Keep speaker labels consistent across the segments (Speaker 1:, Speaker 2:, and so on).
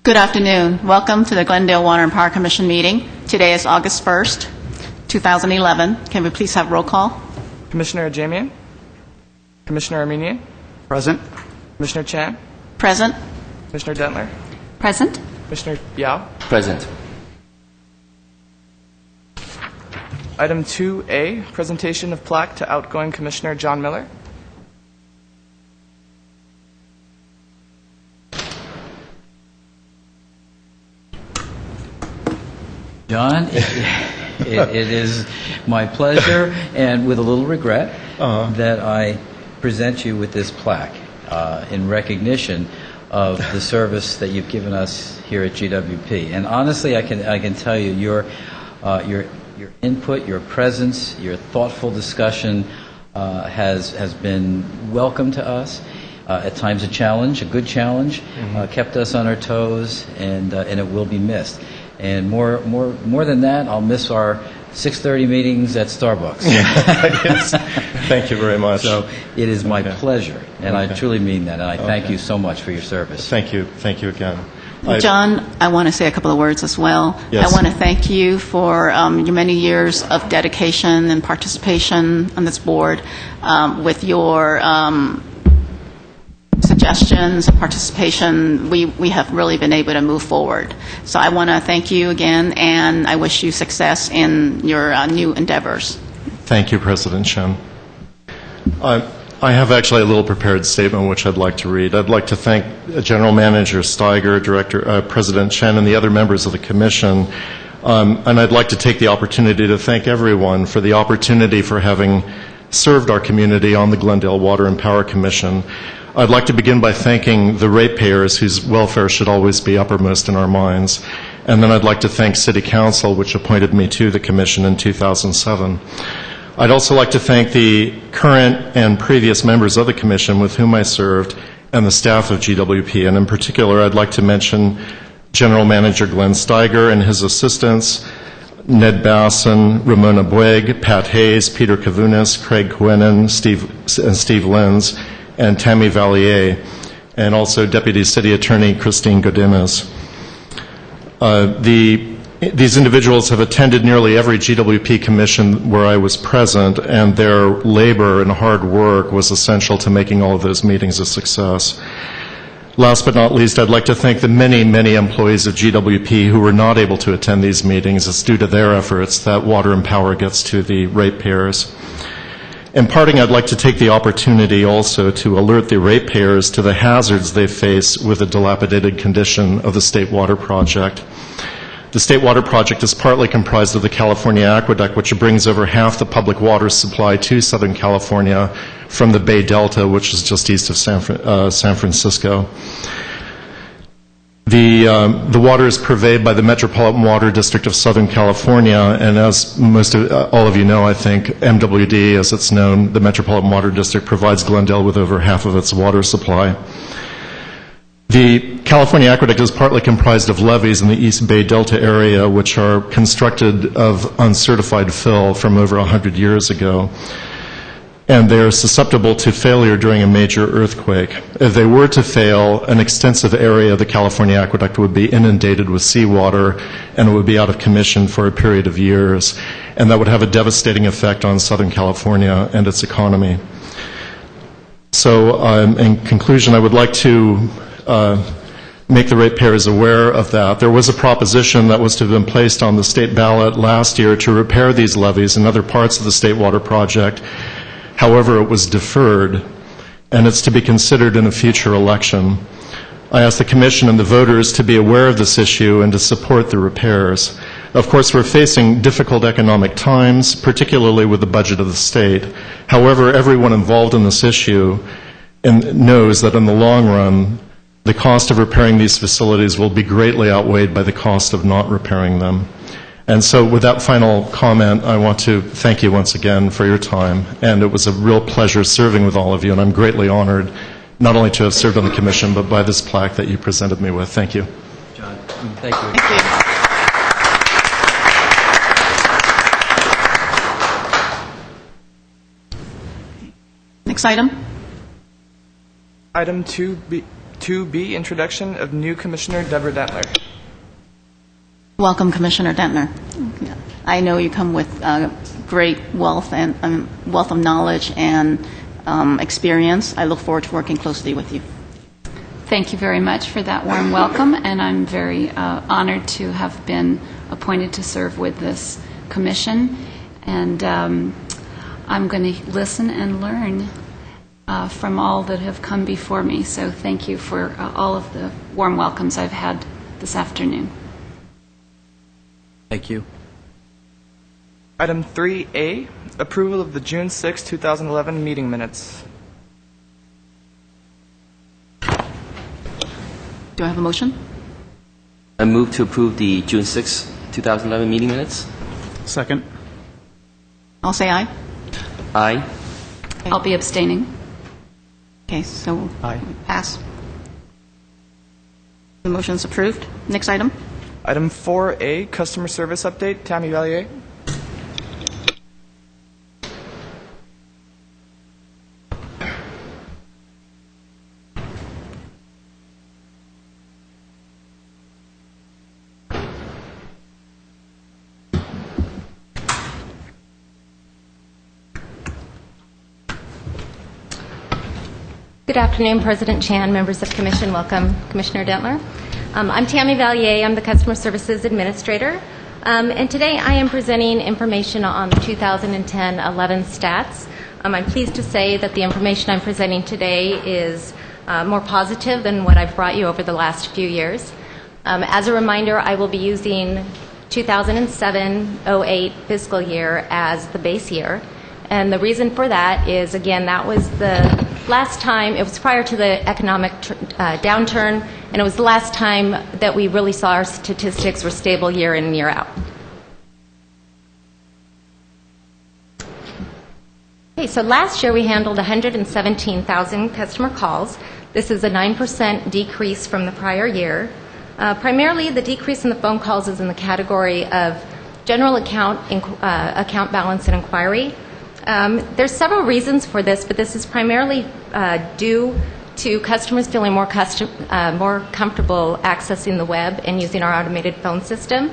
Speaker 1: Good afternoon. Welcome to the Glendale Water and Power Commission meeting. Today is August 1st, 2011. Can we please have roll call?
Speaker 2: Commissioner Ajamian? Commissioner Armenian?
Speaker 3: Present.
Speaker 2: Commissioner Chan?
Speaker 1: Present.
Speaker 2: Commissioner Dentler?
Speaker 1: Present.
Speaker 2: Commissioner Yao?
Speaker 3: Present.
Speaker 2: Item 2A, presentation of plaque to outgoing Commissioner John Miller.
Speaker 4: John, it is my pleasure and with a little regret that I present you with this plaque in recognition of the service that you've given us here at GWP. And honestly, I can tell you your input, your presence, your thoughtful discussion has been welcome to us. At times a challenge, a good challenge, kept us on our toes, and it will be missed. And more than that, I'll miss our 6:30 meetings at Starbucks.
Speaker 5: Thank you very much.
Speaker 4: So it is my pleasure, and I truly mean that. And I thank you so much for your service.
Speaker 5: Thank you again.
Speaker 1: John, I want to say a couple of words as well.
Speaker 5: Yes.
Speaker 1: I want to thank you for your many years of dedication and participation on this board with your suggestions and participation. We have really been able to move forward. So I want to thank you again, and I wish you success in your new endeavors.
Speaker 5: Thank you, President Chen. I have actually a little prepared statement which I'd like to read. I'd like to thank General Manager Steiger, President Chen, and the other members of the Commission. And I'd like to take the opportunity to thank everyone for the opportunity for having served our community on the Glendale Water and Power Commission. I'd like to begin by thanking the ratepayers whose welfare should always be uppermost in our minds. And then I'd like to thank City Council, which appointed me to the Commission in 2007. I'd also like to thank the current and previous members of the Commission with whom I served and the staff of GWP. And in particular, I'd like to mention General Manager Glenn Steiger and his assistants, Ned Basson, Ramona Boeg, Pat Hayes, Peter Kavunas, Craig Quenin, Steve Lenz, and Tammy Vallier, and also Deputy City Attorney Christine Godinez. These individuals have attended nearly every GWP commission where I was present, and their labor and hard work was essential to making all of those meetings a success. Last but not least, I'd like to thank the many, many employees of GWP who were not able to attend these meetings. It's due to their efforts that Water and Power gets to the ratepayers. In parting, I'd like to take the opportunity also to alert the ratepayers to the hazards they face with the dilapidated condition of the State Water Project. The State Water Project is partly comprised of the California Aqueduct, which brings over half the public water supply to Southern California from the Bay Delta, which is just east of San Francisco. The water is purveyed by the Metropolitan Water District of Southern California, and as all of you know, I think, MWD, as it's known, the Metropolitan Water District, provides Glendale with over half of its water supply. The California Aqueduct is partly comprised of levees in the East Bay Delta area, which are constructed of uncertified fill from over 100 years ago, and they are susceptible to failure during a major earthquake. If they were to fail, an extensive area of the California Aqueduct would be inundated with seawater, and it would be out of commission for a period of years, and that would have a devastating effect on Southern California and its economy. So, in conclusion, I would like to make the ratepayers aware of that. There was a proposition that was to have been placed on the state ballot last year to repair these levees and other parts of the State Water Project. However, it was deferred, and it's to be considered in a future election. I ask the Commission and the voters to be aware of this issue and to support the repairs. Of course, we're facing difficult economic times, particularly with the budget of the state. However, everyone involved in this issue knows that in the long run, the cost of repairing these facilities will be greatly outweighed by the cost of not repairing them. And so with that final comment, I want to thank you once again for your time. And it was a real pleasure serving with all of you, and I'm greatly honored not only to have served on the Commission, but by this plaque that you presented me with. Thank you.
Speaker 4: John, thank you.
Speaker 1: Thank you. Next item.
Speaker 2: Item 2B, 2B, introduction of new Commissioner Deborah Dentler.
Speaker 1: Welcome, Commissioner Dentner. I know you come with great wealth of knowledge and experience. I look forward to working closely with you.
Speaker 3: Thank you very much for that warm welcome, and I'm very honored to have been appointed to serve with this commission. And I'm going to listen and learn from all that have come before me. So thank you for all of the warm welcomes I've had this afternoon.
Speaker 4: Thank you.
Speaker 2: Item 3A, approval of the June 6, 2011 meeting minutes.
Speaker 1: Do I have a motion?
Speaker 6: I move to approve the June 6, 2011 meeting minutes.
Speaker 7: Second.
Speaker 1: I'll say aye.
Speaker 6: Aye.
Speaker 3: I'll be abstaining.
Speaker 1: Okay, so
Speaker 7: Aye.
Speaker 1: pass. The motion's approved. Next item.
Speaker 2: Item 4A, customer service update. Tammy Valier.
Speaker 8: Good afternoon, President Chan, members of Commission. Welcome, Commissioner Dentler. I'm Tammy Valier. I'm the Customer Services Administrator. And today I am presenting information on the 2010-11 stats. I'm pleased to say that the information I'm presenting today is more positive than what I've brought you over the last few years. As a reminder, I will be using 2007-08 fiscal year as the base year. And the reason for that is, again, that was the last time, it was prior to the economic downturn, and it was the last time that we really saw our statistics were stable year in and year out. Okay, so last year we handled 117,000 customer calls. This is a 9% decrease from the prior year. Primarily, the decrease in the phone calls is in the category of general account balance and inquiry. There's several reasons for this, but this is primarily due to customers feeling more comfortable accessing the web and using our automated phone system.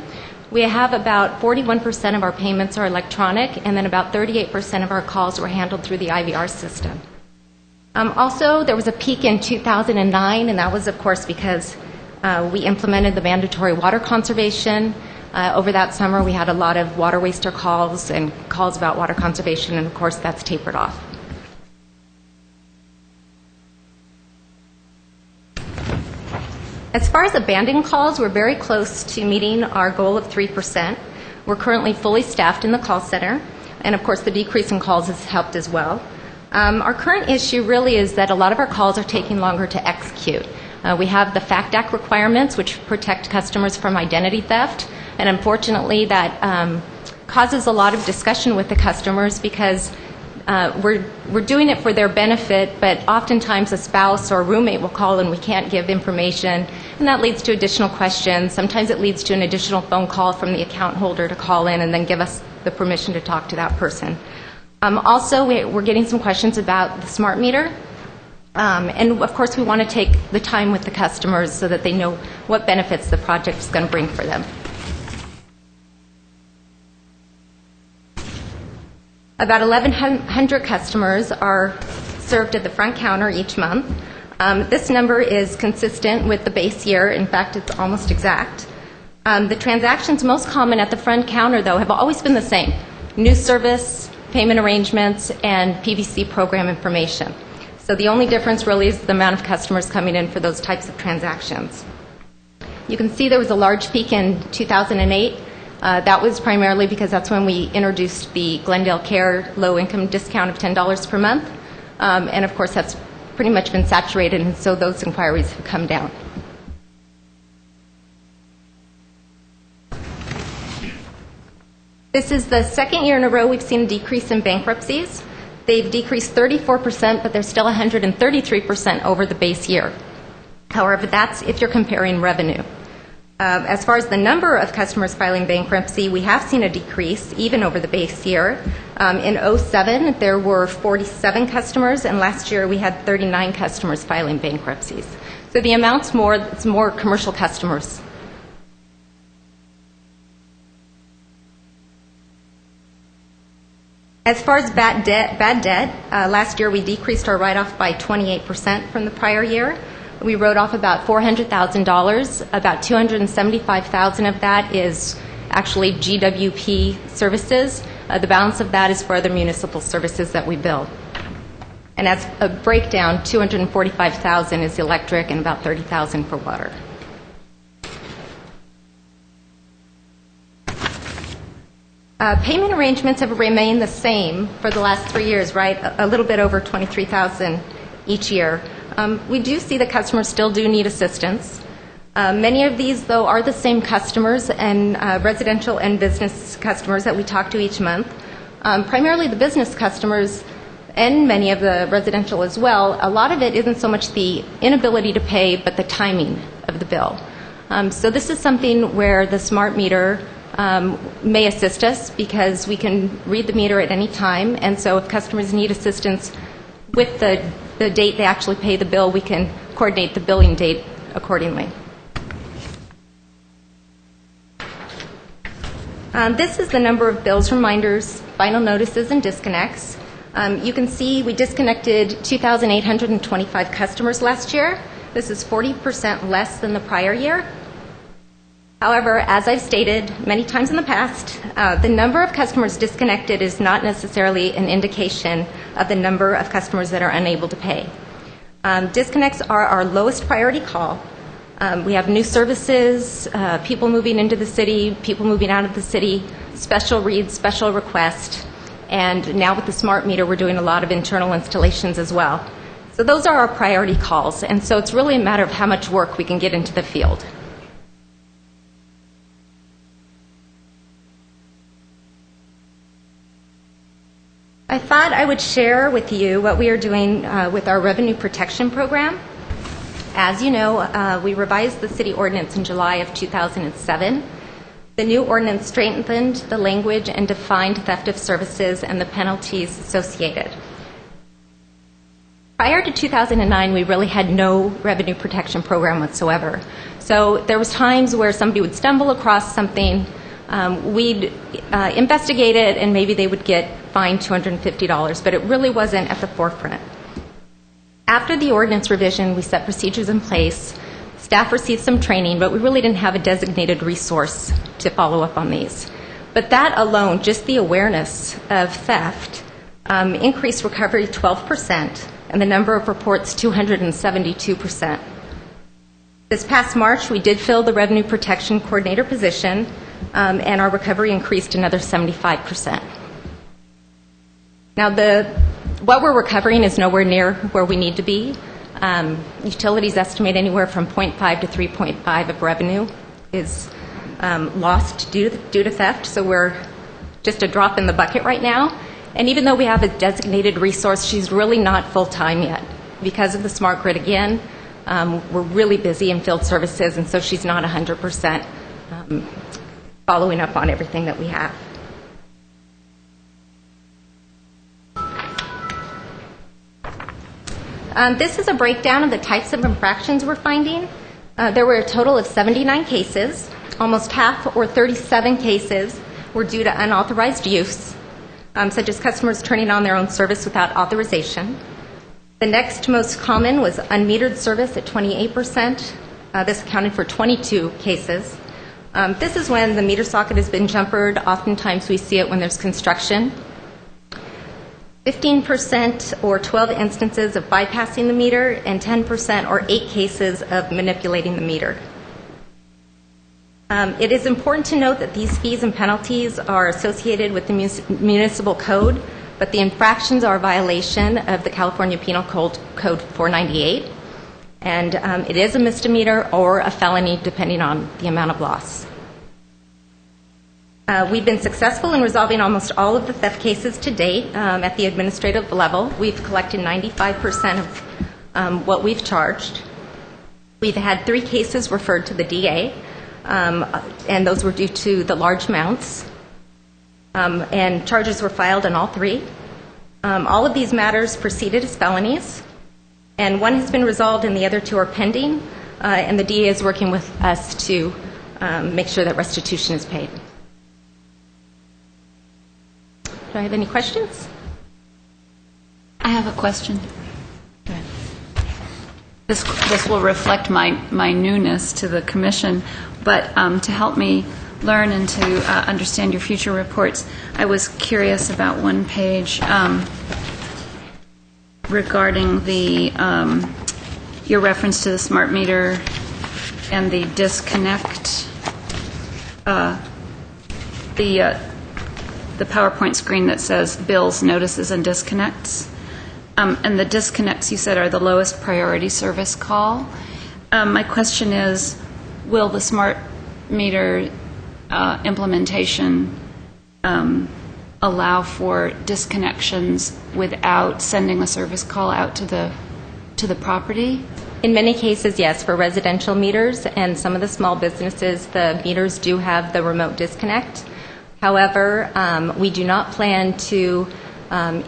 Speaker 8: We have about 41% of our payments are electronic, and then about 38% of our calls were handled through the IVR system. Also, there was a peak in 2009, and that was, of course, because we implemented the mandatory water conservation. Over that summer, we had a lot of water waster calls and calls about water conservation, and of course, that's tapered off. As far as abandoned calls, we're very close to meeting our goal of 3%. We're currently fully staffed in the call center, and of course, the decrease in calls has helped as well. Our current issue really is that a lot of our calls are taking longer to execute. We have the FACT Act requirements, which protect customers from identity theft. And unfortunately, that causes a lot of discussion with the customers because we're doing it for their benefit, but oftentimes a spouse or a roommate will call and we can't give information, and that leads to additional questions. Sometimes it leads to an additional phone call from the account holder to call in and then give us the permission to talk to that person. Also, we're getting some questions about the smart meter. And of course, we want to take the time with the customers so that they know what benefits the project is going to bring for them. About 1,100 customers are served at the front counter each month. This number is consistent with the base year. In fact, it's almost exact. The transactions most common at the front counter, though, have always been the same: news service, payment arrangements, and PVC program information. So the only difference really is the amount of customers coming in for those types of transactions. You can see there was a large peak in 2008. That was primarily because that's when we introduced the Glendale Care low-income discount of $10 per month. And of course, that's pretty much been saturated, and so those inquiries have come down. This is the second year in a row we've seen a decrease in bankruptcies. They've decreased 34%, but they're still 133% over the base year. However, that's if you're comparing revenue. As far as the number of customers filing bankruptcy, we have seen a decrease even over the base year. In 2007, there were 47 customers, and last year we had 39 customers filing bankruptcies. So So the amount's more, it's more commercial customers. As far as bad debt, last year we decreased our write-off by 28% from the prior year. We wrote off about $400,000. About $275,000 of that is actually GWP services. The balance of that is for other municipal services that we bill. And as a breakdown, $245,000 is electric and about $30,000 for water. Payment arrangements have remained the same for the last 3 years, right? A little bit over $23,000 each year. We do see that customers still do need assistance. Many of these, though, are the same customers and residential and business customers that we talk to each month. Primarily the business customers and many of the residential as well. A lot of it isn't so much the inability to pay, but the timing of the bill. So this is something where the smart meter may assist us because we can read the meter at any time, and so if customers need assistance with the date they actually pay the bill, we can coordinate the billing date accordingly. This is the number of bills, reminders, final notices, and disconnects. You can see we disconnected 2,825 customers last year. This is 40% less than the prior year. However, as I've stated many times in the past, the number of customers disconnected is not necessarily an indication of the number of customers that are unable to pay. Disconnects are our lowest priority call. We have new services, people moving into the city, people moving out of the city, special reads, special requests, and now with the smart meter, we're doing a lot of internal installations as well. So those are our priority calls, and so it's really a matter of how much work we can get into the field. I thought I would share with you what we are doing with our revenue protection program. As you know, we revised the city ordinance in July of 2007. The new ordinance strengthened the language and defined theft of services and the penalties associated. Prior to 2009, we really had no revenue protection program whatsoever. So there was times where somebody would stumble across something, we'd investigate it, and maybe they would get fined $250, but it really wasn't at the forefront. After the ordinance revision, we set procedures in place. Staff received some training, but we really didn't have a designated resource to follow up on these. But that alone, just the awareness of theft, increased recovery 12%, and the number of reports 272%. This past March, we did fill the Revenue Protection Coordinator position, and our recovery increased another 75%. Now, what we're recovering is nowhere near where we need to be. Utilities estimate anywhere from 0.5 to 3.5 of revenue is lost due to theft, so we're just a drop in the bucket right now. And even though we have a designated resource, she's really not full-time yet. Because of the smart grid, again, we're really busy in field services, and so she's not 100% following up on everything that we have. This is a breakdown of the types of infractions we're finding. There were a total of 79 cases. Almost half, or 37 cases, were due to unauthorized use, such as customers turning on their own service without authorization. The next most common was unmetered service at 28%. This accounted for 22 cases. This is when the meter socket has been jumpered. Oftentimes we see it when there's construction. 15% or 12 instances of bypassing the meter, and 10% or 8 cases of manipulating the meter. It is important to note that these fees and penalties are associated with the municipal code, but the infractions are a violation of the California Penal Code 498, and it is a misdemeanor or a felony depending on the amount of loss. We've been successful in resolving almost all of the theft cases to date at the administrative level. We've collected 95% of what we've charged. We've had 3 cases referred to the DA, and those were due to the large amounts, and charges were filed on all 3. All of these matters proceeded as felonies. And one has been resolved and the other two are pending, and the DA is working with us to make sure that restitution is paid. Do I have any questions?
Speaker 3: I have a question. This will reflect my newness to the commission, but to help me learn and to understand your future reports, I was curious about one page regarding your reference to the smart meter and the disconnect, the PowerPoint screen that says bills, notices, and disconnects. And the disconnects, you said, are the lowest priority service call. My question is, will the smart meter implementation allow for disconnections without sending a service call out to the property?
Speaker 8: In many cases, yes, for residential meters and some of the small businesses, the meters do have the remote disconnect. However, we do not plan to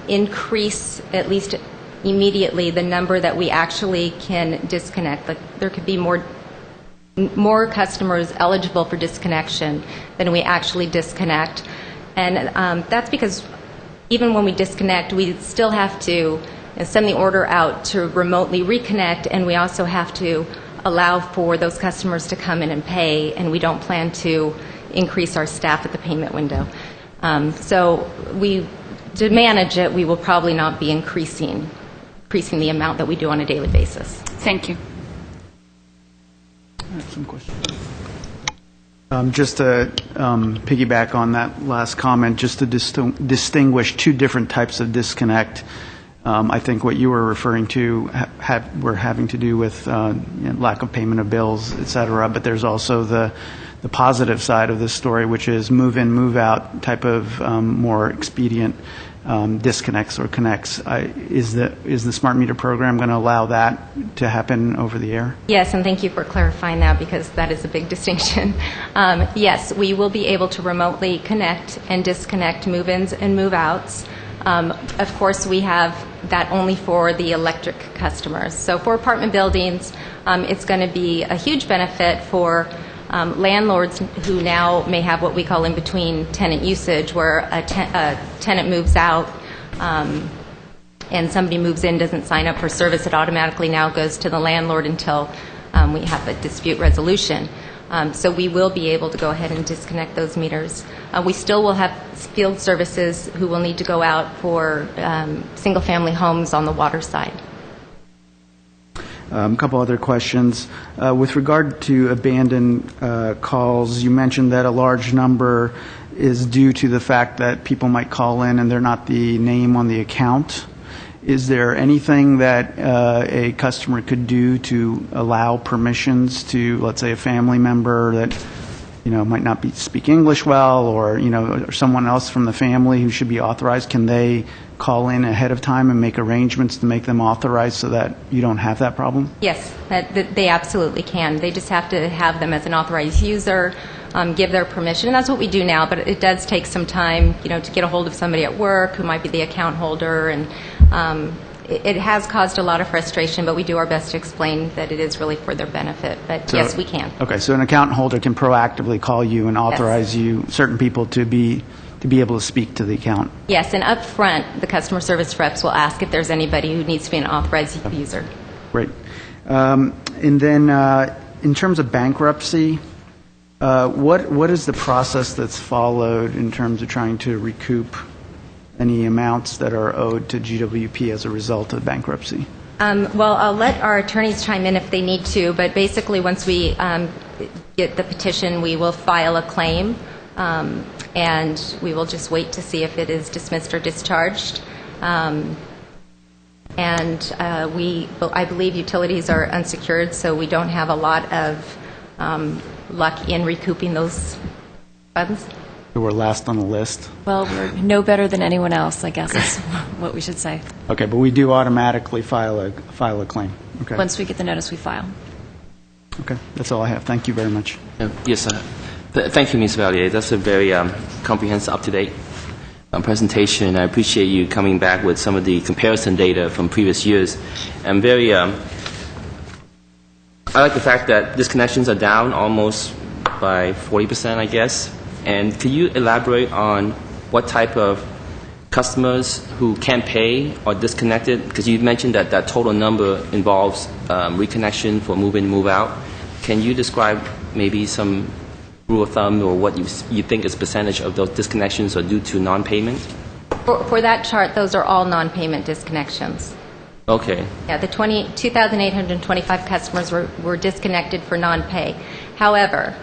Speaker 8: increase, at least immediately, the number that we actually can disconnect. There could be more customers eligible for disconnection than we actually disconnect. And that's because even when we disconnect, we still have to send the order out to remotely reconnect, and we also have to allow for those customers to come in and pay, and we don't plan to increase our staff at the payment window. So to manage it, we will probably not be increasing the amount that we do on a daily basis.
Speaker 3: Thank you.
Speaker 7: I have some questions. Just to piggyback on that last comment, just to distinguish two different types of disconnect. I think what you were referring to were having to do with lack of payment of bills, et cetera, but there's also the positive side of this story, which is move-in, move-out type of more expedient disconnects or connects. Is the smart meter program going to allow that to happen over the air?
Speaker 8: Yes, and thank you for clarifying that, because that is a big distinction. Yes, we will be able to remotely connect and disconnect move-ins and move-outs. Of course, we have that only for the electric customers. So for apartment buildings, it's going to be a huge benefit for landlords who now may have what we call in between tenant usage, where a tenant moves out and somebody moves in, doesn't sign up for service, it automatically now goes to the landlord until we have a dispute resolution. So we will be able to go ahead and disconnect those meters. We still will have field services who will need to go out for single-family homes on the water side.
Speaker 7: A couple other questions. With regard to abandoned calls, you mentioned that a large number is due to the fact that people might call in and they're not the name on the account. Is there anything that a customer could do to allow permissions to, let's say, a family member that might not speak English well, or or someone else from the family who should be authorized? Can they call in ahead of time and make arrangements to make them authorized so that you don't have that problem?
Speaker 8: Yes, they absolutely can. They just have to have them as an authorized user, give their permission, and that's what we do now. But it does take some time, to get a hold of somebody at work who might be the account holder, and it has caused a lot of frustration. But we do our best to explain that it is really for their benefit. But yes, we can.
Speaker 7: Okay, so an account holder can proactively call you and authorize you, certain people, to be able to speak to the account.
Speaker 8: Yes, and up front, the customer service reps will ask if there's anybody who needs to be an authorized user.
Speaker 7: Great. And then in terms of bankruptcy, what is the process that's followed in terms of trying to recoup any amounts that are owed to GWP as a result of bankruptcy?
Speaker 8: Well, I'll let our attorneys chime in if they need to, but basically once we get the petition, we will file a claim, and we will just wait to see if it is dismissed or discharged. And I believe utilities are unsecured, so we don't have a lot of luck in recouping those funds.
Speaker 7: So we're last on the list?
Speaker 9: Well, we're no better than anyone else, I guess is what we should say.
Speaker 7: Okay, but we do automatically file a claim. Okay.
Speaker 9: Once we get the notice, we file.
Speaker 7: Okay, that's all I have. Thank you very much.
Speaker 6: Yes, thank you, Ms. Vallier. That's a very comprehensive, up-to-date presentation. I appreciate you coming back with some of the comparison data from previous years. I'm very, I like the fact that disconnections are down almost by 40%, I guess. And could you elaborate on what type of customers who can't pay or disconnected? Because you mentioned that that total number involves reconnection for move in, move out. Can you describe maybe some rule of thumb or what you think is percentage of those disconnections are due to non-payment?
Speaker 8: For that chart, those are all non-payment disconnections.
Speaker 6: Okay.
Speaker 8: Yeah, the 2,825 customers were disconnected for non-pay. However,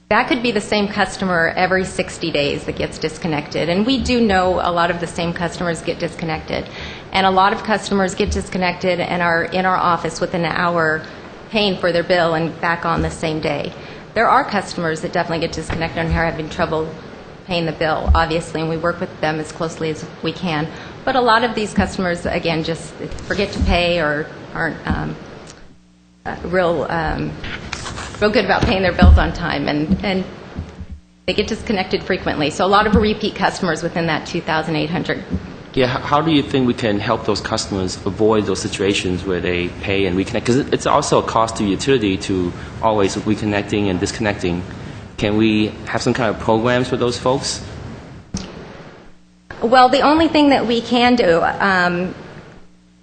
Speaker 8: that could be the same customer every 60 days that gets disconnected. And we do know a lot of the same customers get disconnected. And a lot of customers get disconnected and are in our office within an hour paying for their bill and back on the same day. There are customers that definitely get disconnected and are having trouble paying the bill, obviously, and we work with them as closely as we can. But a lot of these customers, again, just forget to pay or aren't real good about paying their bills on time, and they get disconnected frequently. So a lot of repeat customers within that 2,800.
Speaker 6: Yeah, how do you think we can help those customers avoid those situations where they pay and reconnect? Because it's also a cost to utility to always reconnecting and disconnecting. Can we have some kind of programs for those folks?
Speaker 8: Well, the only thing that we can do,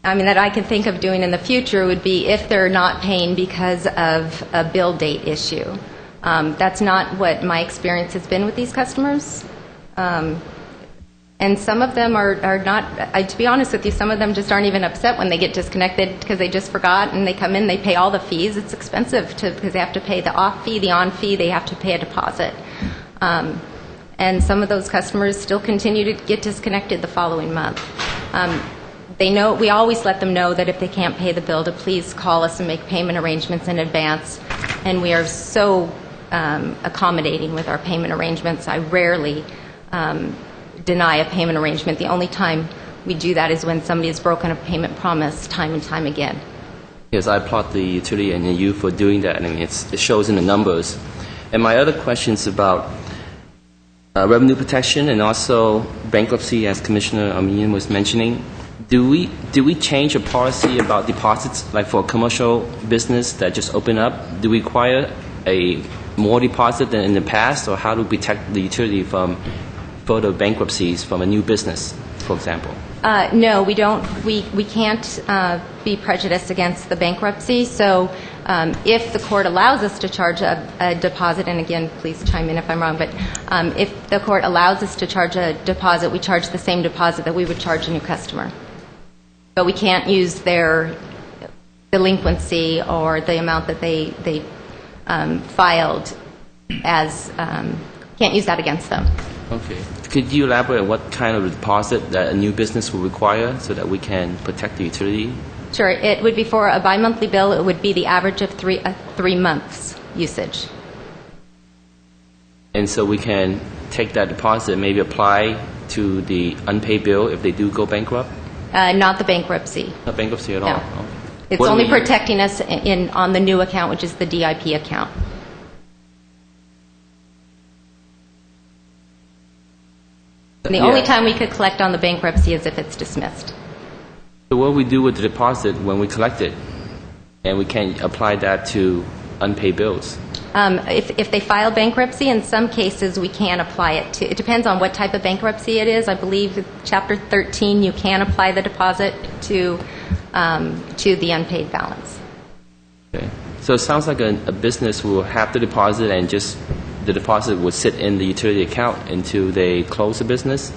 Speaker 8: that I can think of doing in the future would be if they're not paying because of a bill date issue. That's not what my experience has been with these customers. And some of them are not, to be honest with you, some of them just aren't even upset when they get disconnected because they just forgot and they come in, they pay all the fees. It's expensive because they have to pay the off fee, the on fee, they have to pay a deposit. And some of those customers still continue to get disconnected the following month. We always let them know that if they can't pay the bill to please call us and make payment arrangements in advance. And we are so accommodating with our payment arrangements. I rarely deny a payment arrangement. The only time we do that is when somebody has broken a payment promise time and time again.
Speaker 6: Yes, I applaud the utility and you for doing that. I mean, it shows in the numbers. And my other question is about revenue protection and also bankruptcy, as Commissioner Armenian was mentioning. Do we change a policy about deposits, like for a commercial business that just opened up? Do we require a more deposit than in the past, or how do we protect the utility from further bankruptcies from a new business, for example?
Speaker 8: No, we don't. We can't be prejudiced against the bankruptcy. So if the court allows us to charge a deposit, and again, please chime in if I'm wrong, but if the court allows us to charge a deposit, we charge the same deposit that we would charge a new customer. But we can't use their delinquency or the amount that they filed as, can't use that against them.
Speaker 6: Okay. Could you elaborate on what kind of deposit that a new business will require so that we can protect the utility?
Speaker 8: Sure. It would be for a bi-monthly bill. It would be the average of 3 months usage.
Speaker 6: And so we can take that deposit and maybe apply to the unpaid bill if they do go bankrupt?
Speaker 8: Not the bankruptcy.
Speaker 6: Not bankruptcy at
Speaker 8: No.
Speaker 6: all? Okay.
Speaker 8: It's only protecting us on the new account, which is the DIP account. And the only time we could collect on the bankruptcy is if it's dismissed.
Speaker 6: So what do we do with the deposit when we collect it? And we can't apply that to unpaid bills?
Speaker 8: If they file bankruptcy, in some cases we can apply it to. It depends on what type of bankruptcy it is. I believe Chapter 13, you can apply the deposit to the unpaid balance.
Speaker 6: Okay. So it sounds like a business will have the deposit and just the deposit would sit in the utility account until they close the business?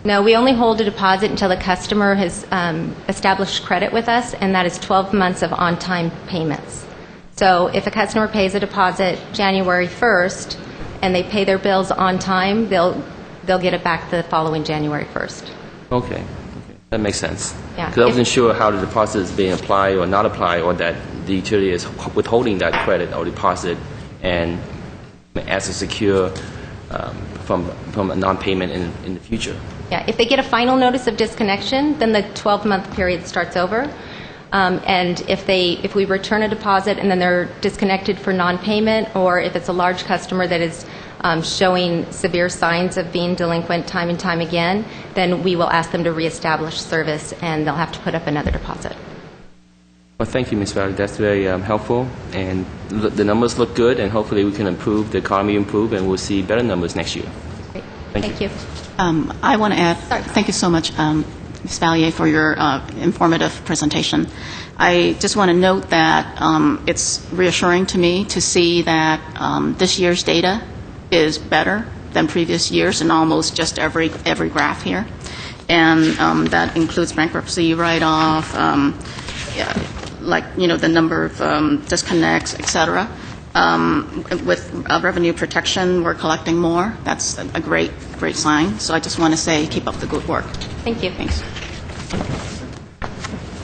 Speaker 8: No, we only hold a deposit until the customer has established credit with us, and that is 12 months of on-time payments. So if a customer pays a deposit January 1st and they pay their bills on time, they'll get it back the following January 1st.
Speaker 6: Okay. That makes sense.
Speaker 8: Yeah.
Speaker 6: Because I wasn't sure how the deposit is being applied or not applied, or that the utility is withholding that credit or deposit and as a secure from a non-payment in the future.
Speaker 8: Yeah, if they get a final notice of disconnection, then the 12-month period starts over. And if we return a deposit and then they're disconnected for non-payment, or if it's a large customer that is showing severe signs of being delinquent time and time again, then we will ask them to reestablish service, and they'll have to put up another deposit.
Speaker 6: Well, thank you, Ms. Valley. That's very helpful, and the numbers look good, and hopefully we can improve, the economy improve, and we'll see better numbers next year.
Speaker 8: Great.
Speaker 6: Thank you.
Speaker 1: I want to add,
Speaker 8: Sorry.
Speaker 1: thank you so much, Ms. Valier, for your informative presentation. I just want to note that it's reassuring to me to see that this year's data is better than previous years in almost just every graph here. And that includes bankruptcy write-off, the number of disconnects, et cetera. With revenue protection, we're collecting more. That's a great sign. So I just want to say, keep up the good work.
Speaker 8: Thank you.
Speaker 1: Thanks.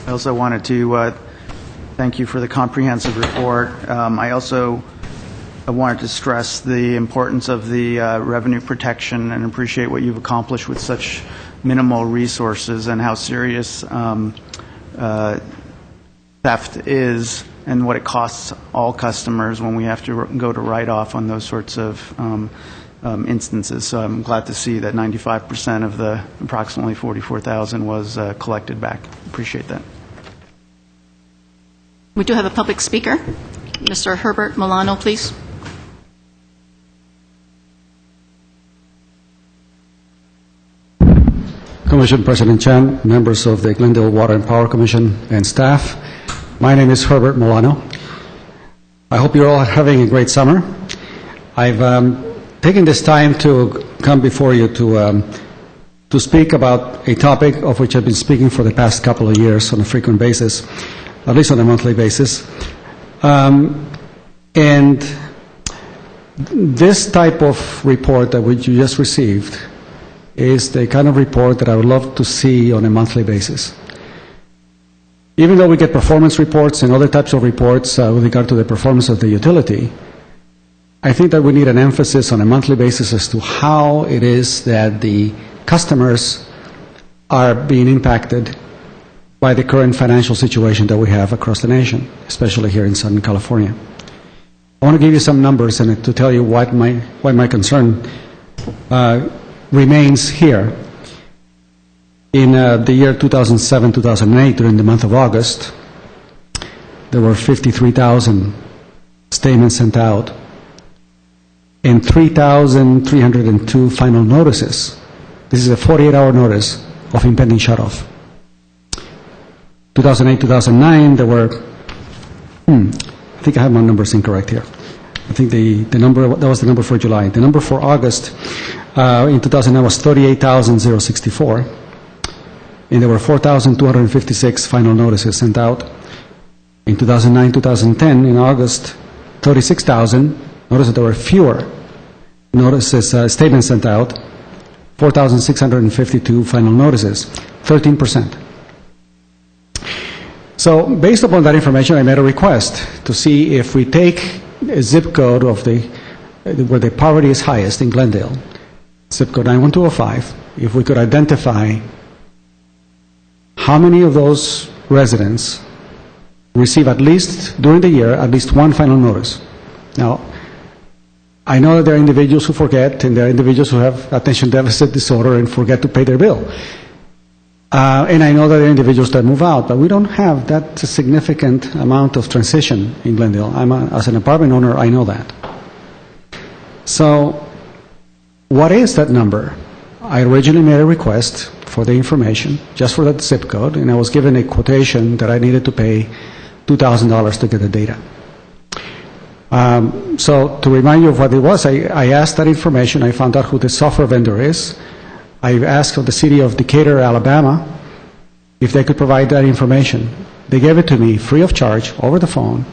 Speaker 7: I also wanted to thank you for the comprehensive report. I also wanted to stress the importance of the revenue protection and appreciate what you've accomplished with such minimal resources and how serious theft is and what it costs all customers when we have to go to write-off on those sorts of instances. So I'm glad to see that 95% of the approximately $44,000 was collected back. Appreciate that.
Speaker 1: We do have a public speaker. Mr. Herbert Milano, please.
Speaker 10: Commission President Chan, members of the Glendale Water and Power Commission, and staff. My name is Herbert Milano. I hope you're all having a great summer. I've taken this time to come before you to speak about a topic of which I've been speaking for the past couple of years on a frequent basis, at least on a monthly basis. And this type of report that you just received is the kind of report that I would love to see on a monthly basis. Even though we get performance reports and other types of reports with regard to the performance of the utility, I think that we need an emphasis on a monthly basis as to how it is that the customers are being impacted by the current financial situation that we have across the nation, especially here in Southern California. I want to give you some numbers and to tell you why my concern remains here. In the year 2007-2008, during the month of August, there were 53,000 statements sent out and 3,302 final notices. This is a 48-hour notice of impending shutoff. 2008-2009, there were, I think I have my numbers incorrect here. I think the number, that was the number for July. The number for August in 2009 was 38,064. And there were 4,256 final notices sent out. In 2009-2010, in August, 36,000. Notice that there were fewer notices, statements sent out, 4,652 final notices, 13%. So based upon that information, I made a request to see if we take a zip code of where the poverty is highest in Glendale, zip code 91205, if we could identify how many of those residents receive at least, during the year, at least one final notice. Now, I know that there are individuals who forget, and there are individuals who have attention deficit disorder and forget to pay their bill. And I know that there are individuals that move out, but we don't have that significant amount of transition in Glendale. As an apartment owner, I know that. So, what is that number? I originally made a request for the information, just for that zip code, and I was given a quotation that I needed to pay $2,000 to get the data. So to remind you of what it was, I asked that information. I found out who the software vendor is. I asked of the city of Decatur, Alabama, if they could provide that information. They gave it to me free of charge over the phone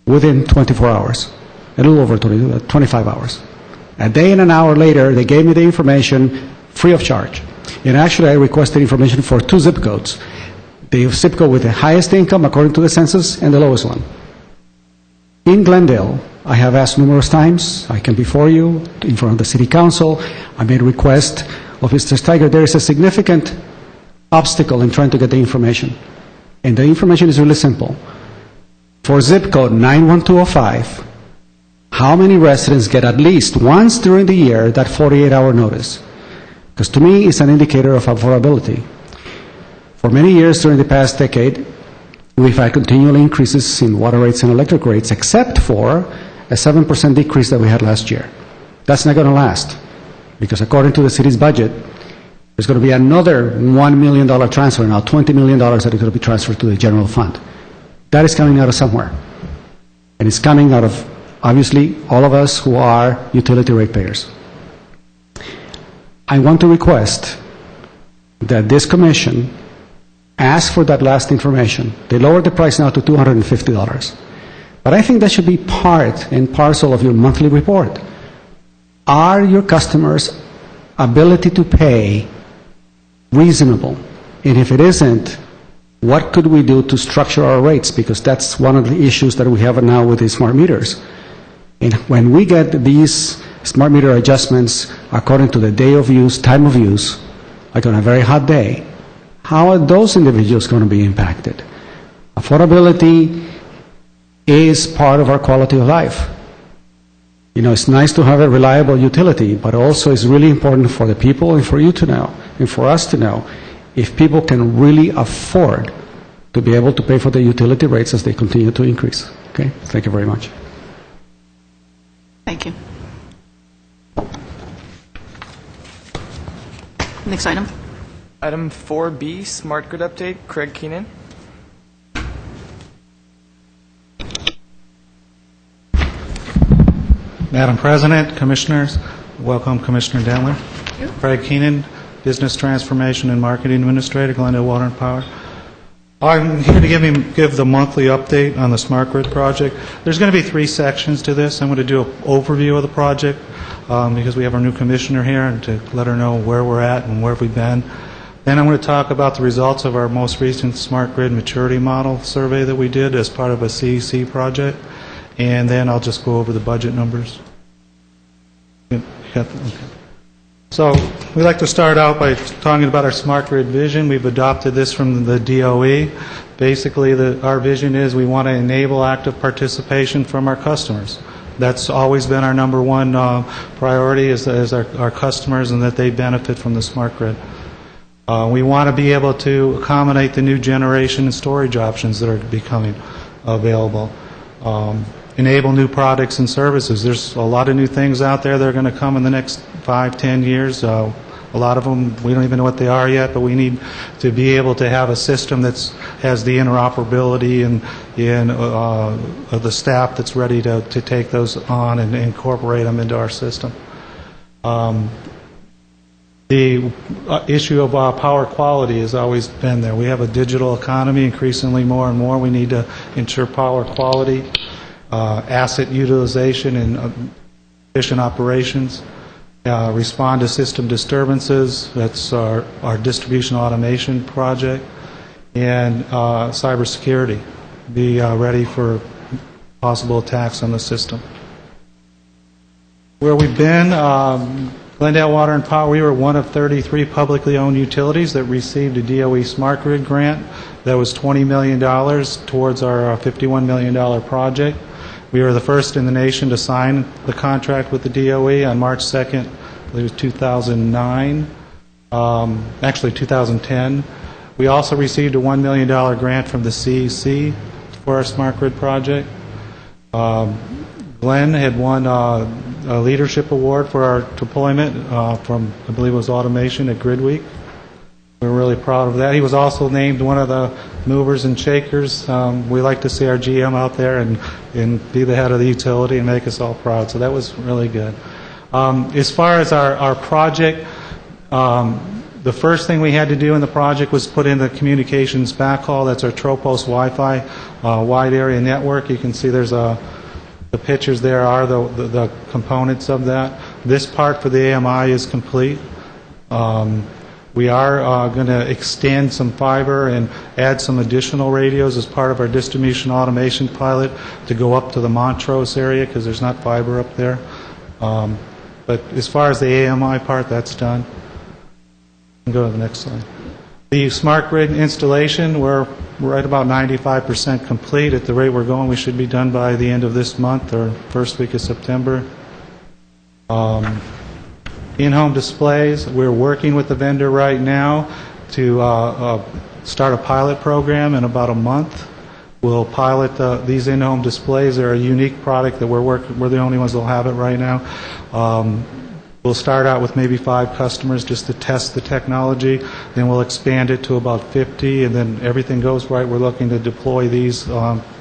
Speaker 10: within 24 hours, a little over 25 hours. A day and an hour later, they gave me the information free of charge. And actually, I requested information for two zip codes. The zip code with the highest income, according to the census, and the lowest one. In Glendale, I have asked numerous times. I came before you, in front of the city council. I made a request of Mr. Steiger. There is a significant obstacle in trying to get the information. And the information is really simple. For zip code 91205, how many residents get at least once during the year that 48-hour notice? Because to me, it's an indicator of affordability. For many years during the past decade, we've had continual increases in water rates and electric rates, except for a 7% decrease that we had last year. That's not going to last, because according to the city's budget, there's going to be another $1 million transfer, now $20 million that is going to be transferred to the general fund. That is coming out of somewhere. And it's coming out of, obviously, all of us who are utility ratepayers. I want to request that this commission ask for that last information. They lowered the price now to $250. But I think that should be part and parcel of your monthly report. Are your customers' ability to pay reasonable? And if it isn't, what could we do to structure our rates? Because that's one of the issues that we have now with the smart meters. And when we get these smart meter adjustments according to the day of use, time of use, like on a very hot day, how are those individuals going to be impacted? Affordability is part of our quality of life. You know, it's nice to have a reliable utility, but also it's really important for the people and for you to know, and for us to know, if people can really afford to be able to pay for the utility rates as they continue to increase. Okay? Thank you very much.
Speaker 1: Thank you. Next item.
Speaker 2: Item 4B, Smart Grid Update, Craig Keenan.
Speaker 11: Madam President, Commissioners, welcome Commissioner Dentler. Craig Keenan, Business Transformation and Marketing Administrator, Glendale Water and Power. I'm here to give the monthly update on the Smart Grid project. There's going to be 3 sections to this. I'm going to do an overview of the project because we have our new commissioner here, and to let her know where we're at and where we've been. Then I'm going to talk about the results of our most recent Smart Grid Maturity Model survey that we did as part of a CEC project. And then I'll just go over the budget numbers. So we'd like to start out by talking about our Smart Grid vision. We've adopted this from the DOE. Basically, our vision is we want to enable active participation from our customers. That's always been our number one priority is our customers, and that they benefit from the Smart Grid. We want to be able to accommodate the new generation and storage options that are becoming available. Enable new products and services. There's a lot of new things out there that are going to come in the next 5-10 years. A lot of them, we don't even know what they are yet, but we need to be able to have a system that has the interoperability and the staff that's ready to take those on and incorporate them into our system. The issue of power quality has always been there. We have a digital economy, increasingly more and more. We need to ensure power quality, asset utilization, and efficient operations. Respond to system disturbances. That's our distribution automation project. And cybersecurity. Be ready for possible attacks on the system. Where we've been, Glendale Water and Power, we were one of 33 publicly owned utilities that received a DOE Smart Grid grant that was $20 million towards our $51 million project. We were the first in the nation to sign the contract with the DOE on March 2nd, I believe it was 2009, actually 2010. We also received a $1 million grant from the CEC for our Smart Grid project. Glenn had won a leadership award for our deployment from, I believe it was automation at Grid Week. We're really proud of that. He was also named one of the movers and shakers. We like to see our GM out there and be the head of the utility and make us all proud. So that was really good. As far as our project, the first thing we had to do in the project was put in the communications backhaul. That's our Tropos Wi-Fi wide area network. You can see there's the pictures there are the components of that. This part for the AMI is complete. We are going to extend some fiber and add some additional radios as part of our distribution automation pilot to go up to the Montrose area because there's not fiber up there. But as far as the AMI part, that's done. Go to the next slide. The Smart Grid installation, we're right about 95% complete. At the rate we're going, we should be done by the end of this month or first week of September. In-home displays, we're working with the vendor right now to start a pilot program in about a month. We'll pilot these in-home displays. They're a unique product that we're the only ones that will have it right now. We'll start out with maybe 5 customers just to test the technology. Then we'll expand it to about 50, and then everything goes right. We're looking to deploy these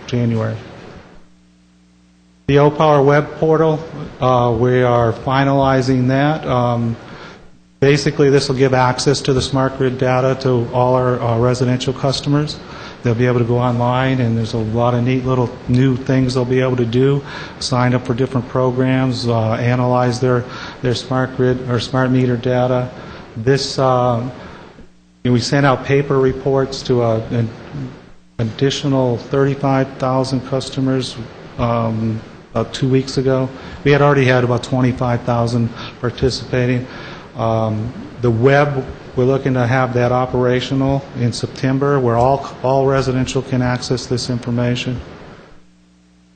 Speaker 11: January. The O-Power web portal, we are finalizing that. Basically, this will give access to the smart grid data to all our residential customers. They'll be able to go online, and there's a lot of neat little new things they'll be able to do. Sign up for different programs, analyze their smart grid or smart meter data. This we sent out paper reports to an additional 35,000 customers about 2 weeks ago. We had already had about 25,000 participating. The web, we're looking to have that operational in September, where all residential can access this information.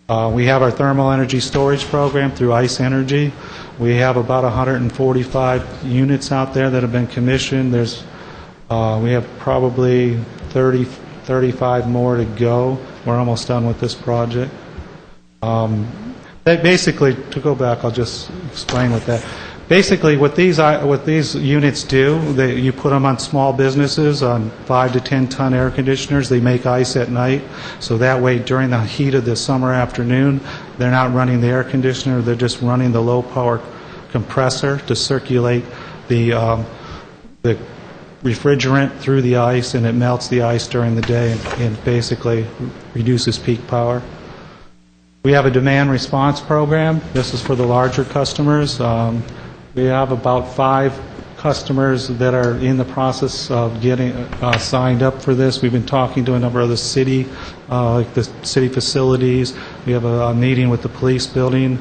Speaker 11: We have our thermal energy storage program through ICE Energy. We have about 145 units out there that have been commissioned. We have probably 35 more to go. We're almost done with this project. Basically, to go back, I'll just explain what that. Basically, what these units do, you put them on small businesses on 5 to 10 ton air conditioners. They make ice at night, so that way during the heat of the summer afternoon, they're not running the air conditioner. They're just running the low power compressor to circulate the refrigerant through the ice, and it melts the ice during the day and basically reduces peak power. We have a demand response program. This is for the larger customers. We have about 5 customers that are in the process of getting signed up for this. We've been talking to a number of the city, like the city facilities. We have a meeting with the police building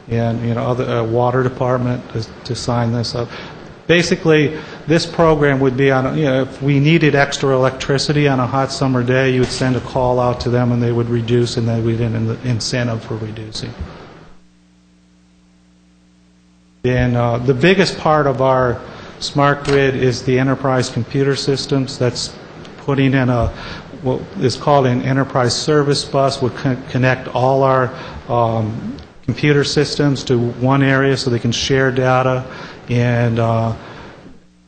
Speaker 11: and other water department to sign this up. Basically, this program would be on, if we needed extra electricity on a hot summer day, you would send a call out to them and they would reduce, and then we'd get an incentive for reducing. And the biggest part of our smart grid is the enterprise computer systems. That's putting in what is called an enterprise service bus, would connect all our computer systems to one area so they can share data, and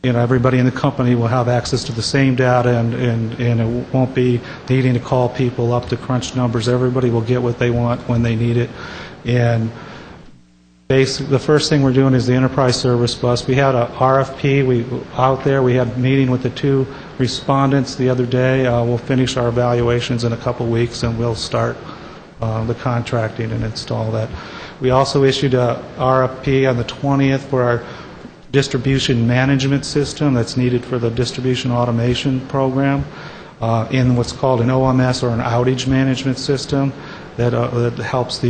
Speaker 11: everybody in the company will have access to the same data, and it won't be needing to call people up to crunch numbers. Everybody will get what they want when they need it. And the first thing we're doing is the enterprise service bus. We had a RFP out there. We had a meeting with the 2 respondents the other day. We'll finish our evaluations in a couple weeks, and we'll start the contracting and install that. We also issued a RFP on the 20th for our distribution management system that's needed for the distribution automation program in what's called an OMS, or an outage management system, that helps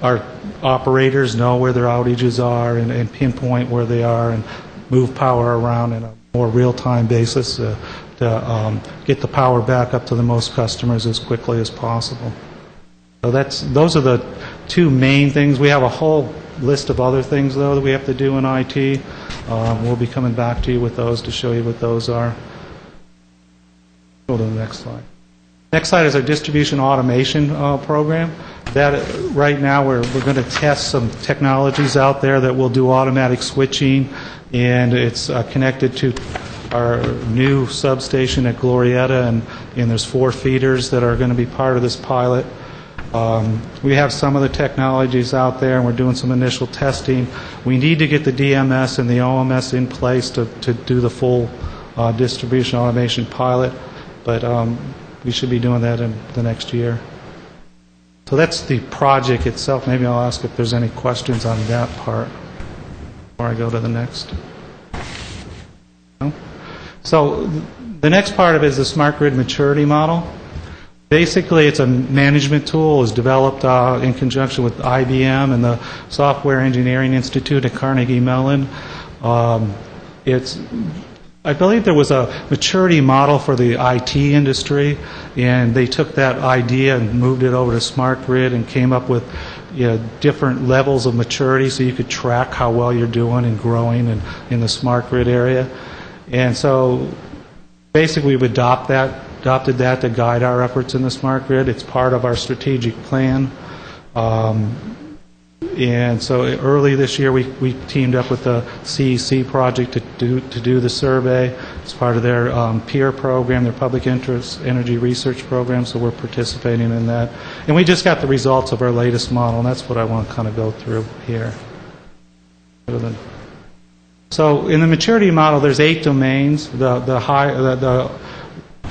Speaker 11: our operators know where their outages are and pinpoint where they are and move power around in a more real-time basis to get the power back up to the most customers as quickly as possible. So those are the 2 main things. We have a whole list of other things, though, that we have to do in IT. We'll be coming back to you with those to show you what those are. Go to the next slide. Next slide is our distribution automation program. That right now we're going to test some technologies out there that will do automatic switching, and it's connected to our new substation at Glorietta, and there's 4 feeders that are going to be part of this pilot. We have some of the technologies out there, and we're doing some initial testing. We need to get the DMS and the OMS in place to do the full distribution automation pilot, but we should be doing that in the next year. So that's the project itself. Maybe I'll ask if there's any questions on that part before I go to the next. No? So the next part of it is the smart grid maturity model. Basically, it's a management tool. It was developed in conjunction with IBM and the Software Engineering Institute at Carnegie Mellon. It's I believe there was a maturity model for the IT industry, and they took that idea and moved it over to smart grid and came up with different levels of maturity so you could track how well you're doing and growing in the smart grid area. And so basically we've adopted that to guide our efforts in the smart grid. It's part of our strategic plan. And so early this year, we teamed up with the CEC project to do the survey. It's part of their peer program, their public interest energy research program, so we're participating in that. And we just got the results of our latest model, and that's what I want to kind of go through here. So in the maturity model, there's 8 domains. The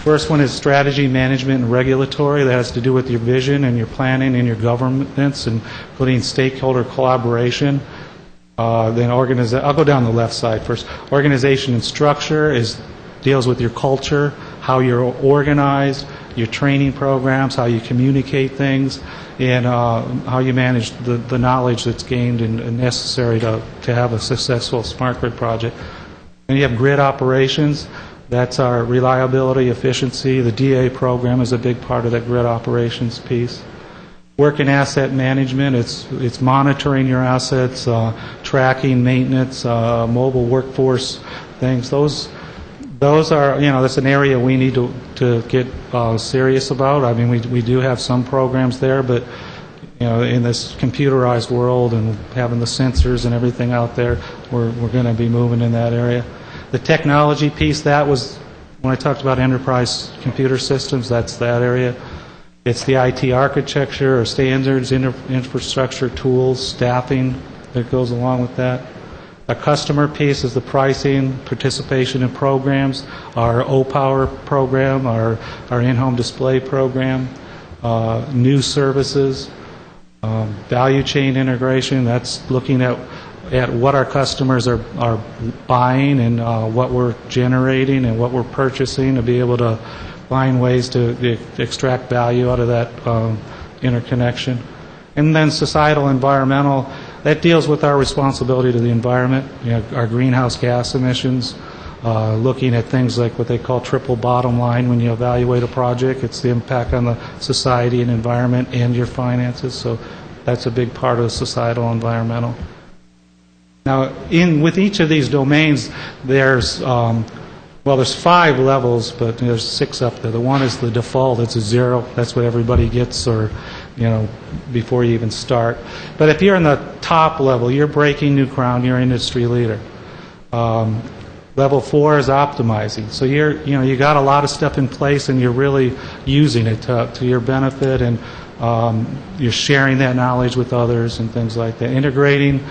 Speaker 11: first one is strategy, management, and regulatory. That has to do with your vision and your planning and your governance, including stakeholder collaboration. Then I'll go down the left side first. Organization and structure deals with your culture, how you're organized, your training programs, how you communicate things, and how you manage the knowledge that's gained and necessary to have a successful smart grid project. And you have grid operations. That's our reliability, efficiency. The DA program is a big part of that grid operations piece. Work and asset management, it's monitoring your assets, tracking, maintenance, mobile workforce things. Those are, that's an area we need to get serious about. I mean, we do have some programs there, but in this computerized world and having the sensors and everything out there, we're going to be moving in that area. The technology piece, that was when I talked about enterprise computer systems, that's that area. It's the IT architecture or standards, infrastructure, tools, staffing that goes along with that. A customer piece is the pricing, participation in programs, our O-Power program, our in-home display program, new services, value chain integration, that's looking at what our customers are buying and what we're generating and what we're purchasing to be able to find ways to extract value out of that interconnection. And then societal environmental, that deals with our responsibility to the environment, our greenhouse gas emissions, looking at things like what they call triple bottom line when you evaluate a project. It's the impact on the society and environment and your finances, so that's a big part of the societal environmental. Now, with each of these domains, there's 5 levels, but there's 6 up there. The one is the default; it's a 0. That's what everybody gets, or before you even start. But if you're in the top level, you're breaking new ground. You're an industry leader. Level 4 is optimizing. So you got a lot of stuff in place, and you're really using it to your benefit, and you're sharing that knowledge with others and things like that. Integrating.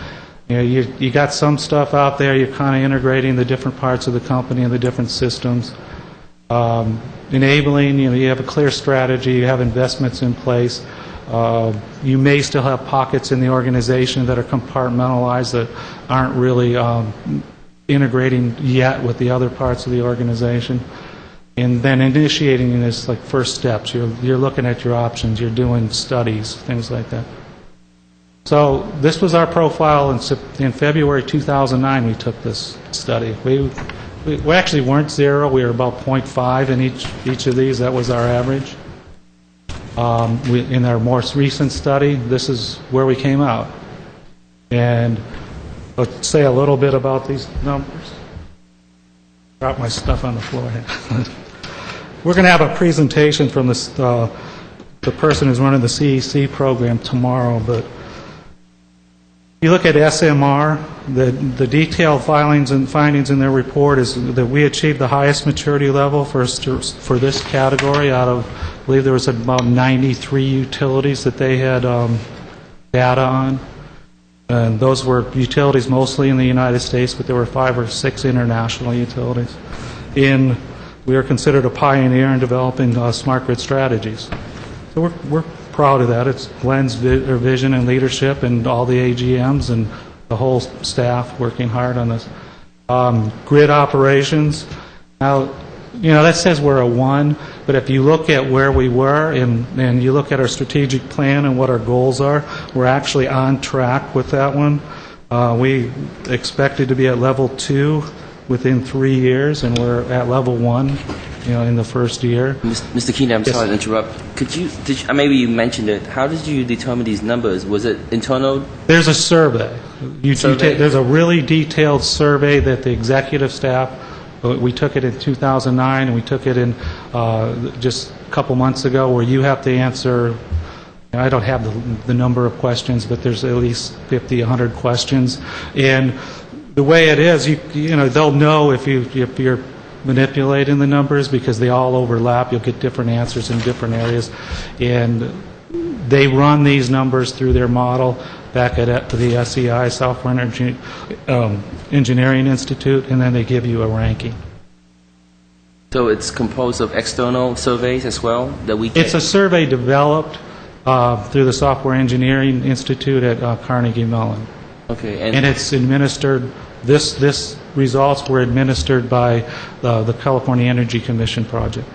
Speaker 11: You got some stuff out there, you're kind of integrating the different parts of the company and the different systems. Enabling, you have a clear strategy, you have investments in place. You may still have pockets in the organization that are compartmentalized that aren't really integrating yet with the other parts of the organization. And then initiating is like first steps. You're looking at your options, you're doing studies, things like that. So this was our profile in February 2009. We took this study. We actually weren't 0. We were about 0.5 in each of these. That was our average. In our most recent study, this is where we came out. And let's say a little bit about these numbers. Drop my stuff on the floor here. We're going to have a presentation from the person who's running the CEC program tomorrow, but if you look at SMR, the detailed findings in their report is that we achieved the highest maturity level for this category out of, I believe there was about 93 utilities that they had data on. And those were utilities mostly in the United States, but there were 5 or 6 international utilities. We are considered a pioneer in developing smart grid strategies. So we're proud of that. It's Glenn's vision and leadership and all the AGMs and the whole staff working hard on this. Grid operations. Now, that says we're a 1, but if you look at where we were and you look at our strategic plan and what our goals are, we're actually on track with that one. We expected to be at level 2 within 3 years, and we're at level 1, in the first year.
Speaker 6: Mr. Keenan, I'm
Speaker 11: Yes.
Speaker 6: sorry to interrupt. Maybe you mentioned it. How did you determine these numbers? Was it internal?
Speaker 11: There's a survey.
Speaker 6: Survey?
Speaker 11: There's a really detailed survey that the executive staff, we took it in 2009, and we took it in just a couple months ago, where you have to answer, I don't have the number of questions, but there's at least 50, 100 questions. And the way it is, they'll know if you're manipulating the numbers, because they all overlap. You'll get different answers in different areas. And they run these numbers through their model back at the SEI, Software Engineering Institute, and then they give you a ranking.
Speaker 6: So it's composed of external surveys as well that we take?
Speaker 11: It's a survey developed through the Software Engineering Institute at Carnegie Mellon.
Speaker 6: Okay.
Speaker 11: And it's administered, this results were administered by the California Energy Commission project.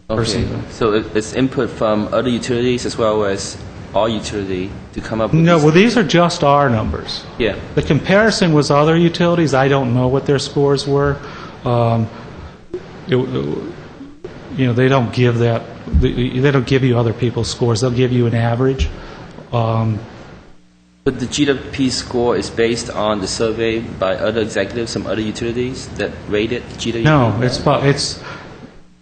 Speaker 6: Okay. So it's input from other utilities as well as our utility to come up with
Speaker 11: No,
Speaker 6: these?
Speaker 11: well, these are just our numbers.
Speaker 6: Yeah.
Speaker 11: The comparison with other utilities, I don't know what their scores were. They don't give that. They don't give you other people's scores. They'll give you an average.
Speaker 6: But the GWP score is based on the survey by other executives from other utilities that rated GWP?
Speaker 11: No, it's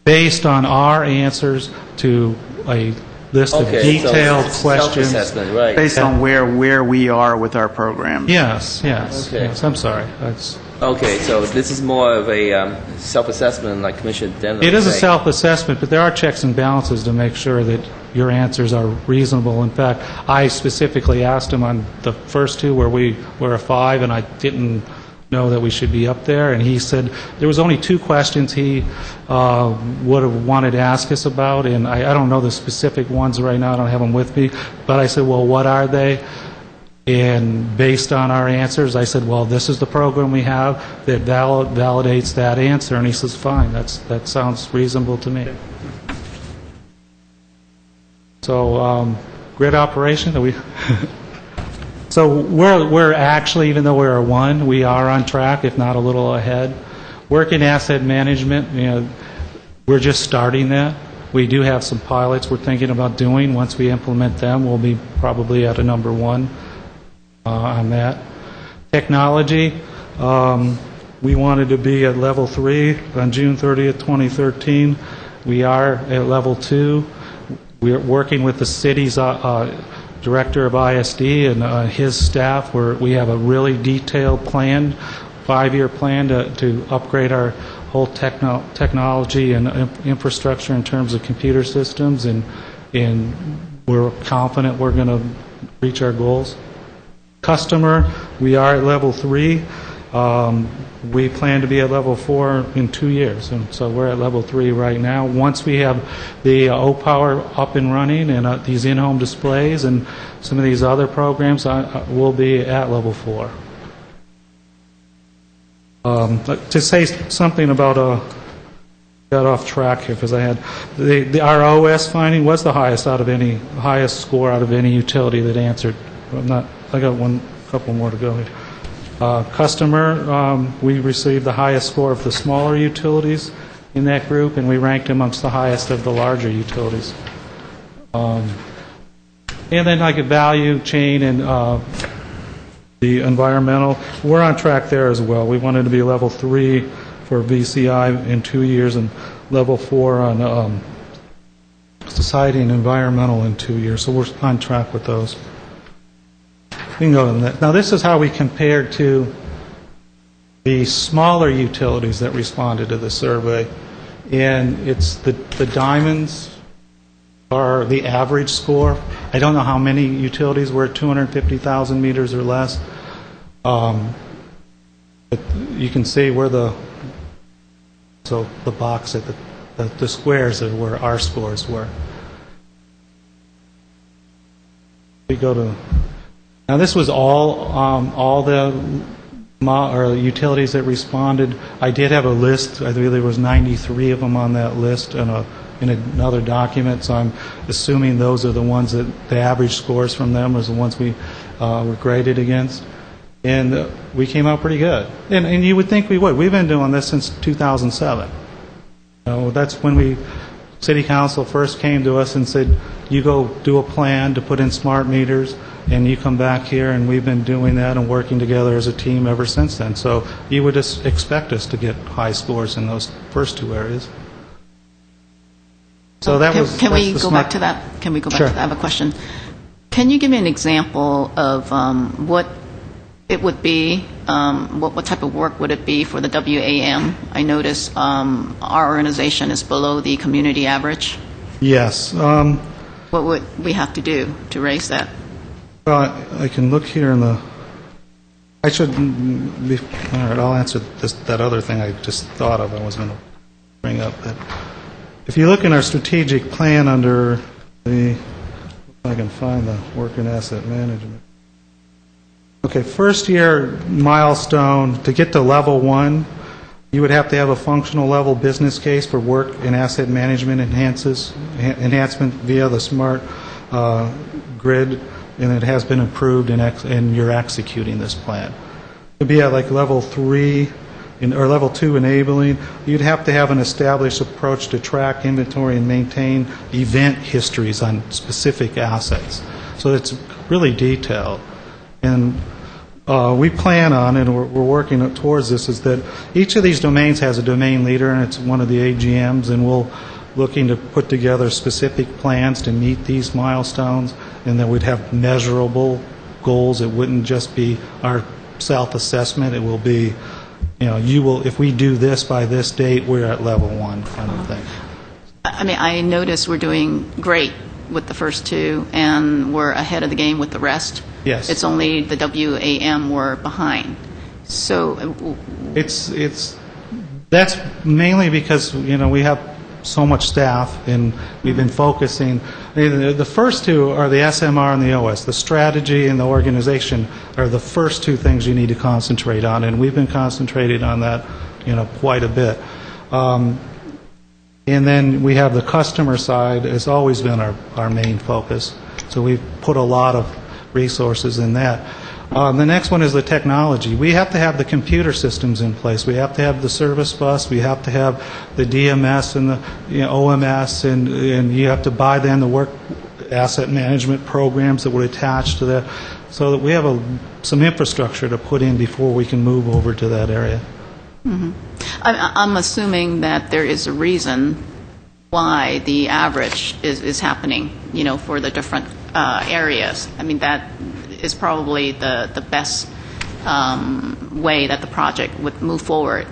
Speaker 11: based on our answers to a list of detailed
Speaker 6: so
Speaker 11: questions.
Speaker 6: self-assessment, right.
Speaker 7: Based on where we are with our program.
Speaker 11: Yes.
Speaker 6: Okay.
Speaker 11: Yes, I'm sorry. That's,
Speaker 6: Okay, so this is more of a self-assessment, like Commissioner Denler
Speaker 11: it is
Speaker 6: was
Speaker 11: a
Speaker 6: saying.
Speaker 11: self-assessment, but there are checks and balances to make sure that your answers are reasonable. In fact, I specifically asked him on the first two where we were a 5, and I didn't know that we should be up there, and he said there was only 2 questions he would have wanted to ask us about, and I don't know the specific ones right now. I don't have them with me, but I said, well, what are they? And based on our answers, I said, well, this is the program we have that validates that answer. And he says, fine, that sounds reasonable to me. So grid operation, so we're actually, even though we're a 1, we are on track, if not a little ahead. Work in asset management, we're just starting that. We do have some pilots we're thinking about doing. Once we implement them, we'll be probably at a number 1. On that. Technology, we wanted to be at level 3 on June 30th, 2013. We are at level 2. We're working with the city's director of ISD and his staff, where we have a really detailed plan, 5-year plan to upgrade our whole technology and infrastructure in terms of computer systems, and we're confident we're going to reach our goals. Customer, we are at level 3. We plan to be at level 4 in 2 years, and so we're at level 3 right now. Once we have the O-Power up and running and these in-home displays and some of these other programs, we'll be at level 4. To say something about got off track here because I had our OS finding was the highest score out of any utility that answered. I got couple more to go here. Customer, we received the highest score of the smaller utilities in that group, and we ranked amongst the highest of the larger utilities. And then like a value chain and the environmental, we're on track there as well. We wanted to be level 3 for VCI in 2 years and level 4 on society and environmental in 2 years. So we're on track with those. We can go to that. Now this is how we compared to the smaller utilities that responded to the survey. And it's the diamonds are the average score. I don't know how many utilities were at 250,000 meters or less. But you can see where the box at the squares are where our scores were. We go to, now this was all the utilities that responded. I did have a list. I believe there was 93 of them on that list in another document. So I'm assuming those are the ones that the average scores from them was the ones we were graded against. And we came out pretty good. And you would think we would. We've been doing this since 2007. That's when City Council first came to us and said, you go do a plan to put in smart meters, and you come back here, and we've been doing that and working together as a team ever since then. So you would just expect us to get high scores in those first two areas. So that was.
Speaker 1: Can we go back to that? Can we go back to that? I have a question. Can you give me an example of what it would be? What type of work would it be for the WAM? I notice our organization is below the community average.
Speaker 11: Yes.
Speaker 1: What would we have to do to raise that?
Speaker 11: Well, I can look here in the. I should. All right, I'll answer that other thing I just thought of. I was going to bring up that. If you look in our strategic plan under the, if I can find the work and asset management. Okay, first year milestone, to get to level 1, you would have to have a functional level business case for work and asset management enhancement via the smart grid, and it has been approved, and you're executing this plan. To be at like level 3, or level 2 enabling, you'd have to have an established approach to track, inventory, and maintain event histories on specific assets. So it's really detailed. And we plan on, and we're working towards this, is that each of these domains has a domain leader, and it's one of the AGMs, and we'll looking to put together specific plans to meet these milestones, and then we'd have measurable goals. It wouldn't just be our self-assessment. It will be, if we do this by this date, we're at level 1 kind of thing.
Speaker 1: I mean, I notice we're doing great with the first two, and we're ahead of the game with the rest.
Speaker 11: Yes.
Speaker 1: It's only the WAM we're behind. So
Speaker 11: that's mainly because we have so much staff, and we've been focusing. The first two are the SMR and the OS. The strategy and the organization are the first two things you need to concentrate on, and we've been concentrating on that, quite a bit. And then we have the customer side has always been our main focus. So we've put a lot of resources in that. The next one is the technology. We have to have the computer systems in place. We have to have the service bus. We have to have the DMS and the OMS, and you have to buy then the work asset management programs that would attach to that, so that we have some infrastructure to put in before we can move over to that area.
Speaker 1: Mm-hmm. I'm assuming that there is a reason why the average is happening, for the different areas. I mean, that is probably the best way that the project would move forward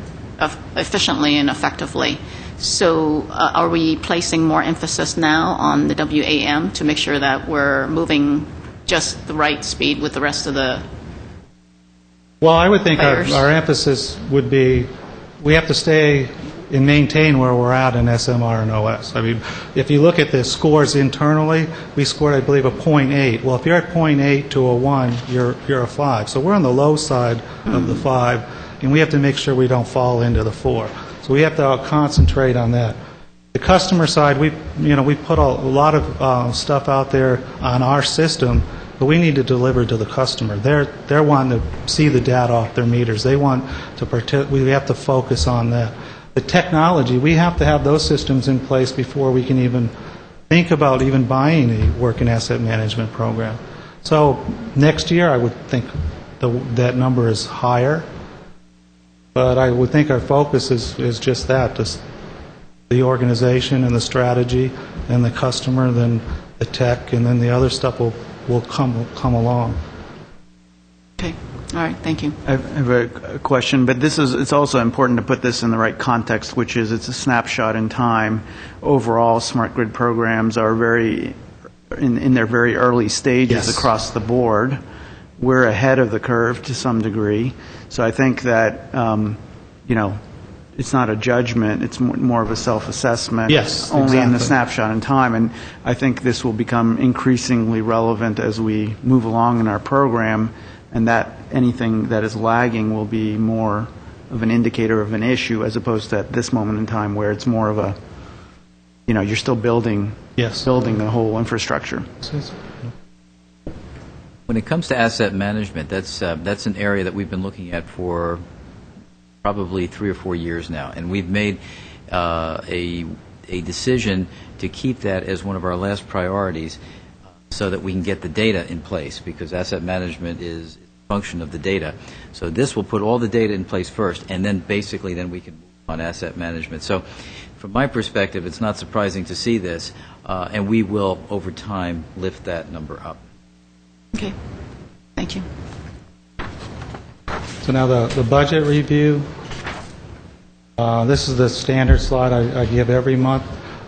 Speaker 1: efficiently and effectively. So are we placing more emphasis now on the WAM to make sure that we're moving just the right speed with the rest of the
Speaker 11: Well, I would think
Speaker 1: players?
Speaker 11: our emphasis would be we have to stay and maintain where we're at in SMR and OS. I mean, if you look at the scores internally, we scored, I believe, a 0.8. Well, if you're at 0.8 to a 1, you're a 5. So we're on the low side of the 5, and we have to make sure we don't fall into the 4. So we have to concentrate on that. The customer side, we put a lot of stuff out there on our system, but we need to deliver to the customer. They're wanting to see the data off their meters. They want to we have to focus on that. The technology, we have to have those systems in place before we can even think about even buying a work and asset management program. So next year, I would think that number is higher, but I would think our focus is just that, just the organization and the strategy and the customer, then the tech, and then the other stuff will come along.
Speaker 1: Okay. All right. Thank you.
Speaker 7: I have a question, but it's also important to put this in the right context, which is it's a snapshot in time. Overall, smart grid programs are in their very early stages across the board. We're ahead of the curve to some degree. So I think that, it's not a judgment. It's more of a self-assessment.
Speaker 11: Yes,
Speaker 7: only in the
Speaker 11: exactly.
Speaker 7: snapshot in time. And I think this will become increasingly relevant as we move along in our program, and that anything that is lagging will be more of an indicator of an issue as opposed to at this moment in time where it's more of a, you're still building the whole infrastructure.
Speaker 4: When it comes to asset management, that's an area that we've been looking at for probably 3 or 4 years now, and we've made a decision to keep that as one of our last priorities so that we can get the data in place, because asset management is a function of the data. So this will put all the data in place first, and then basically then we can move on asset management. So from my perspective, it's not surprising to see this, and we will, over time, lift that number up.
Speaker 1: Okay. Thank you.
Speaker 11: So now the budget review. This is the standard slide I give every month.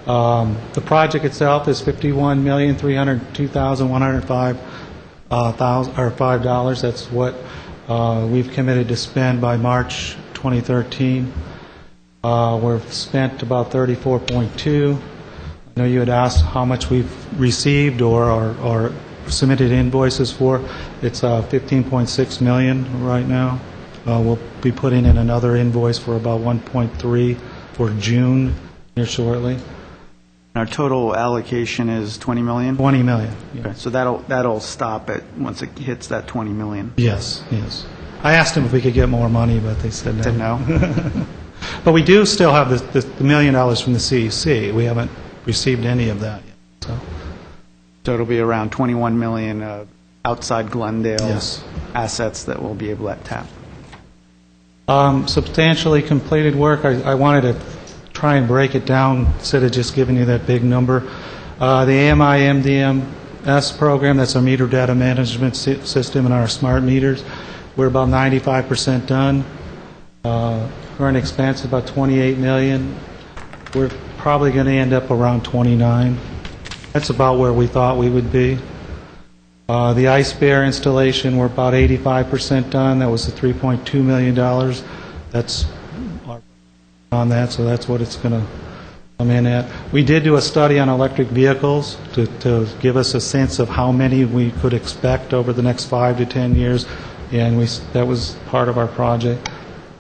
Speaker 11: The project itself is $51,302,105 That's what we've committed to spend by March 2013. We've spent about 34.2. I know you had asked how much we've received or submitted invoices for. It's 15.6 million right now. We'll be putting in another invoice for about 1.3 for June here shortly.
Speaker 7: Our total allocation is 20 million?
Speaker 11: 20 million.
Speaker 7: Okay, so that'll stop it once it hits that 20 million.
Speaker 11: Yes, yes. I asked them if we could get more money, but they said no.
Speaker 7: Said no?
Speaker 11: But we do still have the $1 million from the CEC. We haven't received any of that yet.
Speaker 7: So it'll be around 21 million outside Glendale
Speaker 11: Yes.
Speaker 7: assets that we'll be able to tap.
Speaker 11: Substantially completed work. I wanted to try and break it down instead of just giving you that big number. The AMI MDMS program, that's our meter data management system and our smart meters, we're about 95% done. Current expense about 28 million. We're probably going to end up around 29. That's about where we thought we would be. The ice bear installation, we're about 85% done. That was the $3.2 million. That's on that, so that's what it's going to come in at. We did do a study on electric vehicles to give us a sense of how many we could expect over the next 5 to 10 years, and that was part of our project.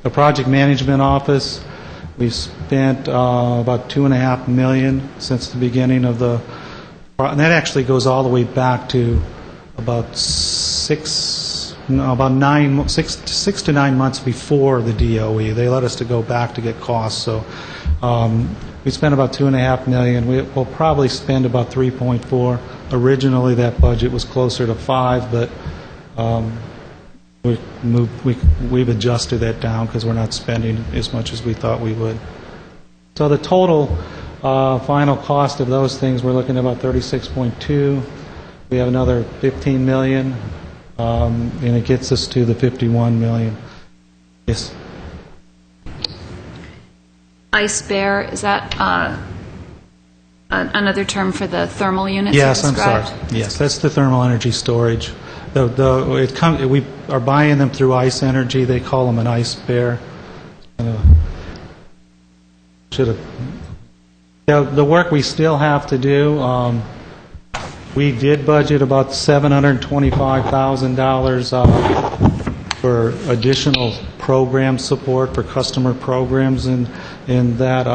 Speaker 11: The project management office, we've spent about $2.5 million since the beginning of the, and that actually goes all the way back to about 6 to 9 months before the DOE. They let us to go back to get costs. So we spent about $2.5 million. We'll probably spend about 3.4. Originally, that budget was closer to 5, but we've adjusted that down because we're not spending as much as we thought we would. So the total final cost of those things, we're looking at about 36.2. We have another 15 million, and it gets us to the 51 million. Yes.
Speaker 3: Ice bear, is that another term for the thermal units?
Speaker 11: Yes,
Speaker 3: you
Speaker 11: I'm sorry.
Speaker 3: described?
Speaker 11: Yes, that's the thermal energy storage. We are buying them through Ice Energy. They call them an ice bear. The work we still have to do. We did budget about $725,000 for additional program support for customer programs, and that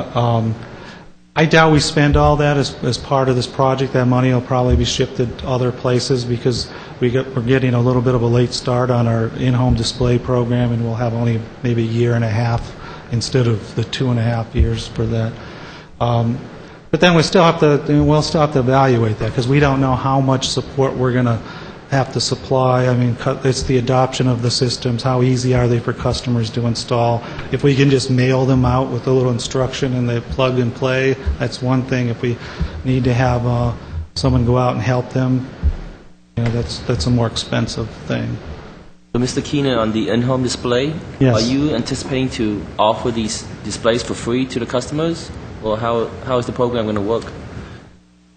Speaker 11: I doubt we spend all that as part of this project. That money will probably be shifted to other places because we're getting a little bit of a late start on our in-home display program, and we'll have only maybe a year and a half instead of the 2.5 years for that. But then we'll still have to evaluate that because we don't know how much support we're going to have to supply. I mean, it's the adoption of the systems. How easy are they for customers to install? If we can just mail them out with a little instruction and they plug and play, that's one thing. If we need to have someone go out and help them, that's a more expensive thing.
Speaker 6: So, Mr. Keenan, on the in-home display,
Speaker 11: Yes.
Speaker 6: Are you anticipating to offer these displays for free to the customers? Or how is the program going to work?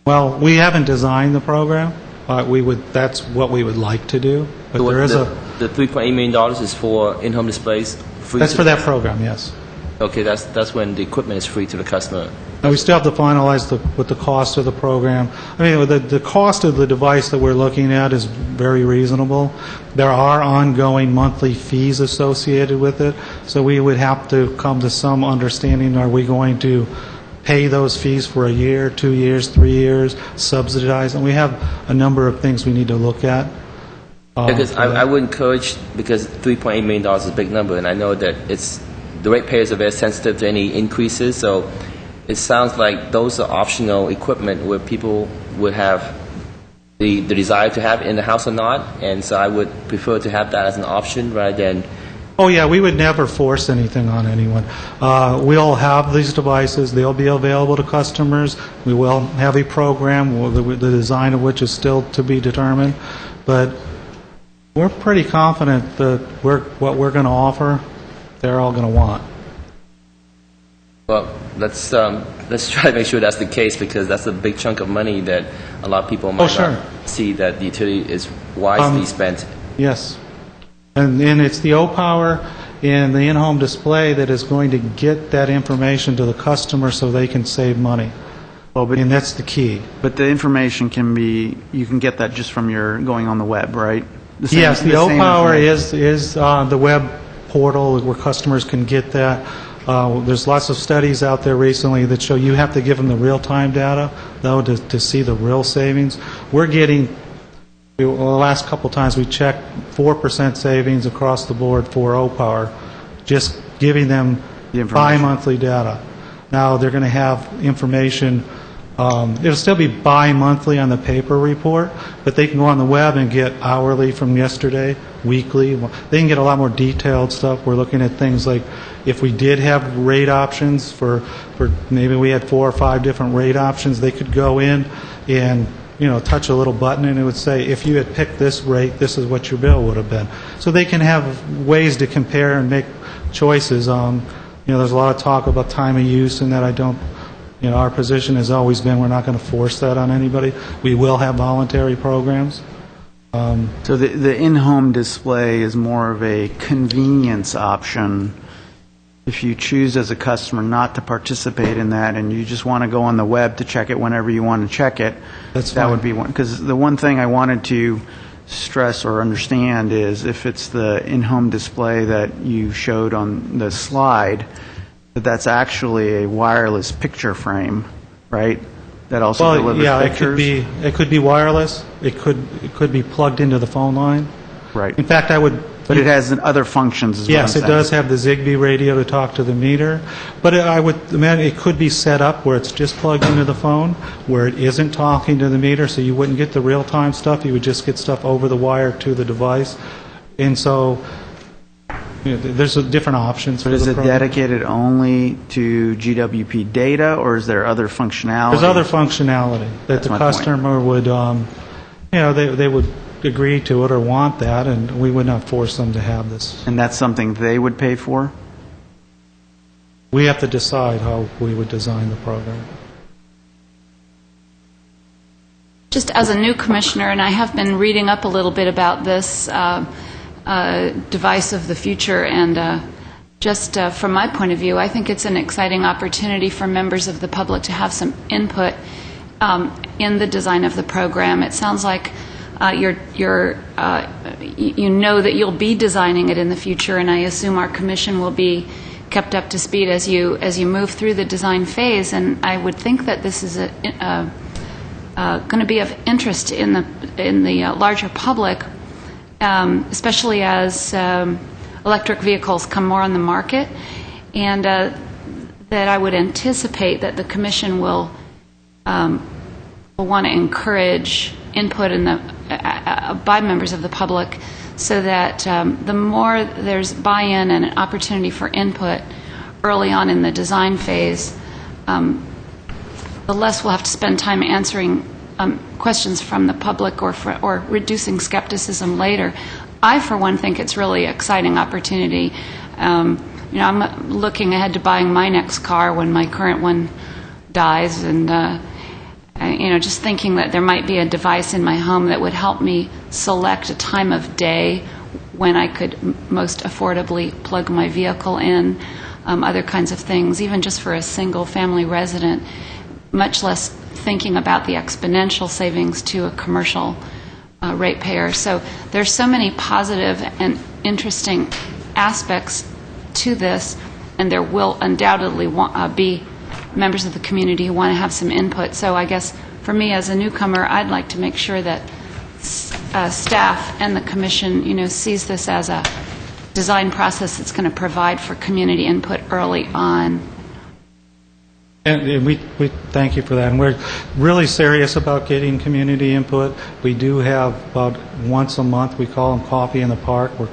Speaker 11: Well, we haven't designed the program. That's what we would like to do. But
Speaker 6: So
Speaker 11: there is
Speaker 6: the $3.8 million is for in-home displays free?
Speaker 11: that's for that program, yes.
Speaker 6: Okay, that's when the equipment is free to the customer.
Speaker 11: Now, we still have to finalize what the cost of the program. I mean, the cost of the device that we're looking at is very reasonable. There are ongoing monthly fees associated with it, so we would have to come to some understanding. Are we going to pay those fees for a year, 2 years, 3 years, subsidize? And we have a number of things we need to look at.
Speaker 6: Because I would encourage, because $3.8 million is a big number, and I know that the ratepayers are very sensitive to any increases, so it sounds like those are optional equipment where people would have the desire to have it in the house or not, and so I would prefer to have that as an option rather than...
Speaker 11: Oh, yeah, we would never force anything on anyone. We'll have these devices. They'll be available to customers. We will have a program, the design of which is still to be determined. But we're pretty confident that what we're going to offer, they're all going to want.
Speaker 6: Well, let's try to make sure that's the case, because that's a big chunk of money that a lot of people might not see that the utility is wisely spent.
Speaker 11: Yes. And it's the O-Power and the in-home display that is going to get that information to the customer so they can save money. And that's the key.
Speaker 7: But the information you can get that just from your going on the web, right?
Speaker 11: Yes, the O-Power is the web portal where customers can get that. There's lots of studies out there recently that show you have to give them the real-time data, though, to see the real savings. We're getting, the last couple times we checked, 4% savings across the board for O-Power, just giving them bi-monthly data. Now they're going to have information. It'll still be bi-monthly on the paper report, but they can go on the web and get hourly from yesterday, weekly. They can get a lot more detailed stuff. We're looking at things like if we did have rate options for maybe we had 4 or 5 different rate options, they could go in and touch a little button and it would say, if you had picked this rate, this is what your bill would have been. So they can have ways to compare and make choices. There's a lot of talk about time of use and that I don't. Our position has always been we're not going to force that on anybody. We will have voluntary programs.
Speaker 7: So the in-home display is more of a convenience option. If you choose as a customer not to participate in that and you just want to go on the web to check it whenever you want to check it, that would be one. Because the one thing I wanted to stress or understand is if it's the in-home display that you showed on the slide, that's actually a wireless picture frame, right? That also delivers pictures.
Speaker 11: It could be wireless. It could be plugged into the phone line.
Speaker 7: Right.
Speaker 11: In fact,
Speaker 7: But it has other functions as well.
Speaker 11: Yes, it does have the Zigbee radio to talk to the meter. But I would imagine it could be set up where it's just plugged into the phone, where it isn't talking to the meter, so you wouldn't get the real-time stuff. You would just get stuff over the wire to the device. And so there's different options.
Speaker 7: But is it dedicated only to GWP data, or is there other functionality?
Speaker 11: There's other functionality that the customer would, they would agree to it or want that, and we would not force them to have this.
Speaker 7: And that's something they would pay for?
Speaker 11: We have to decide how we would design the program.
Speaker 3: Just as a new commissioner, and I have been reading up a little bit about this device of the future, and just from my point of view, I think it's an exciting opportunity for members of the public to have some input in the design of the program. It sounds like you know that you'll be designing it in the future, and I assume our commission will be kept up to speed as you move through the design phase. And I would think that this is going to be of interest in the larger public, especially as electric vehicles come more on the market, and that I would anticipate that the commission will want to encourage input by members of the public, so that the more there's buy-in and an opportunity for input early on in the design phase, the less we'll have to spend time answering questions from the public or reducing skepticism later. I, for one, think it's really an exciting opportunity. I'm looking ahead to buying my next car when my current one dies, and just thinking that there might be a device in my home that would help me select a time of day when I could most affordably plug my vehicle in, other kinds of things, even just for a single family resident, much less thinking about the exponential savings to a commercial ratepayer. So there's so many positive and interesting aspects to this, and there will undoubtedly be members of the community who want to have some input. So I guess for me as a newcomer, I'd like to make sure that staff and the commission, sees this as a design process that's going to provide for community input early on.
Speaker 11: And we thank you for that. And we're really serious about getting community input. We do have about once a month, we call them Coffee in the Park, where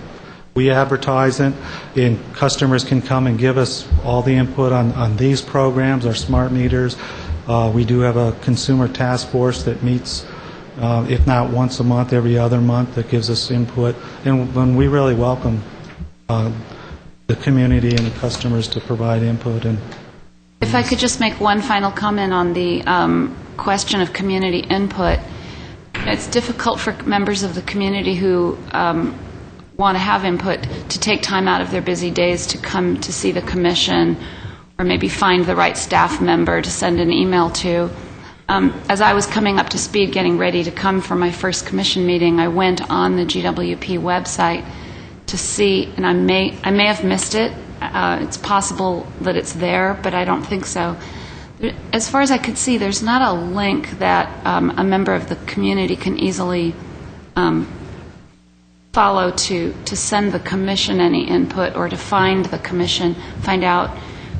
Speaker 11: we advertise it, and customers can come and give us all the input on these programs, our smart meters. We do have a consumer task force that meets, if not once a month, every other month, that gives us input. And we really welcome the community and the customers to provide input. And
Speaker 3: if I could just make one final comment on the question of community input. It's difficult for members of the community who want to have input to take time out of their busy days to come to see the commission, or maybe find the right staff member to send an email to. As I was coming up to speed, getting ready to come for my first commission meeting, I went on the GWP website to see, and I may have missed it. It's possible that it's there, but I don't think so. As far as I could see, there's not a link that a member of the community can easily follow to send the commission any input, or to find the commission, find out,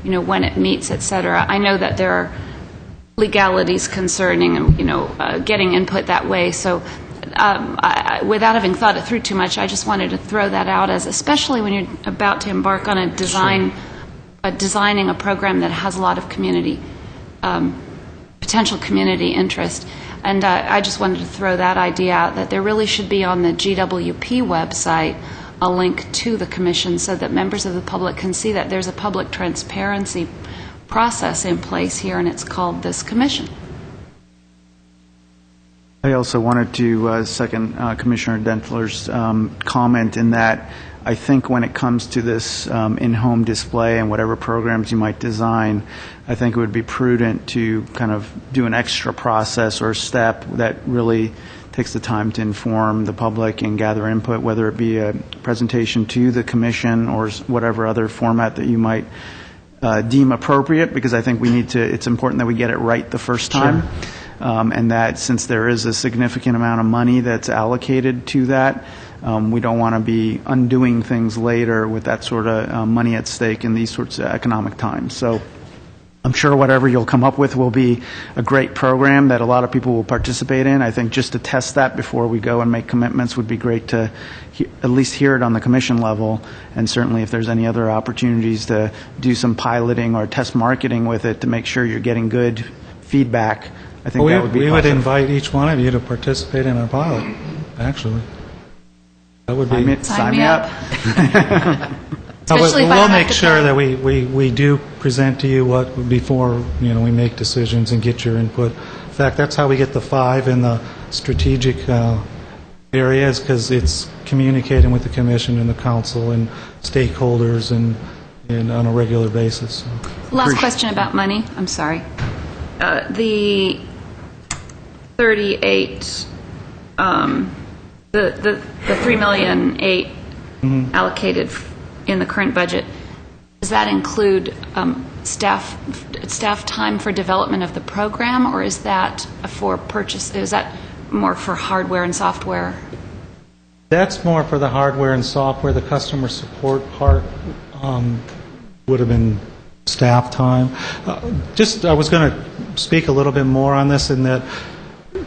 Speaker 3: when it meets, et cetera. I know that there are legalities concerning, getting input that way. So without having thought it through too much, I just wanted to throw that out, as especially when you're about to embark on designing a program that has a lot of community, potential community interest. And I just wanted to throw that idea out, that there really should be on the GWP website a link to the commission, so that members of the public can see that there's a public transparency process in place here, and it's called this commission.
Speaker 7: I also wanted to second Commissioner Dentler's comment in that I think when it comes to this in-home display and whatever programs you might design, I think it would be prudent to kind of do an extra process or step that really takes the time to inform the public and gather input, whether it be a presentation to the commission or whatever other format that you might deem appropriate, because I think it's important that we get it right the first time. Sure. And that since there is a significant amount of money that's allocated to that, we don't want to be undoing things later with that sort of money at stake in these sorts of economic times. So I'm sure whatever you'll come up with will be a great program that a lot of people will participate in. I think just to test that before we go and make commitments would be great to at least hear it on the commission level. And certainly if there's any other opportunities to do some piloting or test marketing with it to make sure you're getting good feedback, I think that would be
Speaker 11: We
Speaker 7: positive.
Speaker 11: would invite each one of you to participate in our pilot, actually. That would be...
Speaker 7: Sign me up.
Speaker 3: Especially if I
Speaker 11: we'll
Speaker 3: don't have
Speaker 11: make
Speaker 3: to
Speaker 11: sure
Speaker 3: pay.
Speaker 11: that we do present to you what before we make decisions and get your input. In fact, that's how we get the 5 in the strategic areas, because it's communicating with the commission and the council and stakeholders and on a regular basis. So.
Speaker 3: Last question about money. I'm sorry. The 38, the $3,000,008 allocated in the current budget, does that include staff time for development of the program, or is that for purchase? Is that more for hardware and software?
Speaker 11: That's more for the hardware and software. The customer support part would have been staff time. I was going to speak a little bit more on this, in that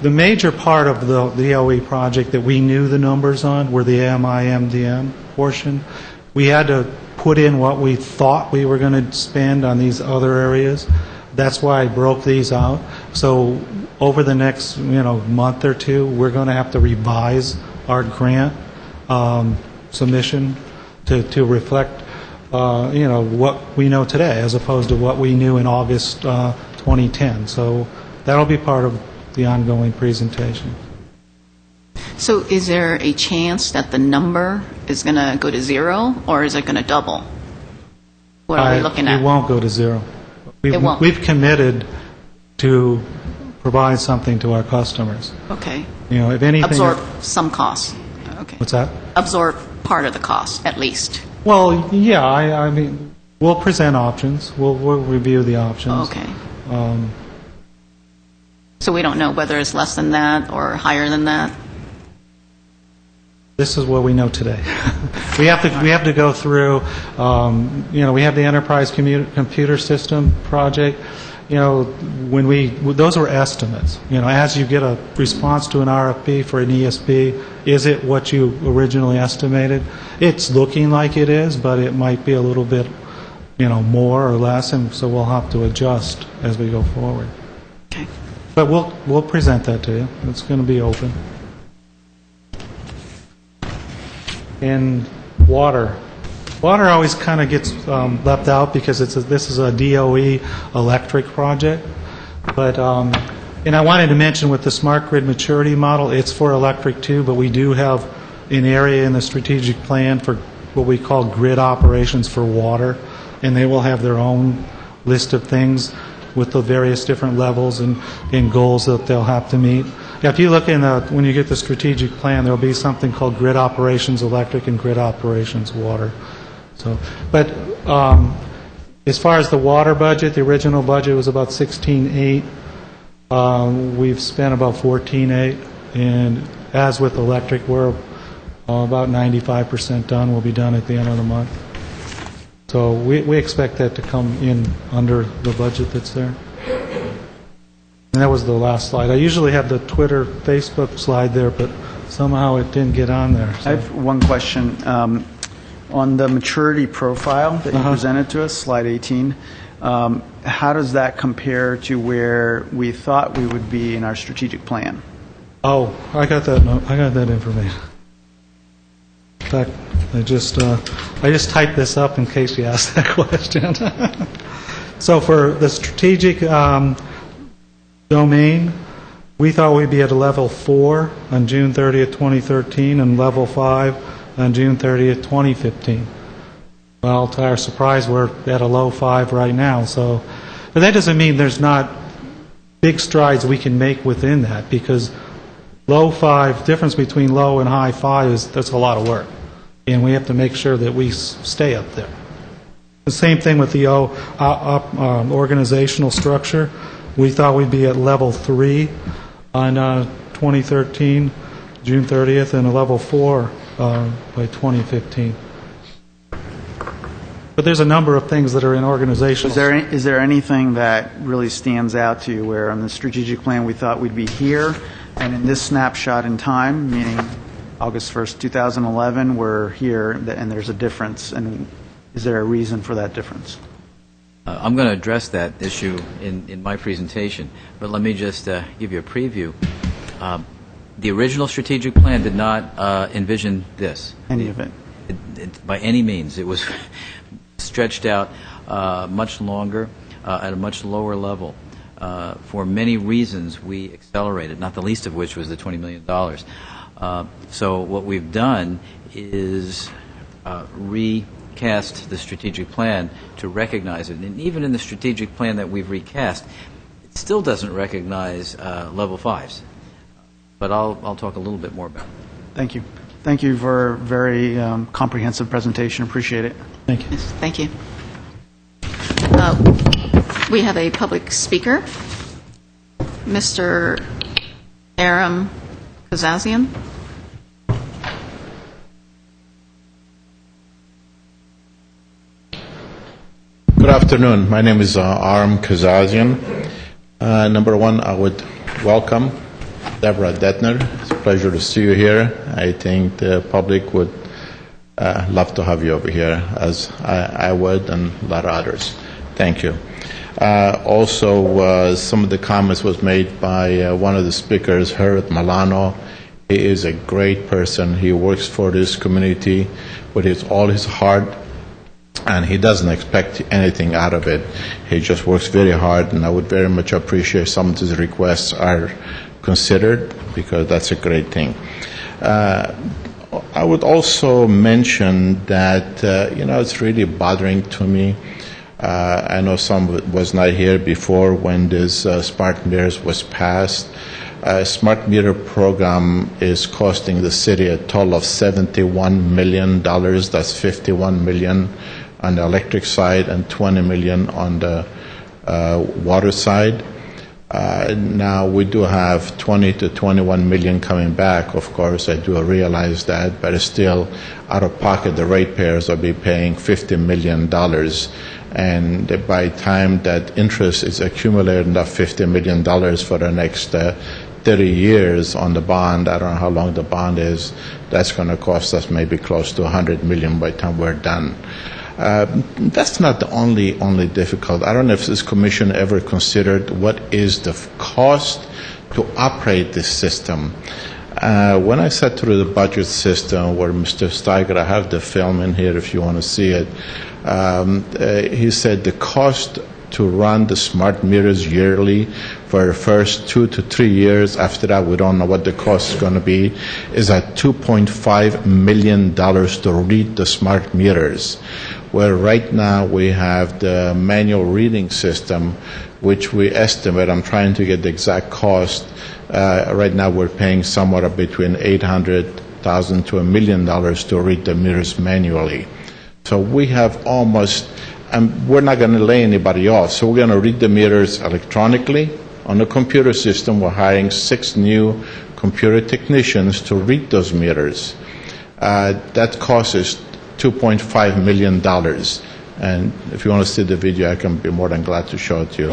Speaker 11: the major part of the OE project that we knew the numbers on were the AMI MDM portion. We had to put in what we thought we were going to spend on these other areas. That's why I broke these out. So over the next month or two, we're going to have to revise our grant submission to reflect what we know today, as opposed to what we knew in August 2010. So that'll be part of the ongoing presentation.
Speaker 1: So is there a chance that the number is going to go to 0, or is it going to double? What are we looking at?
Speaker 11: It won't go to 0.
Speaker 1: It won't.
Speaker 11: We've committed to provide something to our customers.
Speaker 1: Okay.
Speaker 11: If anything...
Speaker 1: Absorb some costs. Okay.
Speaker 11: What's that?
Speaker 1: Absorb part of the cost, at least.
Speaker 11: Well, yeah, I mean, we'll present options. We'll review the options.
Speaker 1: Okay. So we don't know whether it's less than that or higher than that?
Speaker 11: This is what we know today. We have to go through, we have the enterprise computer system project. Those were estimates. As you get a response to an RFP for an ESP, is it what you originally estimated? It's looking like it is, but it might be a little bit, more or less, and so we'll have to adjust as we go forward.
Speaker 1: Okay.
Speaker 11: But we'll present that to you. It's going to be open. And water. Water always kind of gets left out because this is a DOE electric project. But and I wanted to mention with the smart grid maturity model, it's for electric too, but we do have an area in the strategic plan for what we call grid operations for water, and they will have their own list of things with the various different levels and goals that they'll have to meet. If you look when you get the strategic plan, there'll be something called grid operations electric and grid operations water. So, but as far as the water budget, the original budget was about 16.8. We've spent about 14.8, and as with electric, we're about 95% done. We'll be done at the end of the month. So we expect that to come in under the budget that's there. And that was the last slide. I usually have the Twitter, Facebook slide there, but somehow it didn't get on there. So.
Speaker 7: I have one question. On the maturity profile that you presented to us, slide 18, how does that compare to where we thought we would be in our strategic plan?
Speaker 11: Oh, I got that. I got that information. In fact, I just typed this up in case you asked that question. So for the strategic domain, we thought we'd be at a level 4 on June 30th, 2013, and level 5 on June 30th, 2015. Well, to our surprise, we're at a low 5 right now. So, but that doesn't mean there's not big strides we can make within that, because low 5, difference between low and high 5 that's a lot of work, and we have to make sure that we stay up there. The same thing with the organizational structure. We thought we'd be at level 3 on 2013, June 30th, and a level 4 by 2015. But there's a number of things that are in organizational.
Speaker 7: Is there anything that really stands out to you where on the strategic plan we thought we'd be here, and in this snapshot in time, meaning August 1st, 2011, we're here, and there's a difference, and is there a reason for that difference?
Speaker 4: I'm going to address that issue in my presentation, but let me just give you a preview. The original strategic plan did not envision this.
Speaker 7: Any of it?
Speaker 4: By any means. It was stretched out much longer at a much lower level. For many reasons, we accelerated, not the least of which was the $20 million. So what we've done is recast the strategic plan to recognize it. And even in the strategic plan that we've recast, it still doesn't recognize level 5s. But I'll talk a little bit more about it.
Speaker 7: Thank you. Thank you for a very comprehensive presentation. Appreciate it.
Speaker 11: Thank you.
Speaker 1: Yes, thank you. We have a public speaker, Mr. Aram Kazazian.
Speaker 12: Good afternoon. My name is Aram Kazazian. Number one, I would welcome Deborah Detner. It's a pleasure to see you here. I think the public would love to have you over here, as I would, and a lot of others. Thank you. Also, some of the comments was made by one of the speakers, Harold Milano. He is a great person. He works for this community with all his heart, and he doesn't expect anything out of it. He just works very hard, and I would very much appreciate some of his requests are considered, because that's a great thing. I would also mention that, it's really bothering to me. I know some of it was not here before when this smart meters was passed. Smart meter program is costing the city a total of $71 million. That's $51 million on the electric side and $20 million on the water side. Now, we do have 20 to 21 million coming back, of course, I do realize that, but still, out of pocket, the ratepayers will be paying $50 million. And by the time that interest is accumulated, enough $50 million for the next 30 years on the bond, I don't know how long the bond is, that's going to cost us maybe close to $100 million by the time we're done. That's not the only difficult. I don't know if this commission ever considered what is the cost to operate this system. When I sat through the budget system where Mr. Steiger, I have the film in here if you want to see it, he said the cost to run the smart meters yearly for the first 2 to 3 years. After that, we don't know what the cost is going to be, is at $2.5 million to read the smart meters. Where right now we have the manual reading system, which we estimate, I'm trying to get the exact cost, right now we're paying somewhere between $800,000 to $1 million to read the meters manually. So we have almost, we're not going to lay anybody off, so we're going to read the meters electronically on the computer system. We're hiring 6 new computer technicians to read those meters. That cost is $2.5 million. And if you want to see the video, I can be more than glad to show it to you,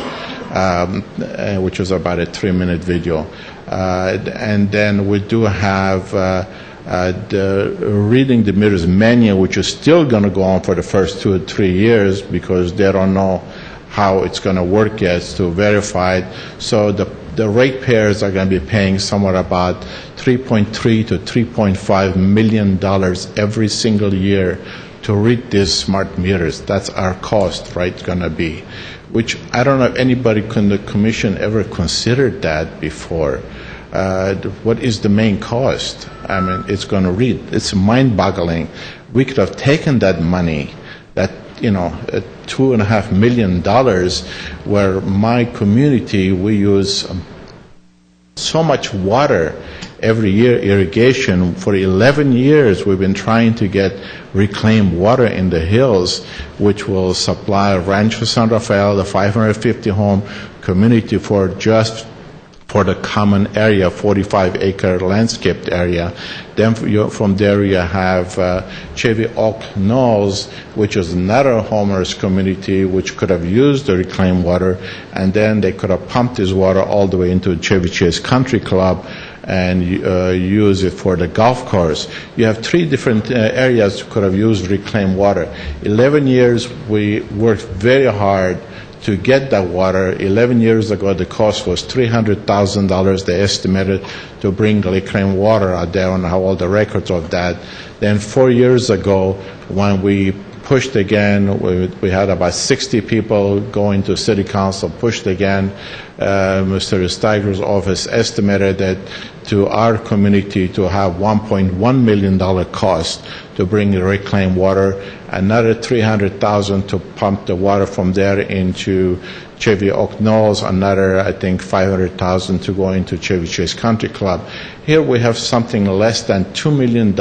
Speaker 12: which was about a 3-minute video. And then we do have the reading the meters manual, which is still going to go on for the first 2 or 3 years because they don't know how it's going to work yet to verify it. So the ratepayers are going to be paying somewhere about $3.3 to $3.5 million every single year to read these smart meters. That's our cost, right, going to be, which I don't know if anybody in the commission ever considered that before. What is the main cost? I mean, it's going to read. It's mind-boggling. We could have taken that money, that $2.5 million, where my community, we use so much water every year, irrigation. For 11 years, we've been trying to get reclaimed water in the hills, which will supply Rancho San Rafael, the 550-home community, for the common area, 45-acre landscaped area. Then from there you have Chevy Oak Knolls, which is another homeowners community which could have used the reclaimed water, and then they could have pumped this water all the way into Chevy Chase Country Club and use it for the golf course. You have 3 different areas that could have used reclaimed water. 11 years we worked very hard to get that water. 11 years ago, the cost was $300,000. They estimated to bring reclaimed water out there, and have all the records of that. Then 4 years ago, when we pushed again, we had about 60 people going to city council, pushed again. Mr. Steiger's office estimated that to our community to have $1.1 million cost to bring the reclaimed water, another $300,000 to pump the water from there into Chevy Oak Knolls, another, I think, $500,000 to go into Chevy Chase Country Club. Here we have something less than $2 million.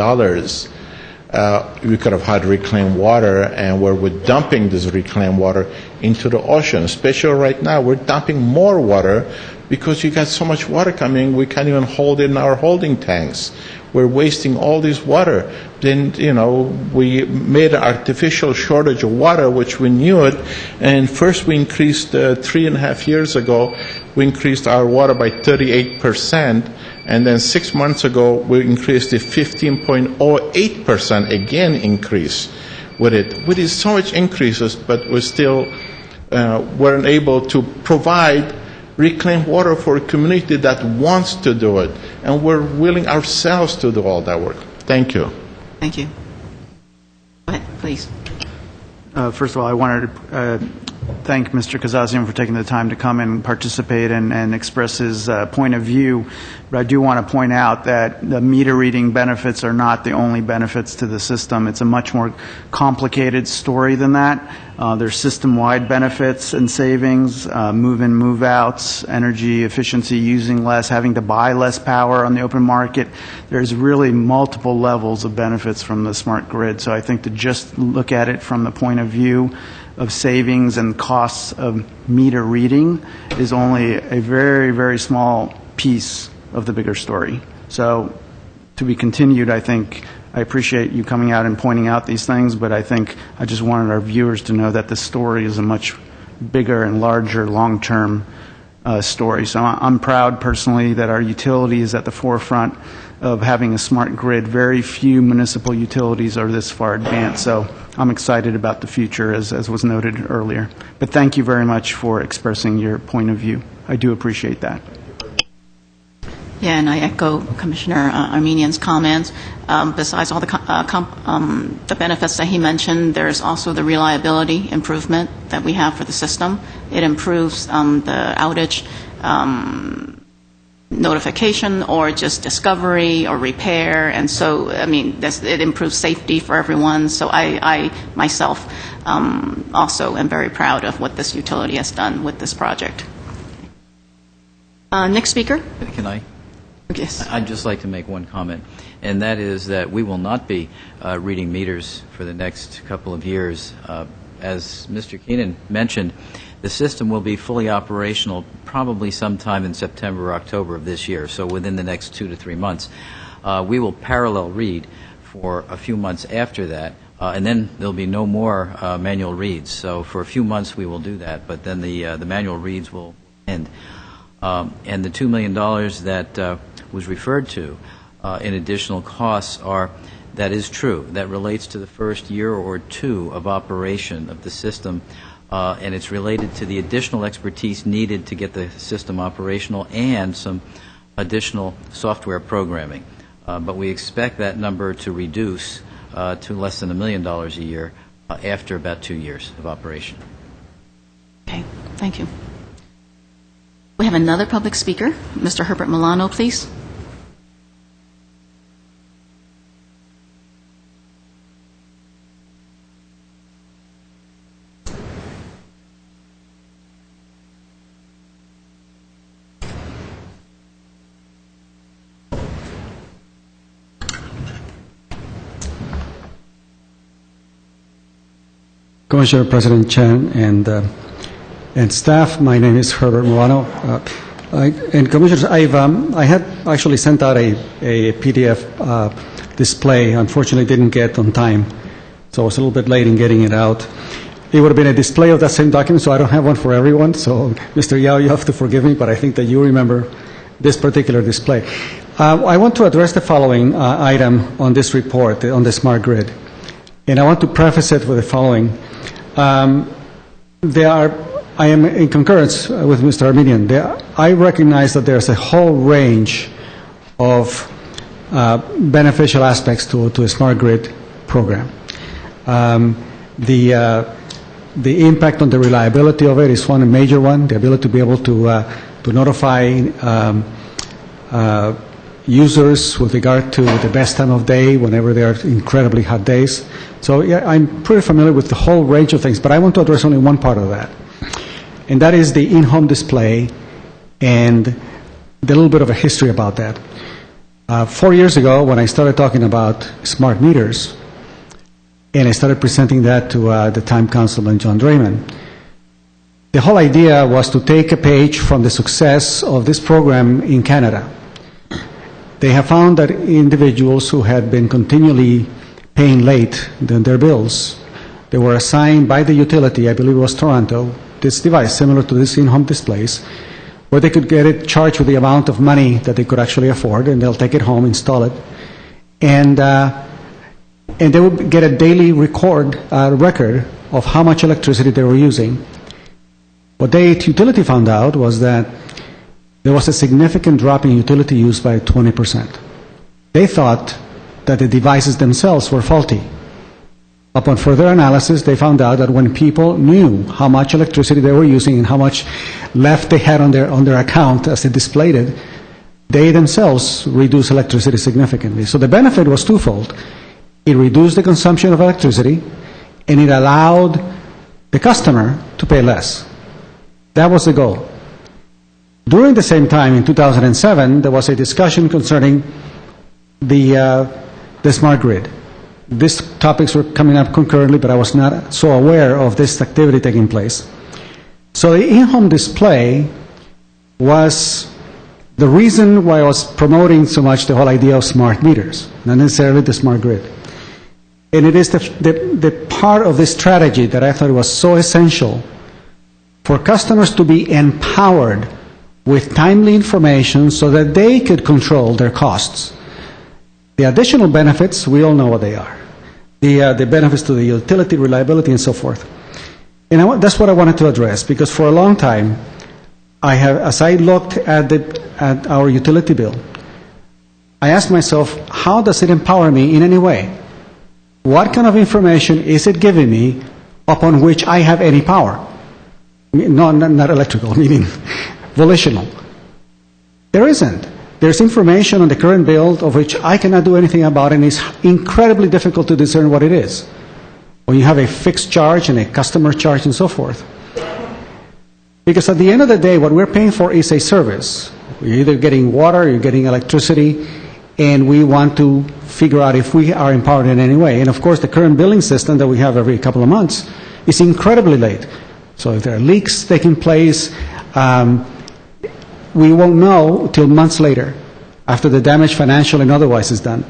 Speaker 12: We could have had reclaimed water, and where we're dumping this reclaimed water into the ocean. Especially right now, we're dumping more water because you got so much water coming, we can't even hold it in our holding tanks. We're wasting all this water. Then, we made an artificial shortage of water, which we knew it, and first we increased 3.5 years ago, we increased our water by 38%, and then 6 months ago, we increased it 15.08% again increase with it. We did so much increases, but we still weren't able to provide reclaimed water for a community that wants to do it, and we're willing ourselves to do all that work. Thank you.
Speaker 1: Thank you. Go ahead, please.
Speaker 7: First of all, I wanted to thank Mr. Kazazian for taking the time to come and participate and express his point of view, But I do want to point out that the meter reading benefits are not the only benefits to the system. It's a much more complicated story than that. There's system-wide benefits and savings, move-in, move-outs, energy efficiency, using less, having to buy less power on the open market. There's really multiple levels of benefits from the smart grid. So I think to just look at it from the point of view of savings and costs of meter reading is only a very, very small piece of the bigger story. So to be continued, I think. I appreciate you coming out and pointing out these things, but I think I just wanted our viewers to know that the story is a much bigger and larger long-term story. So I'm proud personally that our utility is at the forefront of having a smart grid. Very few municipal utilities are this far advanced, so I'm excited about the future, as was noted earlier. But thank you very much for expressing your point of view. I do appreciate that.
Speaker 1: Yeah, and I echo Commissioner Armenian's comments. Besides all the benefits that he mentioned, there's also the reliability improvement that we have for the system. It improves the outage notification or just discovery or repair, and so, I mean, it improves safety for everyone. So I myself also am very proud of what this utility has done with this project. Next speaker.
Speaker 4: Can I?
Speaker 1: Yes.
Speaker 4: I'd just like to make one comment, and that is that we will not be reading meters for the next couple of years. As Mr. Keenan mentioned, the system will be fully operational probably sometime in September or October of this year, so within the next 2 to 3 months. We will parallel read for a few months after that, and then there'll be no more manual reads. So for a few months we will do that, but then the manual reads will end. And the $2 million that was referred to in additional costs that is true. That relates to the first year or two of operation of the system, and it's related to the additional expertise needed to get the system operational and some additional software programming. But we expect that number to reduce to less than $1 million a year after about 2 years of operation.
Speaker 1: Okay, thank you. We have another public speaker, Mr. Herbert Milano, please.
Speaker 10: Commissioner, President Chen, and staff, my name is Herbert Milano. And Commissioners, I had actually sent out a PDF display. Unfortunately, didn't get on time, so I was a little bit late in getting it out. It would have been a display of that same document, so I don't have one for everyone. So, Mr. Yao, you have to forgive me, but I think that you remember this particular display. I want to address the following item on this report, on the smart grid. And I want to preface it with the following. I am in concurrence with Mr. Armenian. I recognize that there's a whole range of beneficial aspects to a smart grid program. The impact on the reliability of it is one, a major one. The ability to be able to notify users with regard to the best time of day whenever there are incredibly hot days. So yeah, I'm pretty familiar with the whole range of things, but I want to address only one part of that. And that is the in-home display and the little bit of a history about that. 4 years ago, when I started talking about smart meters, and I started presenting that to the time Councilman John Draymond, the whole idea was to take a page from the success of this program in Canada. They have found that individuals who had been continually paying late their bills, they were assigned by the utility, I believe it was Toronto, this device similar to this in-home displays, where they could get it charged with the amount of money that they could actually afford, and they'll take it home, install it, and they would get a daily record of how much electricity they were using. What the utility found out was that there was a significant drop in utility use by 20%. They thought that the devices themselves were faulty. Upon further analysis, they found out that when people knew how much electricity they were using and how much left they had on their account as they displayed it, they themselves reduce electricity significantly. So the benefit was twofold. It reduced the consumption of electricity, and it allowed the customer to pay less. That was the goal. During the same time, in 2007, there was a discussion concerning the smart grid. These topics were coming up concurrently, but I was not so aware of this activity taking place. So the in-home display was the reason why I was promoting so much the whole idea of smart meters, not necessarily the smart grid. And it is the part of this strategy that I thought was so essential for customers to be empowered with timely information so that they could control their costs. The additional benefits, we all know what they are. The benefits to the utility, reliability, and so forth. And that's what I wanted to address, because for a long time, as I looked at our utility bill, I asked myself, how does it empower me in any way? What kind of information is it giving me upon which I have any power? No, not electrical, meaning volitional. There isn't. There's information on the current bill of which I cannot do anything about, and it's incredibly difficult to discern what it is when you have a fixed charge and a customer charge and so forth. Because at the end of the day, what we're paying for is a service. You're either getting water, you're getting electricity, and we want to figure out if we are empowered in any way. And of course, the current billing system that we have every couple of months is incredibly late. So if there are leaks taking place, we won't know till months later, after the damage, financial and otherwise, is done.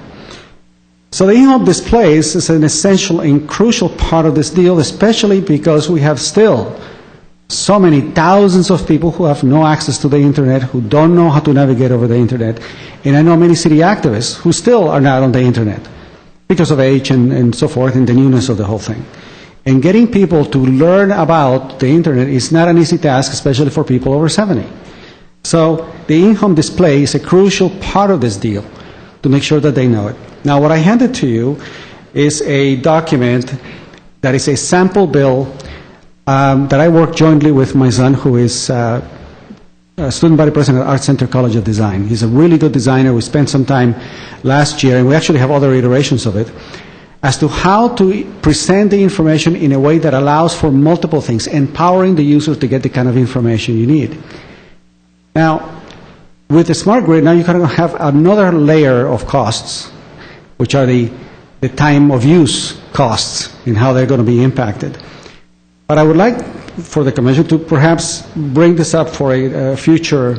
Speaker 10: So the in-home displays is an essential and crucial part of this deal, especially because we have still so many thousands of people who have no access to the Internet, who don't know how to navigate over the Internet. And I know many city activists who still are not on the Internet because of age and so forth, and the newness of the whole thing. And getting people to learn about the Internet is not an easy task, especially for people over 70. So the in-home display is a crucial part of this deal to make sure that they know it. Now, what I handed to you is a document that is a sample bill that I worked jointly with my son, who is a student body president at Art Center College of Design. He's a really good designer. We spent some time last year, and we actually have other iterations of it, as to how to present the information in a way that allows for multiple things, empowering the user to get the kind of information you need. Now, with the smart grid, now you kind of have another layer of costs, which are the time of use costs and how they're going to be impacted. But I would like for the Commission to perhaps bring this up for a future,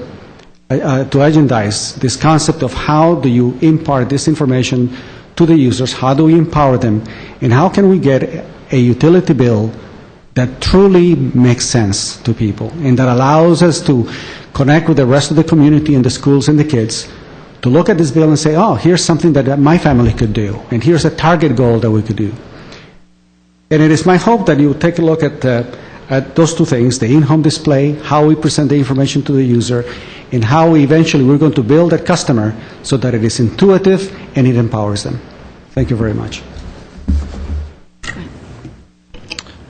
Speaker 10: to agendize this concept of how do you impart this information to the users, how do we empower them, and how can we get a utility bill that truly makes sense to people and that allows us to connect with the rest of the community and the schools and the kids to look at this bill and say, oh, here's something that my family could do, and here's a target goal that we could do. And it is my hope that you take a look at those two things, the in-home display, how we present the information to the user, and how eventually we're going to build that customer so that it is intuitive and it empowers them. Thank you very much.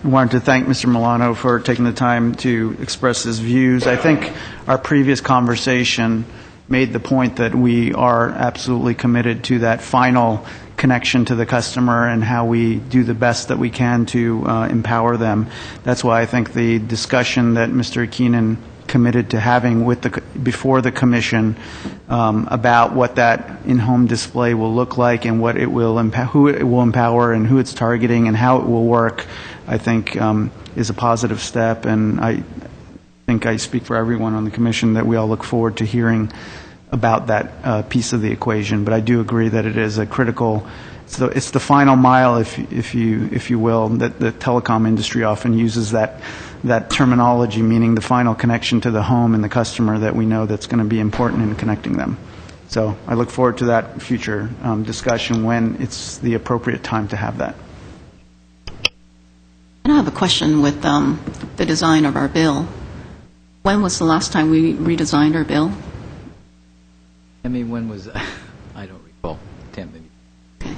Speaker 7: I wanted to thank Mr. Milano for taking the time to express his views. I think our previous conversation made the point that we are absolutely committed to that final connection to the customer and how we do the best that we can to empower them. That's why I think the discussion that Mr. Keenan committed to having before the Commission about what that in-home display will look like and what it will who it will empower and who it's targeting and how it will work, I think is a positive step. And I think I speak for everyone on the Commission that we all look forward to hearing about that piece of the equation. But I do agree that it is a critical. It's the final mile, if you will, that the telecom industry often uses that terminology, meaning the final connection to the home and the customer that we know that's going to be important in connecting them. So I look forward to that future discussion when it's the appropriate time to have that.
Speaker 1: And I have a question with the design of our bill. When was the last time we redesigned our bill?
Speaker 4: I mean, when was that? I don't recall. 10 maybe.
Speaker 1: Okay.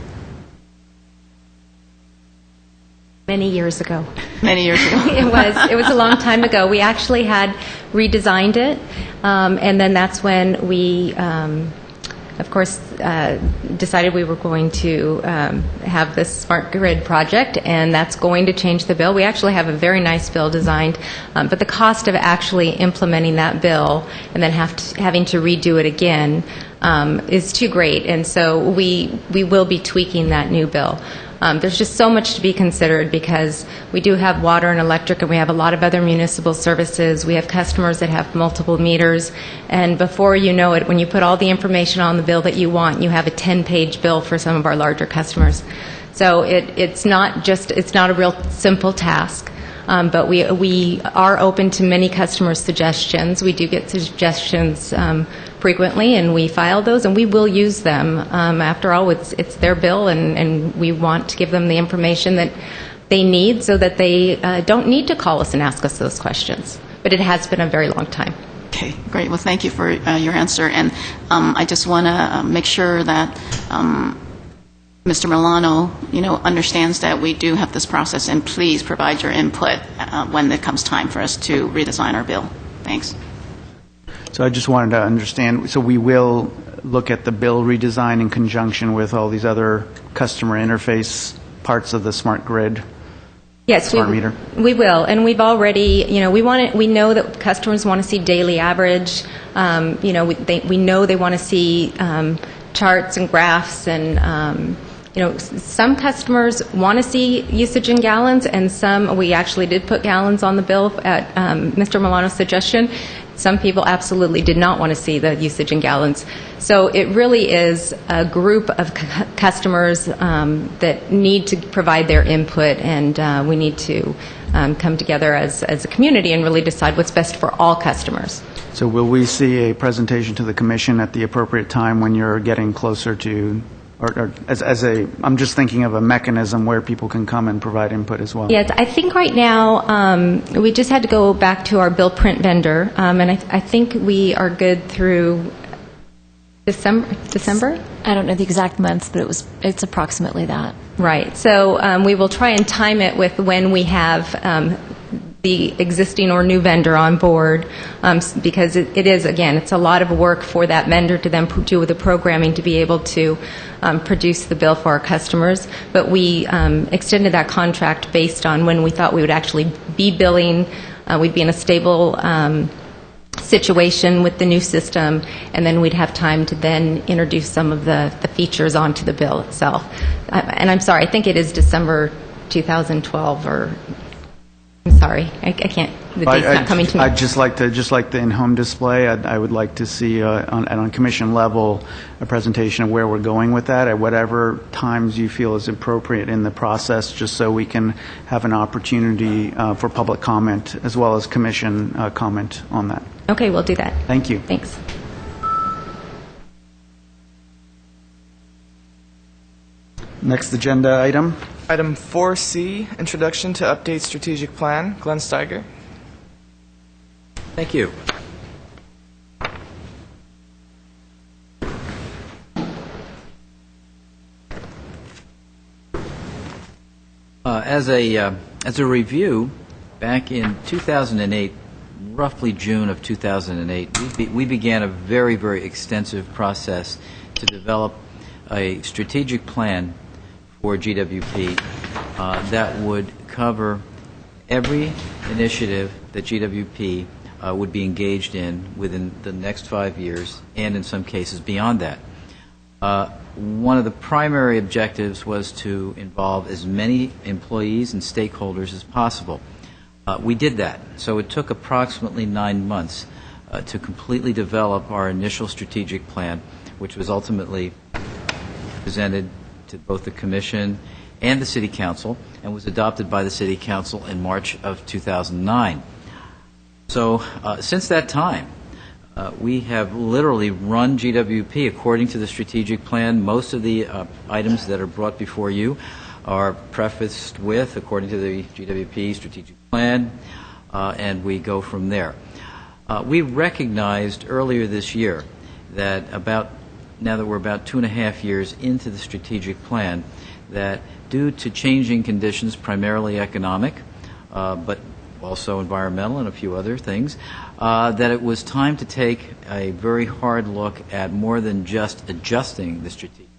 Speaker 8: Many years ago.
Speaker 1: Many years ago.
Speaker 8: It was a long time ago. We actually had redesigned it, and then that's when we, of course, decided we were going to have this smart grid project, and that's going to change the bill. We actually have a very nice bill designed, but the cost of actually implementing that bill and then having to redo it again is too great, and so we will be tweaking that new bill. There's just so much to be considered because we do have water and electric, and we have a lot of other municipal services. We have customers that have multiple meters, and before you know it, when you put all the information on the bill that you want, you have a 10-page bill for some of our larger customers. So it's not a real simple task. But we are open to many customers' suggestions. We do get suggestions frequently, and we file those, and we will use them. After all, it's their bill, and we want to give them the information that they need so that they don't need to call us and ask us those questions. But it has been a very long time.
Speaker 1: Okay, great. Well, thank you for your answer. And I just want to make sure that Mr. Milano, understands that we do have this process, and please provide your input when it comes time for us to redesign our bill. Thanks.
Speaker 7: So I just wanted to understand, so we will look at the bill redesign in conjunction with all these other customer interface parts of the smart grid?
Speaker 8: Yes,
Speaker 7: smart meter?
Speaker 8: We will, and we've already, we know that customers want to see daily average. We know they want to see charts and graphs, and some customers want to see usage in gallons, and some, we actually did put gallons on the bill at Mr. Milano's suggestion. Some people absolutely did not want to see the usage in gallons. So it really is a group of customers that need to provide their input, and we need to come together as a community and really decide what's best for all customers.
Speaker 7: So will we see a presentation to the Commission at the appropriate time when you're getting closer to, I'm just thinking of a mechanism where people can come and provide input as well?
Speaker 8: Yes, I think right now we just had to go back to our bill print vendor, and I think we are good through December?
Speaker 9: I don't know the exact months, but it's approximately that.
Speaker 8: Right. So we will try and time it with when we have the existing or new vendor on board, because it is, again, it's a lot of work for that vendor to then do the programming to be able to produce the bill for our customers. But we extended that contract based on when we thought we would actually be billing. We'd be in a stable situation with the new system, and then we'd have time to then introduce some of the features onto the bill itself. And I'm sorry, I think it is December 2012, or I'm sorry, I can't. The date's not coming to me.
Speaker 7: I'd just like the in-home display. I would like to see on commission level a presentation of where we're going with that at whatever times you feel is appropriate in the process, just so we can have an opportunity for public comment as well as commission comment on that.
Speaker 8: Okay, we'll do that.
Speaker 7: Thank you.
Speaker 8: Thanks.
Speaker 7: Next agenda item.
Speaker 2: Item 4C, Introduction to Update Strategic Plan. Glenn Steiger.
Speaker 4: Thank you. As a review, back in 2008, roughly June of 2008, we began a very, very extensive process to develop a strategic plan for GWP that would cover every initiative that GWP would be engaged in within the next 5 years, and in some cases beyond that. One of the primary objectives was to involve as many employees and stakeholders as possible. We did that. So it took approximately 9 months to completely develop our initial strategic plan, which was ultimately presented to both the Commission and the City Council, and was adopted by the City Council in March of 2009. So since that time, we have literally run GWP according to the strategic plan. Most of the items that are brought before you are prefaced with, according to the GWP strategic plan, and we go from there. We recognized earlier this year that now that we're about 2.5 years into the strategic plan, that due to changing conditions, primarily economic, but also environmental and a few other things, that it was time to take a very hard look at more than just adjusting the strategic,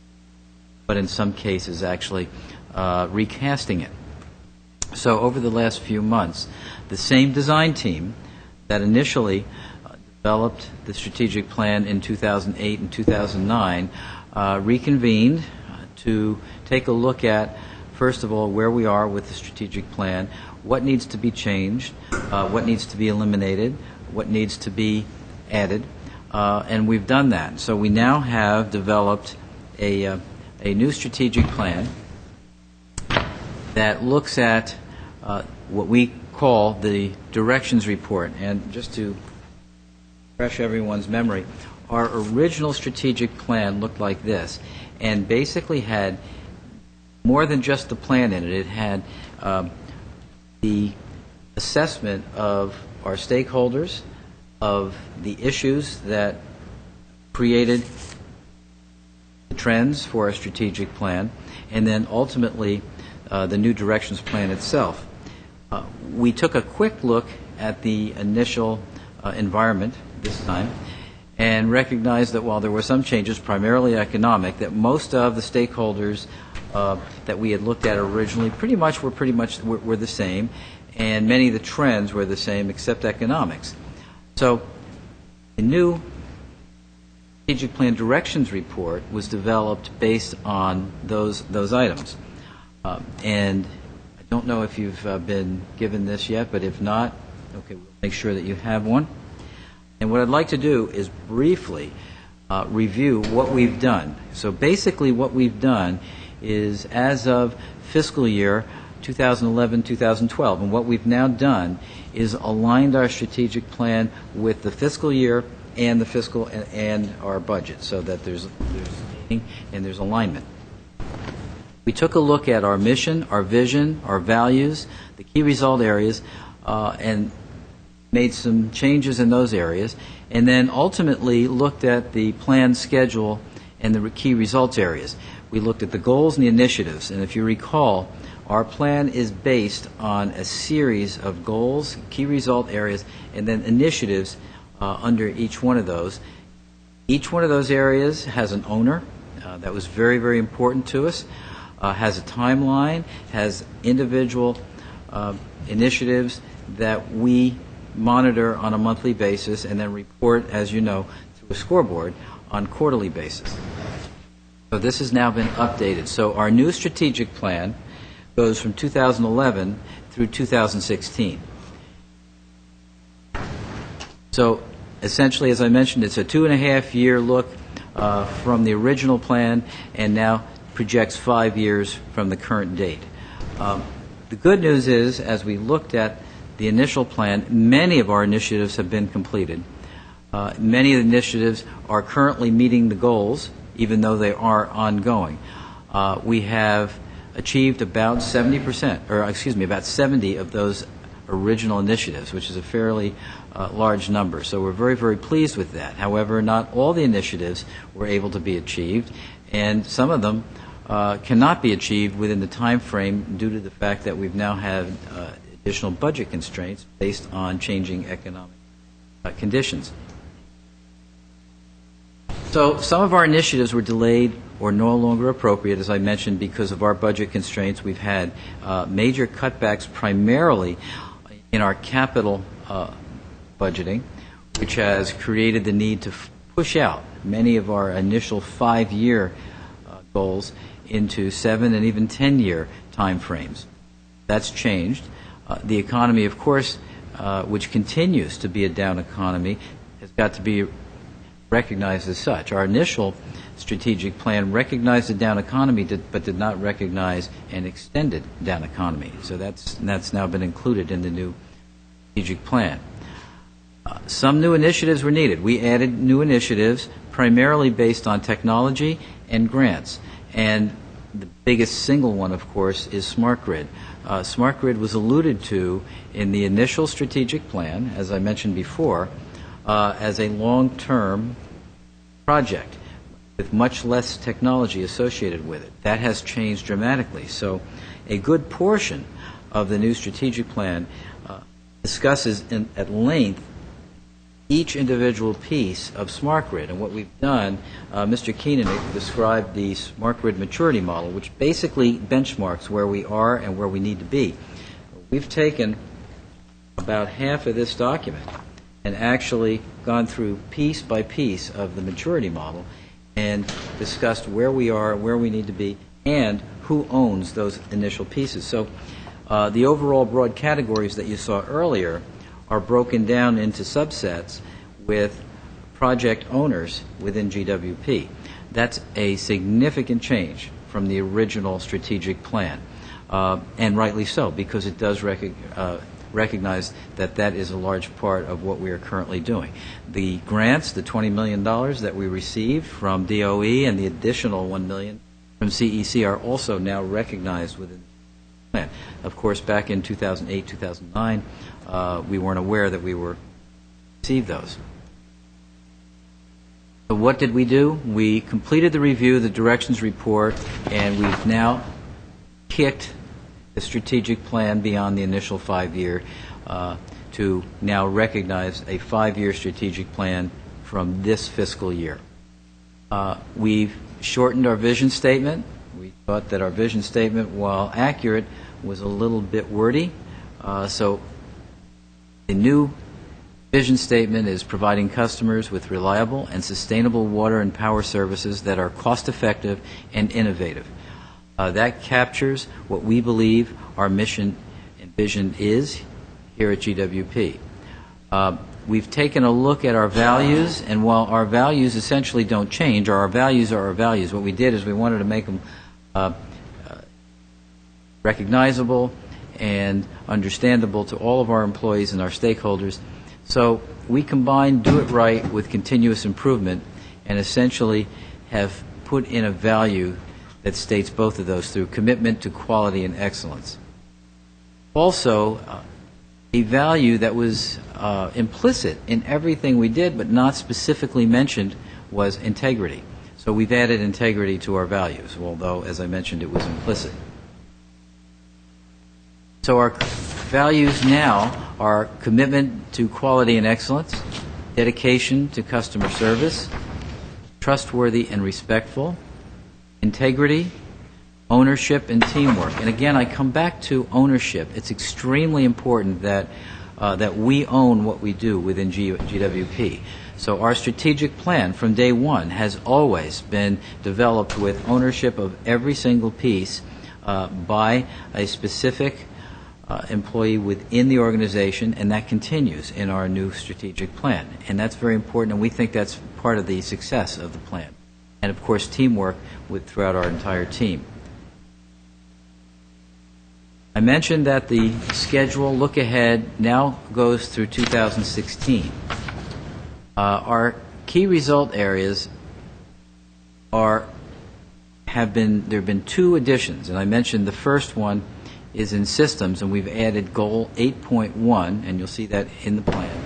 Speaker 4: but in some cases actually recasting it. So over the last few months, the same design team that initially developed the strategic plan in 2008 and 2009 reconvened to take a look at, first of all, where we are with the strategic plan, what needs to be changed, what needs to be eliminated, what needs to be added, and we've done that. So we now have developed a new strategic plan that looks at what we call the directions report. And just to refresh everyone's memory, our original strategic plan looked like this, and basically had more than just the plan in it. It had the assessment of our stakeholders, of the issues that created the trends for our strategic plan, and then ultimately the new directions plan itself. We took a quick look at the initial environment this time and recognized that while there were some changes, primarily economic, that most of the stakeholders that we had looked at originally were the same, and many of the trends were the same except economics. So the new strategic plan directions report was developed based on those items. And I don't know if you've been given this yet, but if not, okay, we'll make sure that you have one. And what I'd like to do is briefly review what we've done. So basically what we've done is, as of fiscal year 2011-2012, and what we've now done is aligned our strategic plan with the fiscal year and the fiscal and our budget, so that there's and there's alignment. We took a look at our mission, our vision, our values, the key result areas, and made some changes in those areas, and then ultimately looked at the plan schedule and the key results areas. We looked at the goals and the initiatives, and if you recall, our plan is based on a series of goals, key result areas, and then initiatives under each one of those. Each one of those areas has an owner. That was very, very important to us. Has a timeline, has individual initiatives that we monitor on a monthly basis and then report, as you know, through a scoreboard on quarterly basis. So this has now been updated. So our new strategic plan goes from 2011 through 2016. So essentially, as I mentioned, it's a 2.5-year look from the original plan, and now projects 5 years from the current date. The good news is, as we looked at the initial plan, many of our initiatives have been completed. Many of the initiatives are currently meeting the goals, even though they are ongoing. We have achieved about 70%, or excuse me, about 70 of those original initiatives, which is a fairly large number. So we're very, very pleased with that. However, not all the initiatives were able to be achieved, and some of them cannot be achieved within the time frame due to the fact that we've now had additional budget constraints based on changing economic conditions. So some of our initiatives were delayed or no longer appropriate, as I mentioned, because of our budget constraints. We've had major cutbacks primarily in our capital budgeting, which has created the need to push out many of our initial 5-year goals into 7 and even 10-year time frames. That's changed. The economy, of course, which continues to be a down economy, has got to be recognized as such. Our initial strategic plan recognized a down economy, but did not recognize an extended down economy. So that's now been included in the new strategic plan. Some new initiatives were needed. We added new initiatives primarily based on technology and grants. And the biggest single one, of course, is Smart Grid. Smart Grid was alluded to in the initial strategic plan, as I mentioned before, as a long-term project. with much less technology associated with it. That has changed dramatically. So a good portion of the new strategic plan discusses at length each individual piece of smart grid. And what we've done, Mr. Keenan described the smart grid maturity model, which basically benchmarks where we are and where we need to be. We've taken about half of this document and actually gone through piece by piece of the maturity model and discussed where we are, where we need to be, and who owns those initial pieces. So the overall broad categories that you saw earlier are broken down into subsets with project owners within GWP. That's a significant change from the original strategic plan, and rightly so, because it does recognize that that is a large part of what we are currently doing. The grants, the $20 million that we received from DOE and the additional $1 million from CEC are also now recognized within the plan. Of course, back in 2008, 2009, we weren't aware that we were received those. So what did we do? We completed the review, the directions report, and we've now kicked the strategic plan beyond the initial 5-year to now recognize a 5-year strategic plan from this fiscal year. We've shortened our vision statement. We thought that our vision statement, while accurate, was a little bit wordy. So the new vision statement is providing customers with reliable and sustainable water and power services that are cost-effective and innovative. That captures what we believe our mission and vision is here at GWP. We've taken a look at our values, and while our values essentially don't change, or our values are our values, what we did is we wanted to make them recognizable and understandable to all of our employees and our stakeholders. So we combined do it right with continuous improvement and essentially have put in a value that states both of those through commitment to quality and excellence. Also, a value that was implicit in everything we did but not specifically mentioned was integrity. So we've added integrity to our values, although, as I mentioned, it was implicit. So our values now are commitment to quality and excellence, dedication to customer service, trustworthy and respectful, integrity, ownership, and teamwork. And again, I come back to ownership. It's extremely important that we own what we do within GWP. So our strategic plan from day one has always been developed with ownership of every single piece by a specific employee within the organization, and that continues in our new strategic plan. And that's very important, and we think that's part of the success of the plan. And, of course, teamwork throughout our entire team. I mentioned that the schedule look ahead now goes through 2016. Our key result areas there have been 2 additions, and I mentioned the first one is in systems, and we've added goal 8.1, and you'll see that in the plan.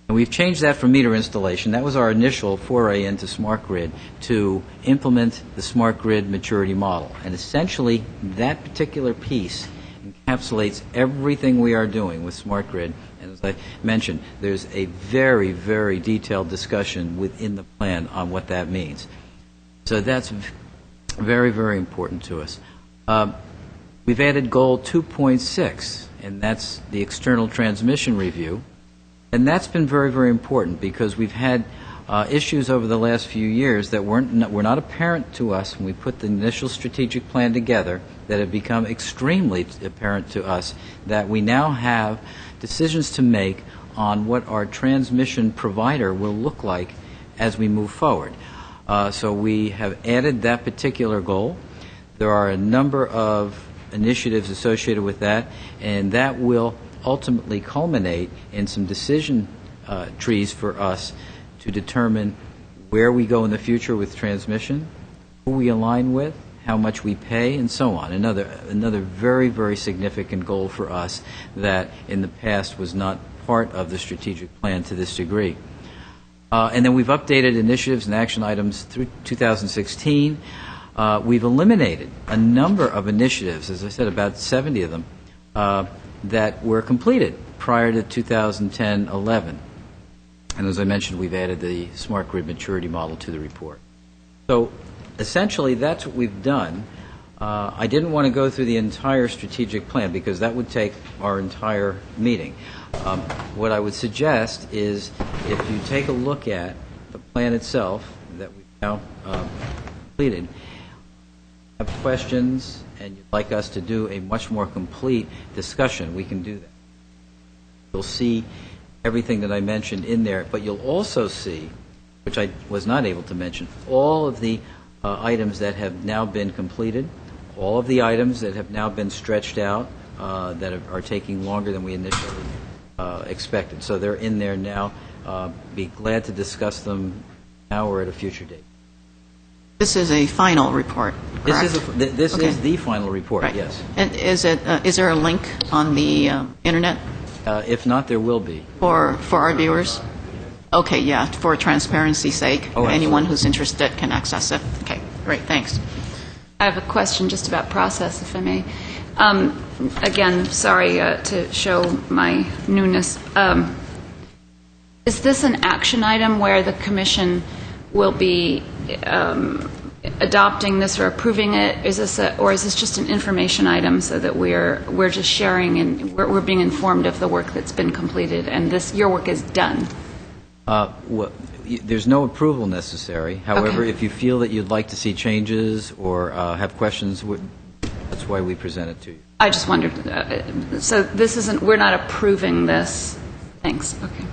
Speaker 4: And we've changed that from meter installation. That was our initial foray into smart grid to implement the smart grid maturity model. And essentially, that particular piece encapsulates everything we are doing with smart grid. And as I mentioned, there's a very, very detailed discussion within the plan on what that means. So that's very, very important to us. We've added goal 2.6, and that's the external transmission review. And that's been very, very important because we've had issues over the last few years that were not apparent to us when we put the initial strategic plan together, that have become extremely apparent to us, that we now have decisions to make on what our transmission provider will look like as we move forward. So we have added that particular goal. There are a number of initiatives associated with that, and that will ultimately culminate in some decision trees for us to determine where we go in the future with transmission, who we align with, how much we pay, and so on. Another very, very significant goal for us that in the past was not part of the strategic plan to this degree. And then we've updated initiatives and action items through 2016. We've eliminated a number of initiatives, as I said, about 70 of them, that were completed prior to 2010-11. And as I mentioned, we've added the smart grid maturity model to the report. So essentially, that's what we've done. I didn't want to go through the entire strategic plan because that would take our entire meeting. What I would suggest is if you take a look at the plan itself that we've now completed, have questions, and you'd like us to do a much more complete discussion, we can do that. You'll see everything that I mentioned in there, but you'll also see, which I was not able to mention, all of the items that have now been completed, all of the items that have now been stretched out that are taking longer than we initially expected. So they're in there now. Be glad to discuss them now or at a future date.
Speaker 1: This is a final report, correct?
Speaker 4: This is the final report,
Speaker 1: right.
Speaker 4: Yes.
Speaker 1: And is there a link on the internet?
Speaker 4: If not, there will be.
Speaker 1: For our viewers? Okay, yeah, for transparency's sake. Anyone who's interested can access it. Okay, great, thanks.
Speaker 3: I have a question just about process, if I may. Again, sorry to show my newness. Is this an action item where the Commission will be adopting this or approving it? Or is this just an information item so that we're just sharing and we're being informed of the work that's been completed and your work is done?
Speaker 4: There's no approval necessary. However, if you feel that you'd like to see changes or have questions, that's why we present it to you.
Speaker 3: I just wondered. So this isn't. We're not approving this. Thanks. Okay.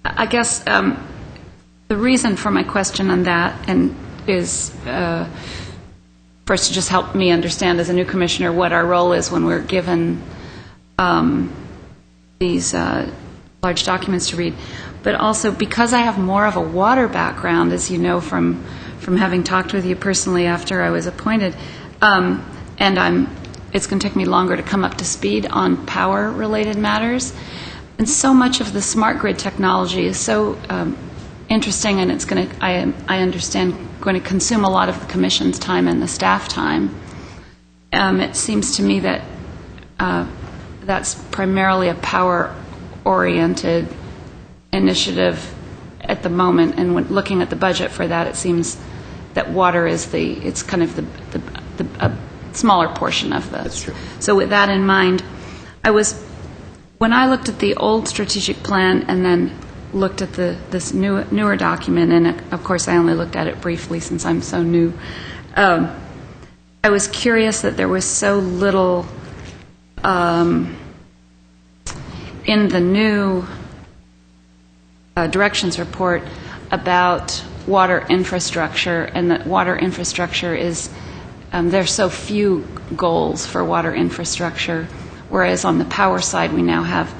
Speaker 3: I guess the reason for my question on that is first to just help me understand as a new commissioner what our role is when we're given these large documents to read, but also because I have more of a water background, as you know from having talked with you personally after I was appointed, and it's going to take me longer to come up to speed on power-related matters. And so much of the smart grid technology is so interesting, and it's going to, I understand, going to consume a lot of the Commission's time and the staff time. It seems to me that that's primarily a power-oriented initiative at the moment, and when looking at the budget for that, it seems that water is it's kind of the smaller portion of this.
Speaker 4: That's true.
Speaker 3: So with that in mind, when I looked at the old strategic plan and then looked at this newer document, and of course I only looked at it briefly since I'm so new, I was curious that there was so little in the new directions report about water infrastructure, and that water infrastructure is, there's so few goals for water infrastructure, whereas on the power side we now have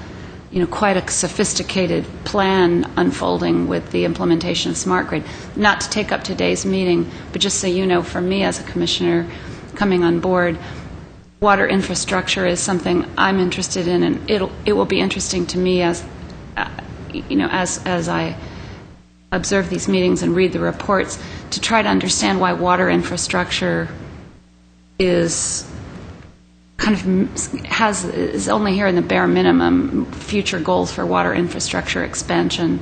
Speaker 3: quite a sophisticated plan unfolding with the implementation of smart grid. Not to take up today's meeting, but just so you know, for me as a commissioner coming on board, water infrastructure is something I'm interested in, and it will be interesting to me as I observe these meetings and read the reports to try to understand why water infrastructure is is only here in the bare minimum future goals for water infrastructure expansion.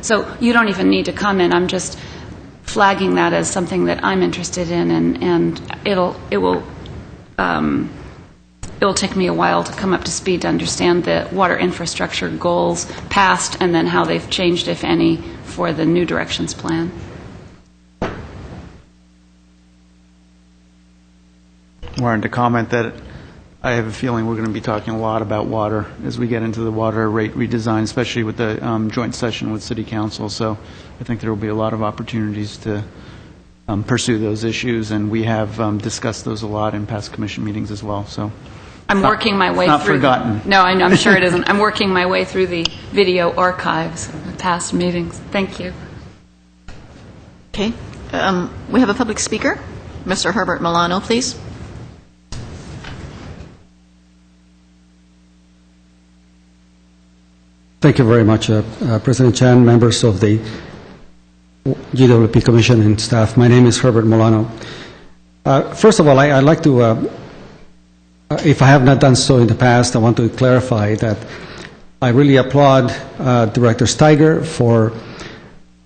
Speaker 3: So you don't even need to comment. I'm just flagging that as something that I'm interested in, and it will take me a while to come up to speed to understand the water infrastructure goals past and then how they've changed, if any, for the new directions plan.
Speaker 7: Wanted to comment that I have a feeling we're going to be talking a lot about water as we get into the water rate redesign, especially with the joint session with City Council. So I think there will be a lot of opportunities to pursue those issues, and we have discussed those a lot in past commission meetings as well. So
Speaker 3: I'm working my way through.
Speaker 7: Not forgotten.
Speaker 3: No, I'm sure it isn't. I'm working my way through the video archives of past meetings. Thank you.
Speaker 1: Okay. We have a public speaker. Mr. Herbert Milano, please.
Speaker 10: Thank you very much, President Chan, members of the GWP Commission and staff. My name is Herbert Molano. First of all, I'd like to, if I have not done so in the past, I want to clarify that I really applaud Director Steiger for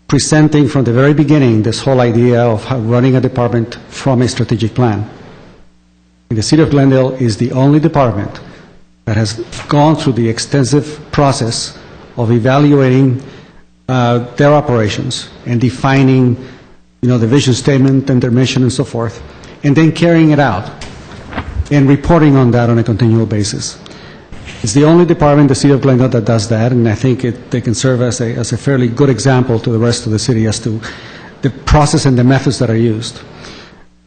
Speaker 10: presenting from the very beginning this whole idea of running a department from a strategic plan. And the City of Glendale is the only department that has gone through the extensive process of evaluating their operations and defining, the vision statement and their mission and so forth, and then carrying it out and reporting on that on a continual basis. It's the only department in the City of Glendale that does that, and I think they can serve as a fairly good example to the rest of the city as to the process and the methods that are used.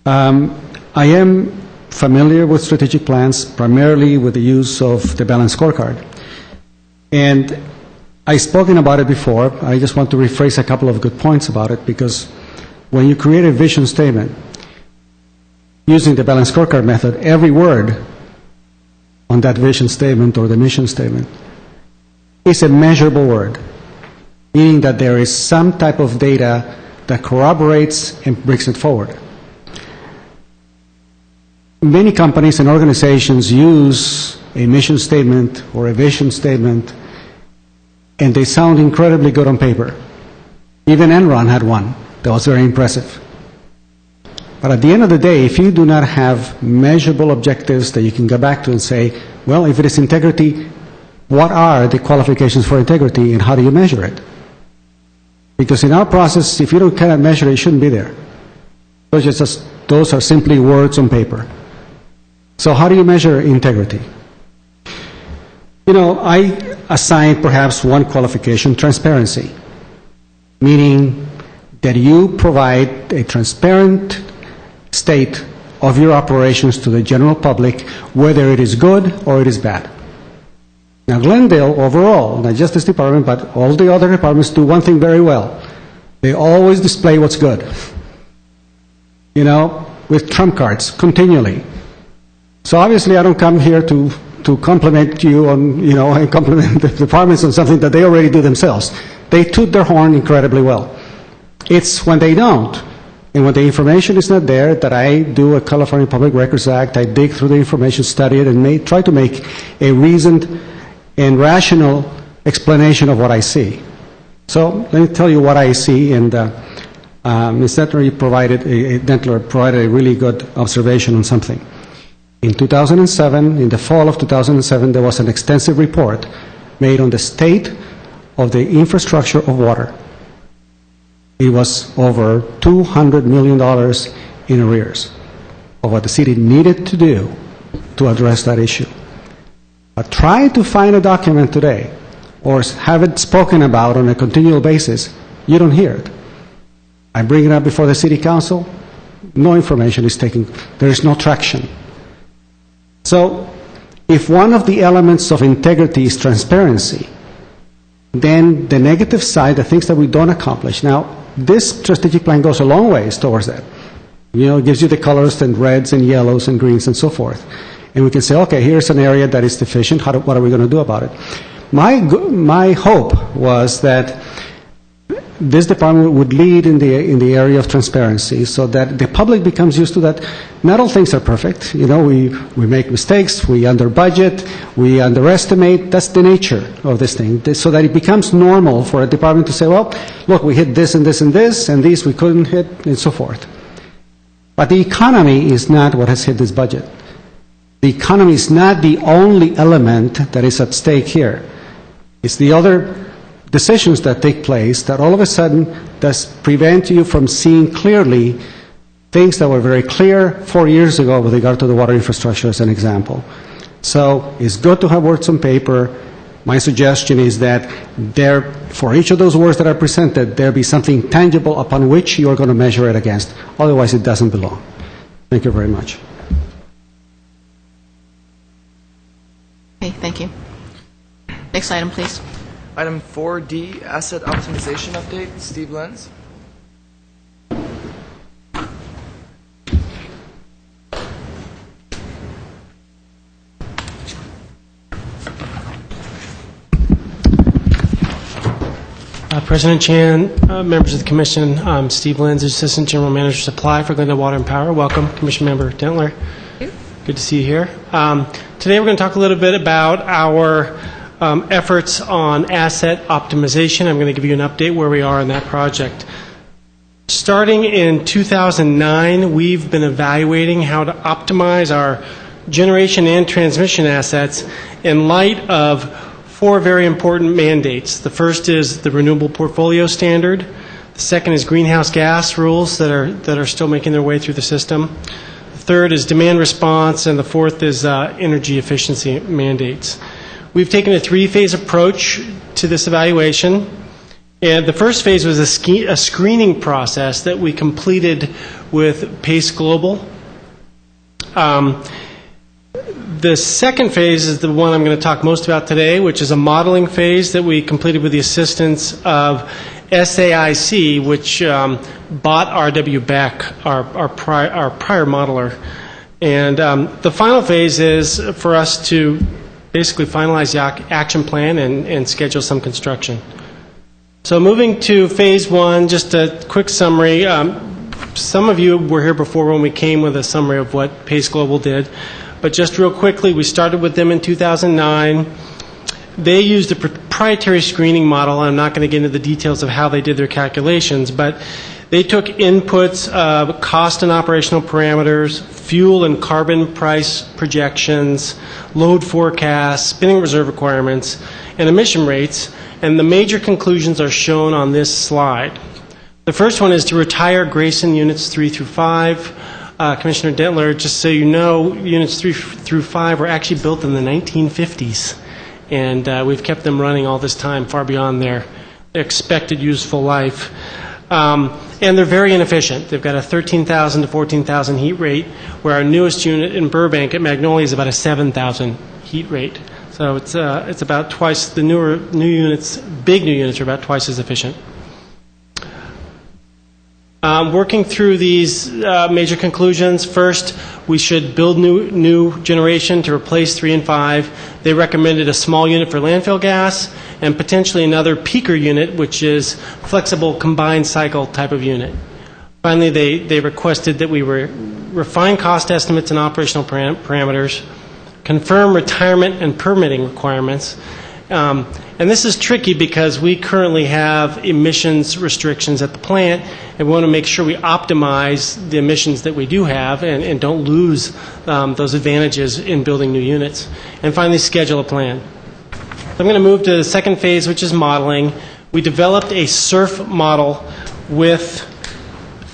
Speaker 10: I am familiar with strategic plans, primarily with the use of the balanced scorecard. And I've spoken about it before. I just want to rephrase a couple of good points about it, because when you create a vision statement using the balanced scorecard method, every word on that vision statement or the mission statement is a measurable word, meaning that there is some type of data that corroborates and brings it forward. Many companies and organizations use a mission statement or a vision statement, and they sound incredibly good on paper. Even Enron had one that was very impressive. But at the end of the day, if you do not have measurable objectives that you can go back to and say, well, if it is integrity, what are the qualifications for integrity and how do you measure it? Because in our process, if you cannot measure it, it shouldn't be there. Those are simply words on paper. So how do you measure integrity? I assign perhaps one qualification, transparency, meaning that you provide a transparent state of your operations to the general public, whether it is good or it is bad. Now, Glendale overall, not just this department, but all the other departments do one thing very well. They always display what's good, with trump cards, continually. So obviously I don't come here to compliment you on, and compliment the departments on something that they already do themselves. They toot their horn incredibly well. It's when they don't, and when the information is not there, that I do a California Public Records Act, I dig through the information, study it, and try to make a reasoned and rational explanation of what I see. So let me tell you what I see, and Ms. Detler provided a really good observation on something. In 2007, in the fall of 2007, there was an extensive report made on the state of the infrastructure of water. It was over $200 million in arrears of what the city needed to do to address that issue. But try to find a document today or have it spoken about on a continual basis, you don't hear it. I bring it up before the city council, no information is taken, there is no traction. So if one of the elements of integrity is transparency, then the negative side, the things that we don't accomplish. Now, this strategic plan goes a long ways towards that. It gives you the colors and reds and yellows and greens and so forth. And we can say, okay, here's an area that is deficient. What are we going to do about it? My hope was that this department would lead in the area of transparency, so that the public becomes used to that. Not all things are perfect. We make mistakes, we under budget, we underestimate. That's the nature of this thing. So that it becomes normal for a department to say, well, look, we hit this and this and this, and these we couldn't hit, and so forth. But the economy is not what has hit this budget. The economy is not the only element that is at stake here. It's the other decisions that take place that all of a sudden does prevent you from seeing clearly things that were very clear 4 years ago with regard to the water infrastructure, as an example. So it's good to have words on paper. My suggestion is that for each of those words that are presented, there be something tangible upon which you are going to measure it against. Otherwise, it doesn't belong. Thank you very much.
Speaker 1: Okay, thank you. Next item, please.
Speaker 2: Item 4D, Asset Optimization Update. Steve Lenz.
Speaker 13: President Chan, members of the Commission, I'm Steve Lenz, Assistant General Manager Supply for Glendale Water and Power. Welcome, Commission Member Dentler. Good to see you here. Today we're going to talk a little bit about our efforts on asset optimization. I'm going to give you an update where we are in that project. Starting in 2009, we've been evaluating how to optimize our generation and transmission assets in light of 4 very important mandates. The first is the Renewable Portfolio Standard. The second is greenhouse gas rules that are still making their way through the system. The third is demand response, and the fourth is energy efficiency mandates. We've taken a 3-phase approach to this evaluation. And the first phase was a screening process that we completed with Pace Global. The second phase is the one I'm going to talk most about today, which is a modeling phase that we completed with the assistance of SAIC, which bought R.W. Beck, our prior modeler. And the final phase is for us to basically finalize the action plan and schedule some construction. So moving to phase 1, just a quick summary. Some of you were here before when we came with a summary of what Pace Global did. But just real quickly, we started with them in 2009. They used a proprietary screening model. I'm not going to get into the details of how they did their calculations, but they took inputs of cost and operational parameters, fuel and carbon price projections, load forecasts, spinning reserve requirements, and emission rates, and the major conclusions are shown on this slide. The first one is to retire Grayson units 3 through 5. Commissioner Dentler, just so you know, units 3 through 5 were actually built in the 1950s, and we've kept them running all this time, far beyond their expected useful life. And they're very inefficient. They've got a 13,000 to 14,000 heat rate, where our newest unit in Burbank at Magnolia is about a 7,000 heat rate. So it's about twice the new units. Big new units are about twice as efficient. Working through these major conclusions, first, we should build new generation to replace 3 and 5. They recommended a small unit for landfill gas and potentially another peaker unit, which is flexible combined cycle type of unit. Finally, they requested that we refine cost estimates and operational parameters, confirm retirement and permitting requirements. And this is tricky because we currently have emissions restrictions at the plant, and we want to make sure we optimize the emissions that we do have and don't lose those advantages in building new units. And finally, schedule a plan. So I'm going to move to the second phase, which is modeling. We developed a SURF model with,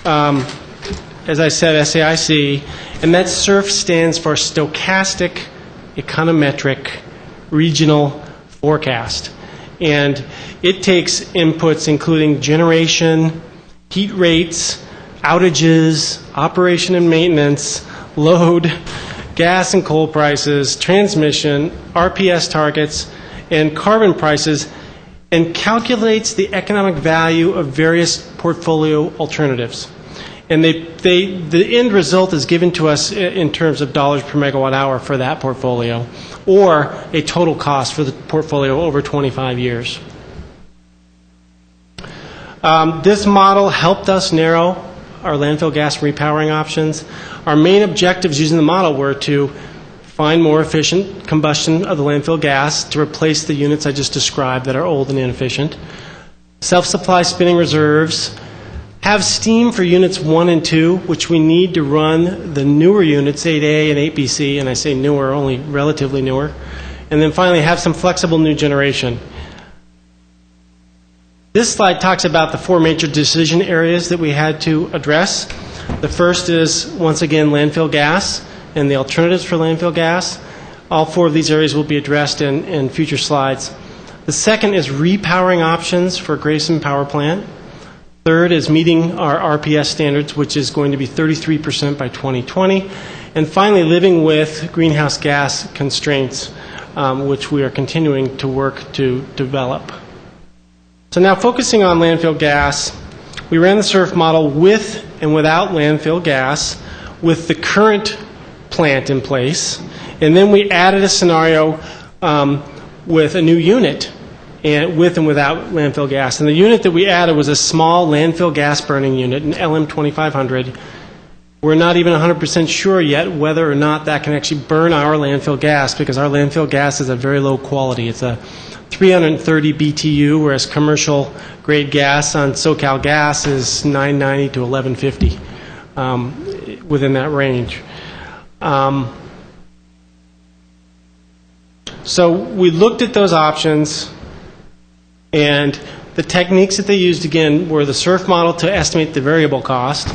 Speaker 13: as I said, SAIC, and that SURF stands for Stochastic Econometric Regional Forecast. And it takes inputs including generation, heat rates, outages, operation and maintenance, load, gas and coal prices, transmission, RPS targets, and carbon prices, and calculates the economic value of various portfolio alternatives. And the end result is given to us in terms of dollars per megawatt hour for that portfolio, or a total cost for the portfolio over 25 years. This model helped us narrow our landfill gas repowering options. Our main objectives using the model were to find more efficient combustion of the landfill gas to replace the units I just described that are old and inefficient, self-supply spinning reserves, have steam for units 1 and 2, which we need to run the newer units, 8A and 8BC, and I say newer, only relatively newer, and then finally have some flexible new generation. This slide talks about the 4 major decision areas that we had to address. The first is, once again, landfill gas and the alternatives for landfill gas. All 4 of these areas will be addressed in future slides. The second is repowering options for Grayson Power Plant. Third is meeting our RPS standards, which is going to be 33% by 2020. And finally, living with greenhouse gas constraints, which we are continuing to work to develop. So now focusing on landfill gas, we ran the SURF model with and without landfill gas with the current plant in place. And then we added a scenario with a new unit and with and without landfill gas. And the unit that we added was a small landfill gas burning unit, an LM2500. We're not even 100% sure yet whether or not that can actually burn our landfill gas, because our landfill gas is of very low quality. It's a 330 BTU, whereas commercial grade gas on SoCal Gas is 990 to 1150, within that range. So we looked at those options, and the techniques that they used, again, were the SURF model to estimate the variable cost.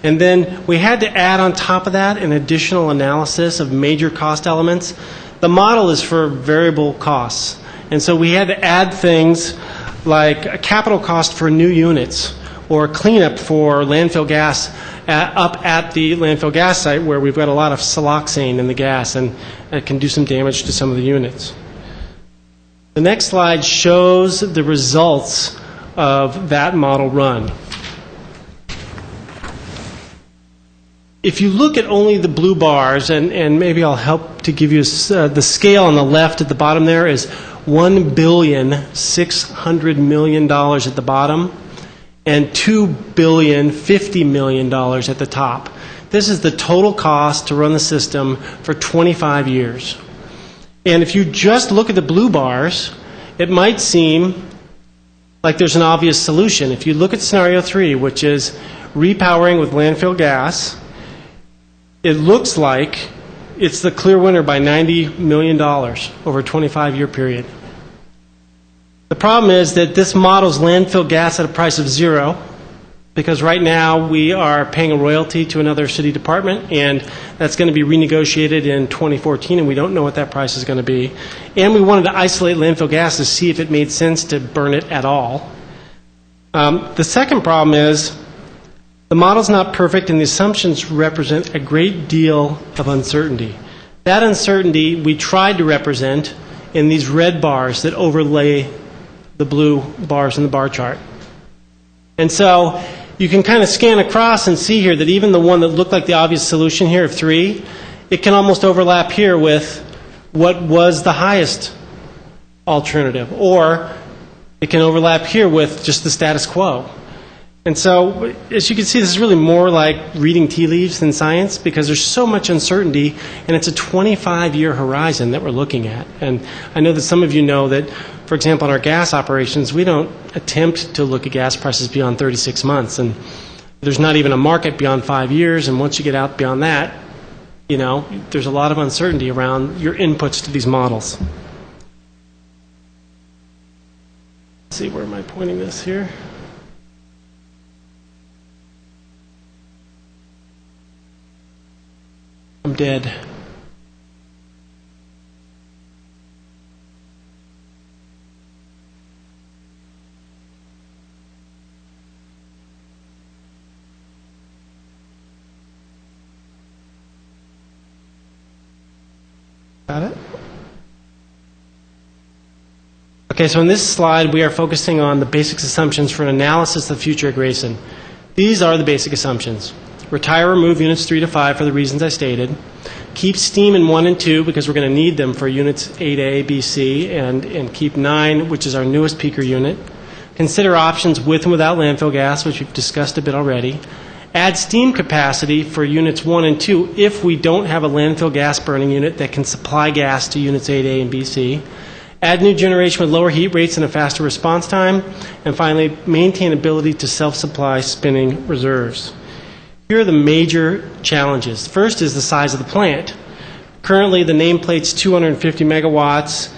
Speaker 13: And then we had to add on top of that an additional analysis of major cost elements. The model is for variable costs. And so we had to add things like a capital cost for new units, or cleanup for landfill gas up at the landfill gas site, where we've got a lot of siloxane in the gas, and it can do some damage to some of the units. The next slide shows the results of that model run. If you look at only the blue bars, and maybe I'll help to give you the scale on the left at the bottom there is $1,600,000,000 at the bottom, and $2,050,000,000 at the top. This is the total cost to run the system for 25 years. And if you just look at the blue bars, it might seem like there's an obvious solution. If you look at scenario 3, which is repowering with landfill gas, it looks like it's the clear winner by $90 million over a 25-year period. The problem is that this models landfill gas at a price of zero, because right now we are paying a royalty to another city department, and that's going to be renegotiated in 2014, and we don't know what that price is going to be. And we wanted to isolate landfill gas to see if it made sense to burn it at all. The second problem is the model's not perfect, and the assumptions represent a great deal of uncertainty. That uncertainty we tried to represent in these red bars that overlay the blue bars in the bar chart. And so you can kind of scan across and see here that even the one that looked like the obvious solution here of 3, it can almost overlap here with what was the highest alternative, or it can overlap here with just the status quo. And so, as you can see, this is really more like reading tea leaves than science, because there's so much uncertainty, and it's a 25-year horizon that we're looking at. And I know that some of you know that, for example, in our gas operations, we don't attempt to look at gas prices beyond 36 months. And there's not even a market beyond 5 years, and once you get out beyond that, you know, there's a lot of uncertainty around your inputs to these models. Let's see, where am I pointing this here? I'm dead. Got it? Okay, so in this slide, we are focusing on the basic assumptions for an analysis of the future at Grayson. These are the basic assumptions. Retire or remove units 3 to 5 for the reasons I stated. Keep steam in 1 and 2 because we're going to need them for units 8A, B, C, and keep 9, which is our newest peaker unit. Consider options with and without landfill gas, which we've discussed a bit already. Add steam capacity for units 1 and 2 if we don't have a landfill gas burning unit that can supply gas to units 8A and B, C. Add new generation with lower heat rates and a faster response time. And finally, maintain ability to self-supply spinning reserves. Here are the major challenges. First is the size of the plant. Currently, the nameplate's 250 megawatts.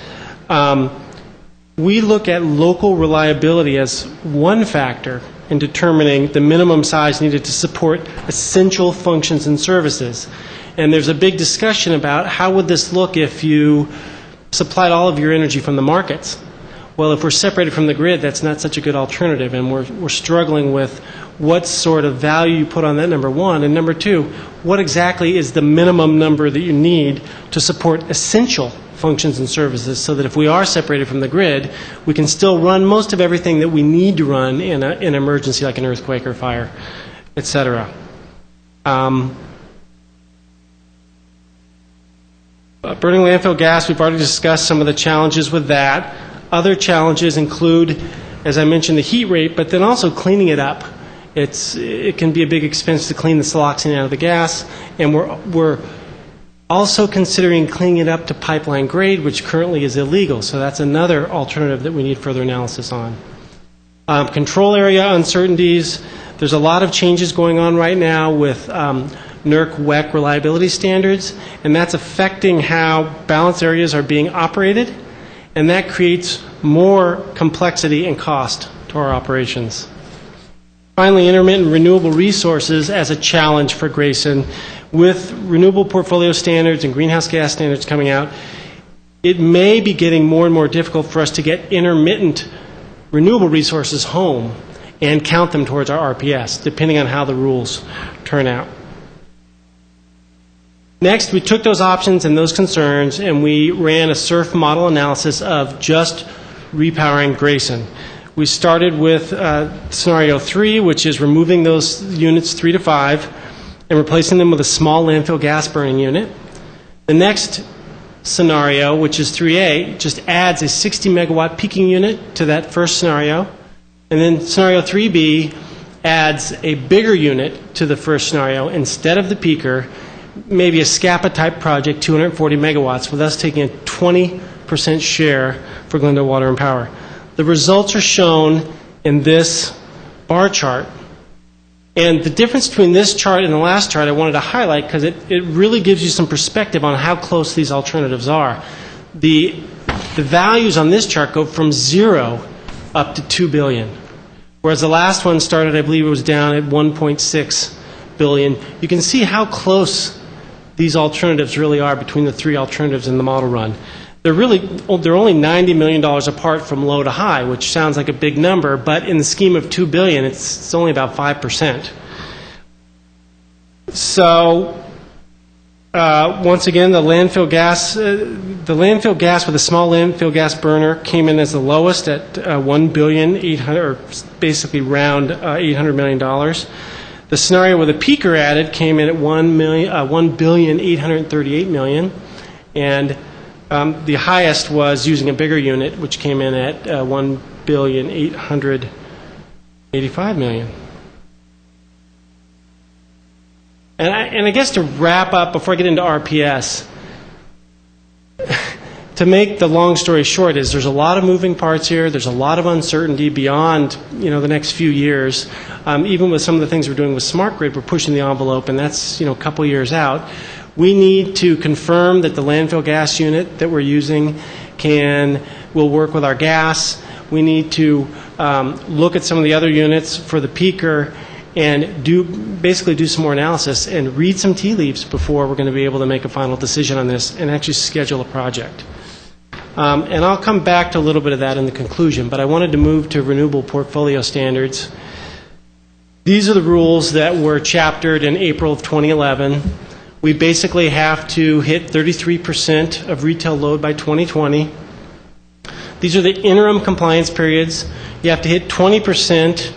Speaker 13: We look at local reliability as one factor in determining the minimum size needed to support essential functions and services. And there's a big discussion about how would this look if you supplied all of your energy from the markets. Well, if we're separated from the grid, that's not such a good alternative, and we're struggling with what sort of value you put on that, number one, and number two, what exactly is the minimum number that you need to support essential functions and services, so that if we are separated from the grid, we can still run most of everything that we need to run in an emergency like an earthquake or fire, etc. Burning landfill gas, we've already discussed some of the challenges with that. Other challenges include, as I mentioned, the heat rate, but then also cleaning it up. It can be a big expense to clean the siloxane out of the gas, and we're also considering cleaning it up to pipeline grade, which currently is illegal. So that's another alternative that we need further analysis on. Control area uncertainties. There's a lot of changes going on right now with NERC WEC reliability standards, and that's affecting how balance areas are being operated, and that creates more complexity and cost to our operations. Finally, intermittent renewable resources as a challenge for Grayson. With renewable portfolio standards and greenhouse gas standards coming out, it may be getting more and more difficult for us to get intermittent renewable resources home and count them towards our RPS, depending on how the rules turn out. Next, we took those options and those concerns, and we ran a SURF model analysis of just repowering Grayson. We started with scenario 3, which is removing those units 3 to 5 and replacing them with a small landfill gas burning unit. The next scenario, which is 3A, just adds a 60 megawatt peaking unit to that first scenario. And then scenario 3B adds a bigger unit to the first scenario instead of the peaker, maybe a SCAPA type project, 240 megawatts, with us taking a 20% share for Glendale Water and Power. The results are shown in this bar chart. And the difference between this chart and the last chart I wanted to highlight because it really gives you some perspective on how close these alternatives are. The values on this chart go from 0 up to 2 billion, whereas the last one started, I believe it was down at 1.6 billion. You can see how close these alternatives really are between the three alternatives in the model run. They're only $90 million apart from low to high, which sounds like a big number, but in the scheme of $2 billion, it's only about 5%. So, once again, the landfill gas with a small landfill gas burner came in as the lowest at $1 billion, or basically round $800 million. The scenario with a peaker added came in at $1,838 million, and the highest was using a bigger unit, which came in at $1,885 million. And I guess to wrap up, before I get into RPS, to make the long story short, is there's a lot of moving parts here. There's a lot of uncertainty beyond the next few years. Even with some of the things we're doing with Smart Grid, we're pushing the envelope, and that's a couple years out. We need to confirm that the landfill gas unit that we're using will work with our gas. We need to look at some of the other units for the peaker and basically do some more analysis and read some tea leaves before we're going to be able to make a final decision on this and actually schedule a project. And I'll come back to a little bit of that in the conclusion, but I wanted to move to renewable portfolio standards. These are the rules that were chaptered in April of 2011. We basically have to hit 33% of retail load by 2020. These are the interim compliance periods. You have to hit 20%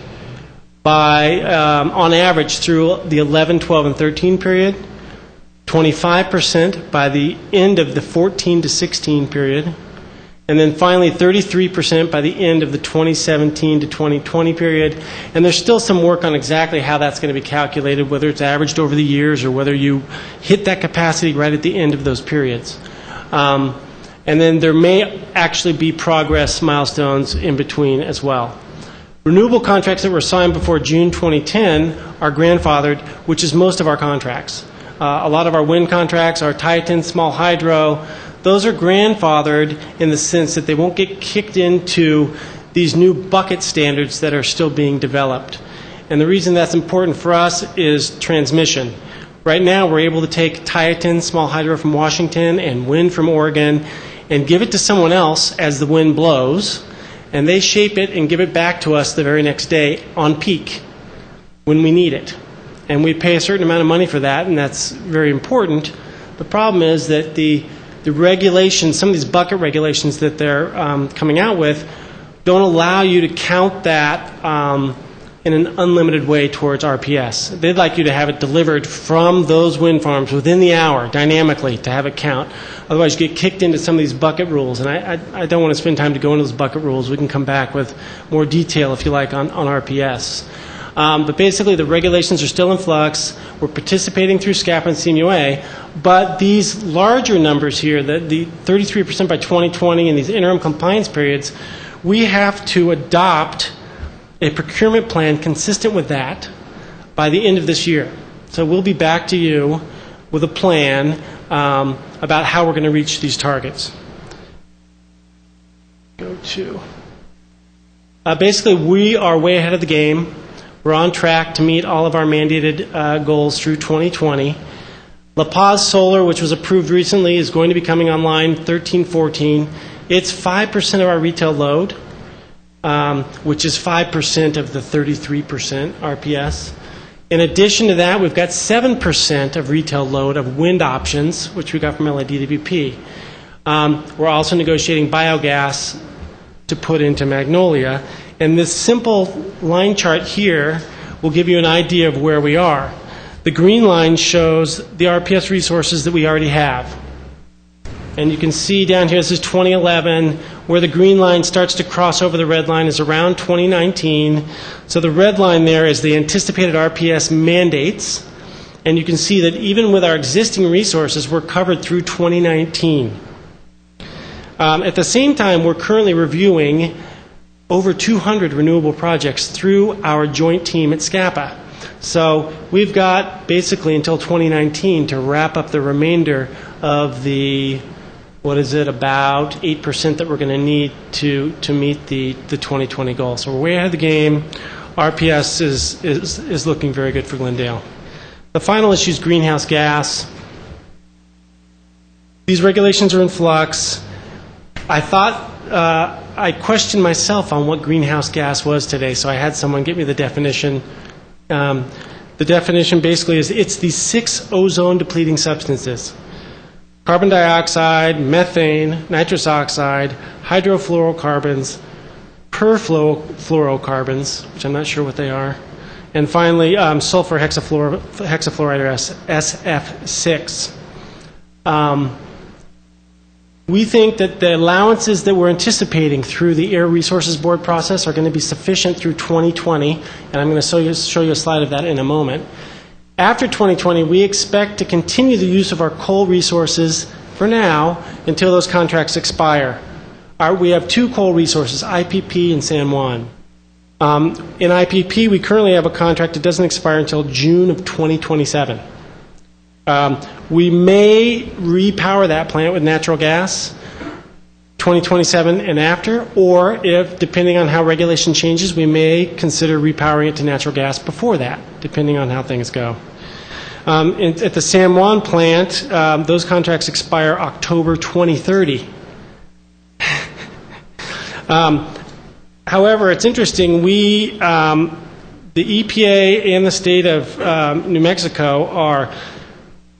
Speaker 13: by, on average, through the 11, 12, and 13 period, 25% by the end of the 14 to 16 period, and then finally 33% by the end of the 2017 to 2020 period. And there's still some work on exactly how that's going to be calculated, whether it's averaged over the years or whether you hit that capacity right at the end of those periods. And then there may actually be progress milestones in between as well. Renewable contracts that were signed before June 2010 are grandfathered, which is most of our contracts. A lot of our wind contracts, our Titan, small hydro, those are grandfathered in the sense that they won't get kicked into these new bucket standards that are still being developed. And the reason that's important for us is transmission. Right now, we're able to take Titan, small hydro from Washington, and wind from Oregon, and give it to someone else as the wind blows, and they shape it and give it back to us the very next day on peak when we need it. And we pay a certain amount of money for that, and that's very important. The problem is that the regulations, some of these bucket regulations that they're coming out with, don't allow you to count that in an unlimited way towards RPS. They'd like you to have it delivered from those wind farms within the hour, dynamically, to have it count. Otherwise, you get kicked into some of these bucket rules, and I don't want to spend time to go into those bucket rules. We can come back with more detail, if you like, on RPS. But basically, the regulations are still in flux. We're participating through SCAPA and CMUA, but these larger numbers here, the 33% by 2020 and these interim compliance periods, we have to adopt a procurement plan consistent with that by the end of this year. So we'll be back to you with a plan about how we're going to reach these targets. Go to. Basically, we are way ahead of the game. We're on track to meet all of our mandated goals through 2020. La Paz Solar, which was approved recently, is going to be coming online 13-14. It's 5% of our retail load, which is 5% of the 33% RPS. In addition to that, we've got 7% of retail load of wind options, which we got from LIDWP. We're also negotiating biogas to put into Magnolia. And this simple line chart here will give you an idea of where we are. The green line shows the RPS resources that we already have. And you can see down here, this is 2011, where the green line starts to cross over the red line is around 2019. So the red line there is the anticipated RPS mandates. And you can see that even with our existing resources, we're covered through 2019. At the same time, we're currently reviewing over 200 renewable projects through our joint team at SCAPA. So we've got basically until 2019 to wrap up the remainder of the, about 8% that we're going to need to meet the 2020 goal. So we're way ahead of the game. RPS is looking very good for Glendale. The final issue is greenhouse gas. These regulations are in flux. I thought I questioned myself on what greenhouse gas was today, so I had someone get me the definition. The definition basically is it's the 6 ozone-depleting substances: carbon dioxide, methane, nitrous oxide, hydrofluorocarbons, perfluorocarbons, which I'm not sure what they are, and finally sulfur hexafluoride, or SF6. We think that the allowances that we're anticipating through the Air Resources Board process are going to be sufficient through 2020, and I'm going to show you a slide of that in a moment. After 2020, we expect to continue the use of our coal resources for now until those contracts expire. We have 2 coal resources, IPP and San Juan. In IPP, we currently have a contract that doesn't expire until June of 2027. We may repower that plant with natural gas 2027 and after, or if, depending on how regulation changes, we may consider repowering it to natural gas before that, depending on how things go. At the San Juan plant, those contracts expire October 2030. However, it's interesting, the EPA and the state of New Mexico are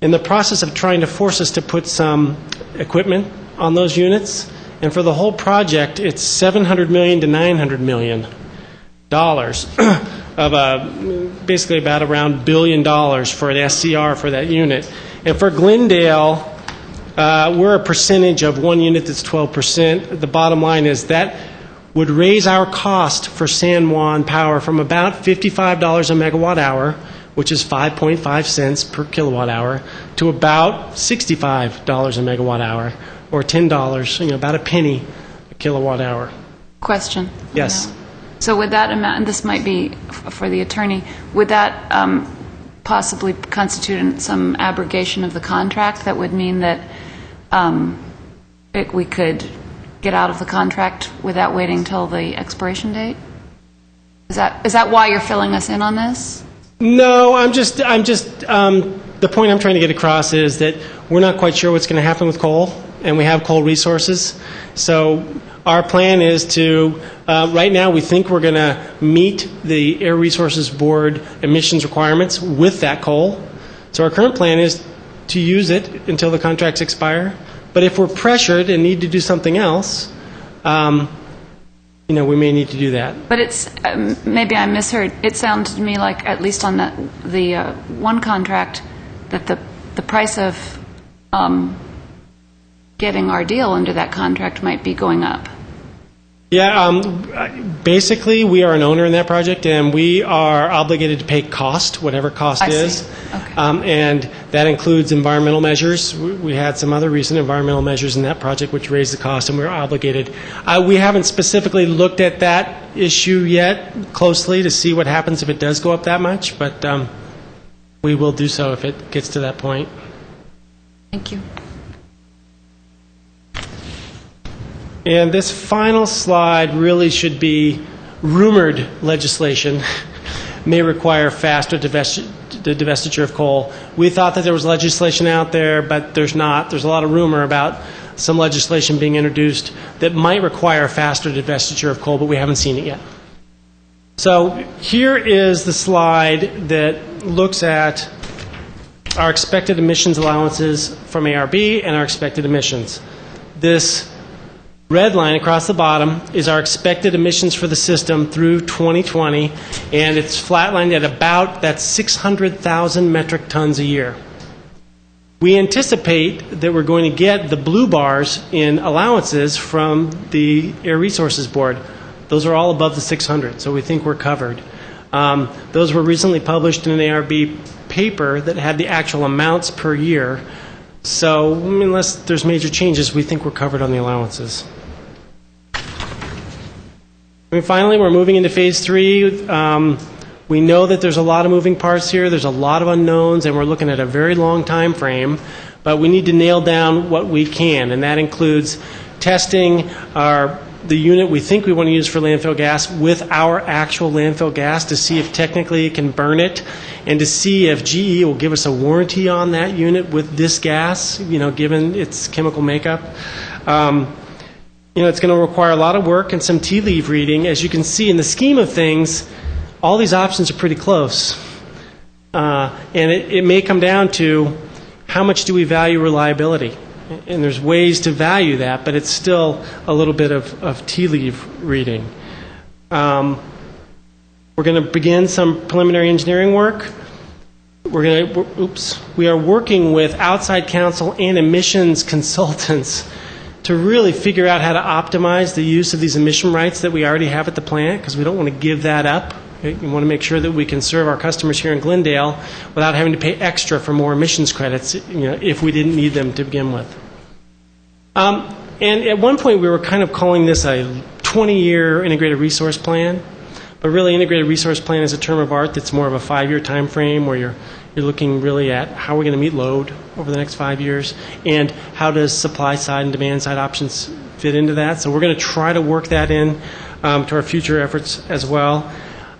Speaker 13: in the process of trying to force us to put some equipment on those units. And for the whole project, it's $700 million to $900 million of basically about around $1 billion for an SCR for that unit. And for Glendale, we're a percentage of one unit that's 12%. The bottom line is that would raise our cost for San Juan Power from about $55 a megawatt hour, which is 5.5 cents per kilowatt hour, to about $65 a megawatt hour, or $10, about a penny a kilowatt hour.
Speaker 3: Question.
Speaker 13: Yes.
Speaker 3: So would that amount, and this might be for the attorney, would that possibly constitute some abrogation of the contract that would mean that we could get out of the contract without waiting until the expiration date? Is that why you're filling us in on this?
Speaker 13: No, the point I'm trying to get across is that we're not quite sure what's going to happen with coal, and we have coal resources. So our plan is to, right now we think we're going to meet the Air Resources Board emissions requirements with that coal. So our current plan is to use it until the contracts expire. But if we're pressured and need to do something else, we may need to do that.
Speaker 3: But it's, maybe I misheard, it sounded to me like, at least on the one contract, that the price of getting our deal under that contract might be going up.
Speaker 13: Yeah, basically, we are an owner in that project, and we are obligated to pay cost, whatever cost is.
Speaker 3: Okay.
Speaker 13: And that includes environmental measures. We had some other recent environmental measures in that project which raised the cost, and we're obligated. We haven't specifically looked at that issue yet closely to see what happens if it does go up that much, but we will do so if it gets to that point.
Speaker 3: Thank you.
Speaker 13: And this final slide really should be rumored legislation may require faster divestiture of coal. We thought that there was legislation out there, but there's not. There's a lot of rumor about some legislation being introduced that might require faster divestiture of coal, but we haven't seen it yet. So here is the slide that looks at our expected emissions allowances from ARB and our expected emissions. This red line across the bottom is our expected emissions for the system through 2020, and it's flatlined at about that 600,000 metric tons a year. We anticipate that we're going to get the blue bars in allowances from the Air Resources Board. Those are all above the 600, so we think we're covered. Those were recently published in an ARB paper that had the actual amounts per year. So unless there's major changes, we think we're covered on the allowances. And finally, we're moving into phase 3. We know that there's a lot of moving parts here. There's a lot of unknowns, and we're looking at a very long time frame. But we need to nail down what we can, and that includes testing the unit we think we want to use for landfill gas with our actual landfill gas to see if technically it can burn it, and to see if GE will give us a warranty on that unit with this gas, given its chemical makeup. It's going to require a lot of work and some tea leaf reading. As you can see, in the scheme of things, all these options are pretty close. And it may come down to how much do we value reliability. And there's ways to value that, but it's still a little bit of tea leaf reading. We're going to begin some preliminary engineering work. We are working with outside counsel and emissions consultants to really figure out how to optimize the use of these emission rights that we already have at the plant, because we don't want to give that up. We want to make sure that we can serve our customers here in Glendale without having to pay extra for more emissions credits, if we didn't need them to begin with. And at one point we were kind of calling this a 20-year integrated resource plan, but really integrated resource plan is a term of art that's more of a 5-year time frame where you're looking really at how we're going to meet load over the next 5 years, and how does supply side and demand side options fit into that. So we're going to try to work that in to our future efforts as well.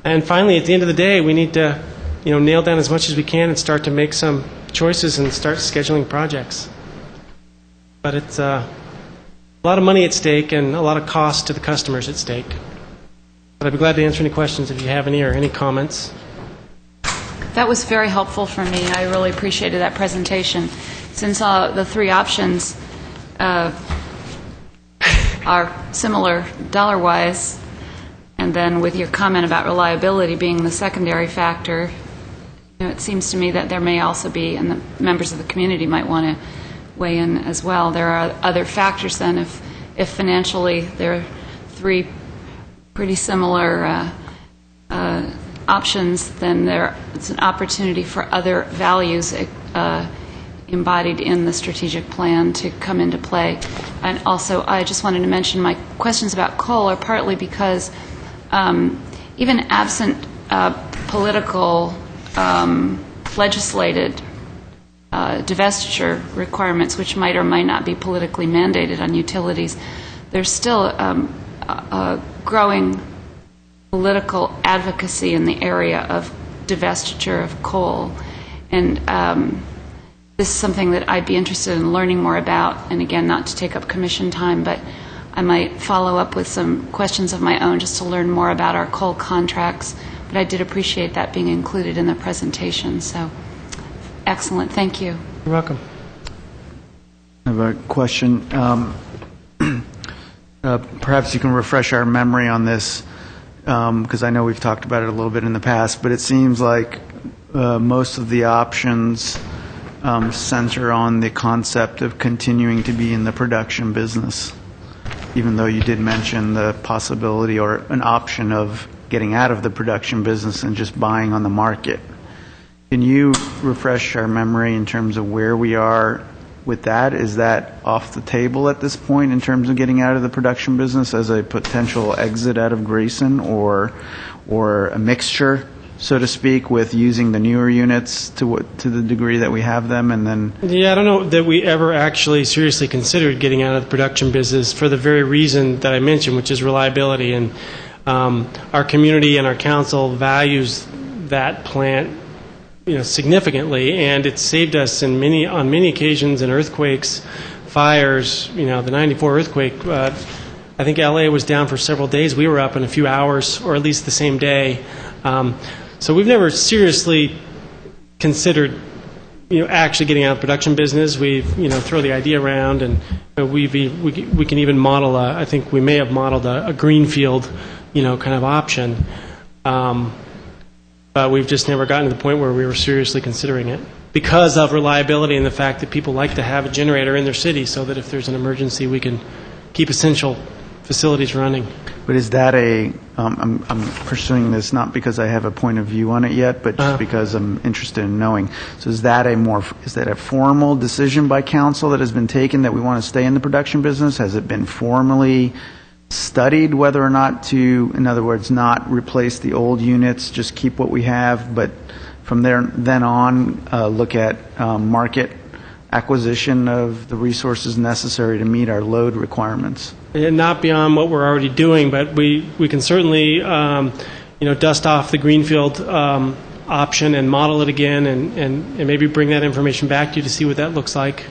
Speaker 13: And finally, at the end of the day, we need to nail down as much as we can and start to make some choices and start scheduling projects. But it's a lot of money at stake and a lot of cost to the customers at stake. But I'd be glad to answer any questions if you have any or any comments.
Speaker 3: That was very helpful for me. I really appreciated that presentation. Since the three options are similar dollar-wise, and then with your comment about reliability being the secondary factor, it seems to me that there may also be, and the members of the community might want to weigh in as well, there are other factors then. If financially there are three pretty similar options, then it's an opportunity for other values embodied in the strategic plan to come into play. And also, I just wanted to mention my questions about coal are partly because even absent political legislated divestiture requirements, which might or might not be politically mandated on utilities, there's still a growing political advocacy in the area of divestiture of coal. And this is something that I'd be interested in learning more about, and again, not to take up commission time, but I might follow up with some questions of my own just to learn more about our coal contracts. But I did appreciate that being included in the presentation. So, excellent. Thank you.
Speaker 13: You're welcome.
Speaker 7: I have a question. perhaps you can refresh our memory on this, because I know we've talked about it a little bit in the past, but it seems like most of the options center on the concept of continuing to be in the production business, even though you did mention the possibility or an option of getting out of the production business and just buying on the market. Can you refresh our memory in terms of where we are with that? Is that off the table at this point in terms of getting out of the production business as a potential exit out of Grayson, or a mixture, so to speak, with using the newer units to the degree that we have them, and then?
Speaker 13: Yeah, I don't know that we ever actually seriously considered getting out of the production business for the very reason that I mentioned, which is reliability. And our community and our council values that plant, significantly, and it's saved us on many occasions in earthquakes, fires. The '94 earthquake, I think LA was down for several days. We were up in a few hours, or at least the same day. So we've never seriously considered, actually getting out of the production business. We've, throw the idea around, and we can even model I think we may have modeled a greenfield, kind of option. But we've just never gotten to the point where we were seriously considering it because of reliability and the fact that people like to have a generator in their city so that if there's an emergency, we can keep essential facilities running.
Speaker 7: But is that I'm pursuing this not because I have a point of view on it yet, but just because I'm interested in knowing. So is that a formal decision by council that has been taken that we want to stay in the production business? Has it been formally studied whether or not to, in other words, not replace the old units, just keep what we have, but from then on look at market acquisition of the resources necessary to meet our load requirements?
Speaker 13: And not beyond what we're already doing, but we can certainly dust off the greenfield option and model it again, and maybe bring that information back to you to see what that looks like.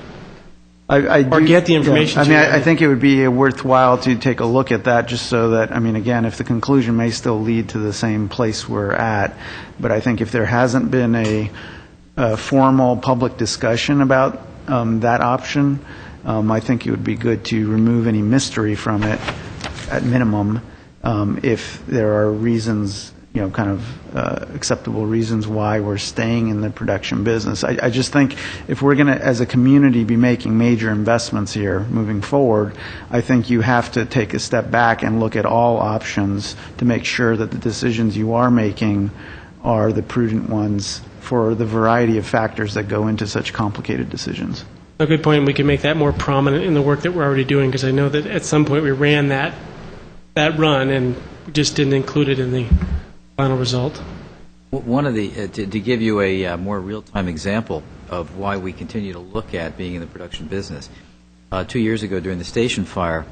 Speaker 13: Or get the information.
Speaker 7: Yeah. I think it would be worthwhile to take a look at that, just so that, again, if the conclusion may still lead to the same place we're at, but I think if there hasn't been a formal public discussion about that option, I think it would be good to remove any mystery from it, at minimum, if there are reasons, acceptable reasons why we're staying in the production business. I just think if we're going to, as a community, be making major investments here moving forward, I think you have to take a step back and look at all options to make sure that the decisions you are making are the prudent ones for the variety of factors that go into such complicated decisions.
Speaker 13: A good point. We can make that more prominent in the work that we're already doing, because I know that at some point we ran that run and just didn't include it in the final result.
Speaker 4: One of the to give you a more real-time example of why we continue to look at being in the production business. 2 years ago, during the station fire,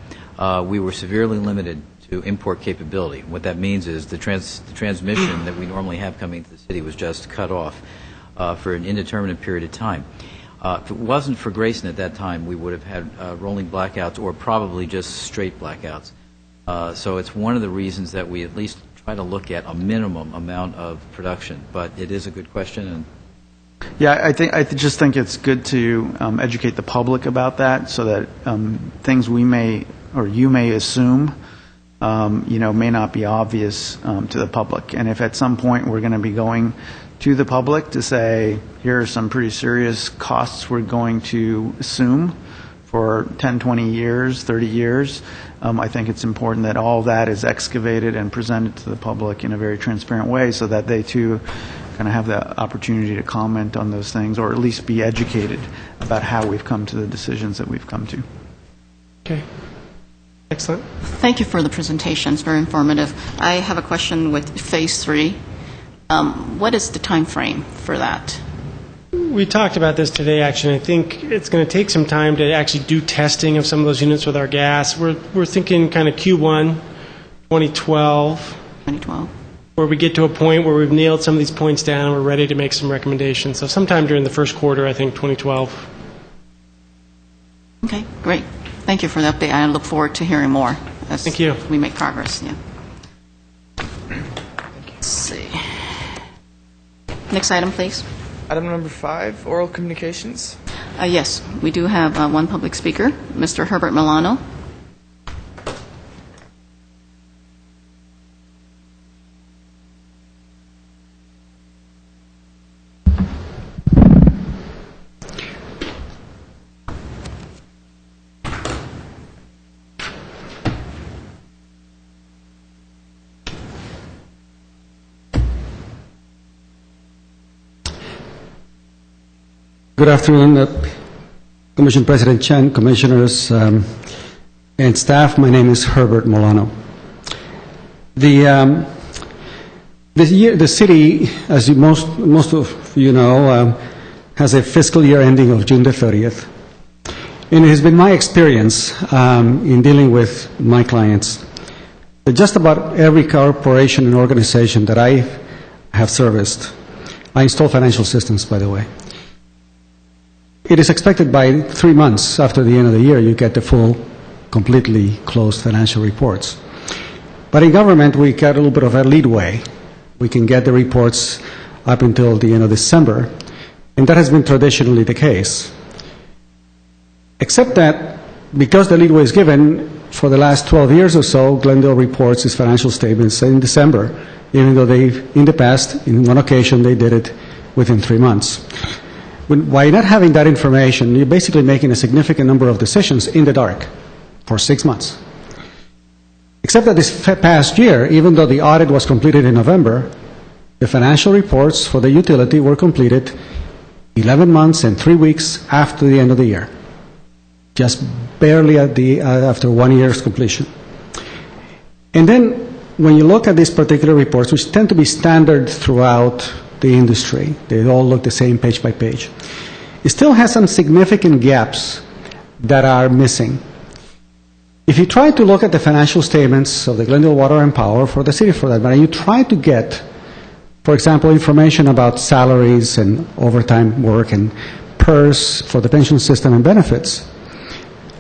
Speaker 4: we were severely limited to import capability. What that means is the transmission that we normally have coming to the city was just cut off for an indeterminate period of time. If it wasn't for Grayson at that time, we would have had rolling blackouts or probably just straight blackouts. So it's one of the reasons that we at least try to look at a minimum amount of production. But it is a good question. And
Speaker 7: yeah, I just think it's good to educate the public about that, so that things we may or you may assume, may not be obvious to the public. And if at some point we're going to be going to the public to say, here are some pretty serious costs we're going to assume for 10, 20 years, 30 years, I think it's important that all that is excavated and presented to the public in a very transparent way, so that they too kind of have the opportunity to comment on those things, or at least be educated about how we've come to the decisions that we've come to.
Speaker 13: Okay. Excellent.
Speaker 1: Thank you for the presentation. It's very informative. I have a question with Phase 3. What is the time frame for that?
Speaker 13: We talked about this today, actually. I think it's going to take some time to actually do testing of some of those units with our gas. We're thinking kind of Q1 2012.
Speaker 1: 2012.
Speaker 13: Where we get to a point where we've nailed some of these points down and we're ready to make some recommendations. So sometime during the first quarter, I think 2012.
Speaker 1: Okay, great. Thank you for the update. I look forward to hearing more as
Speaker 13: Thank you.
Speaker 1: we make progress. Yeah. Let's see. Next item, please.
Speaker 2: Item number 5, oral communications.
Speaker 1: Yes, we do have one public speaker, Mr. Herbert Milano.
Speaker 10: Good afternoon, Commission President Chen, Commissioners, and staff. My name is Herbert Molano. The city, as most of you know, has a fiscal year ending of June the 30th. And it has been my experience in dealing with my clients that just about every corporation and organization that I have serviced, I install financial systems, by the way. It is expected by 3 months after the end of the year you get the full, completely closed financial reports. But in government, we get a little bit of a leadway. We can get the reports up until the end of December, and that has been traditionally the case. Except that because the leadway is given, for the last 12 years or so, Glendale reports its financial statements in December, even though in the past, in one occasion, they did it within 3 months. By not having that information, you're basically making a significant number of decisions in the dark for 6 months. Except that this past year, even though the audit was completed in November, the financial reports for the utility were completed 11 months and 3 weeks after the end of the year, just barely after 1 year's completion. And then when you look at these particular reports, which tend to be standard throughout the industry, they all look the same page by page, it still has some significant gaps that are missing. If you try to look at the financial statements of the Glendale Water and Power, for the city for that matter, you try to get, for example, information about salaries and overtime work and PERS for the pension system and benefits,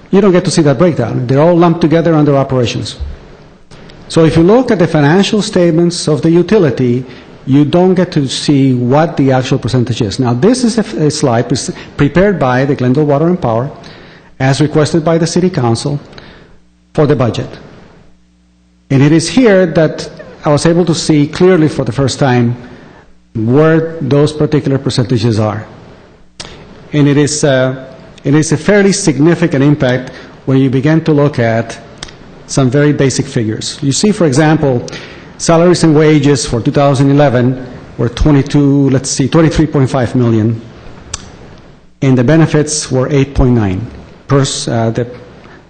Speaker 10: you don't get to see that breakdown. They're all lumped together under operations. So if you look at the financial statements of the utility, you don't get to see what the actual percentage is. Now, this is a slide prepared by the Glendale Water and Power, as requested by the City Council, for the budget. And it is here that I was able to see clearly for the first time where those particular percentages are. And it is a fairly significant impact when you begin to look at some very basic figures. You see, for example, salaries and wages for 2011 were 23.5 million, and the benefits were 8.9,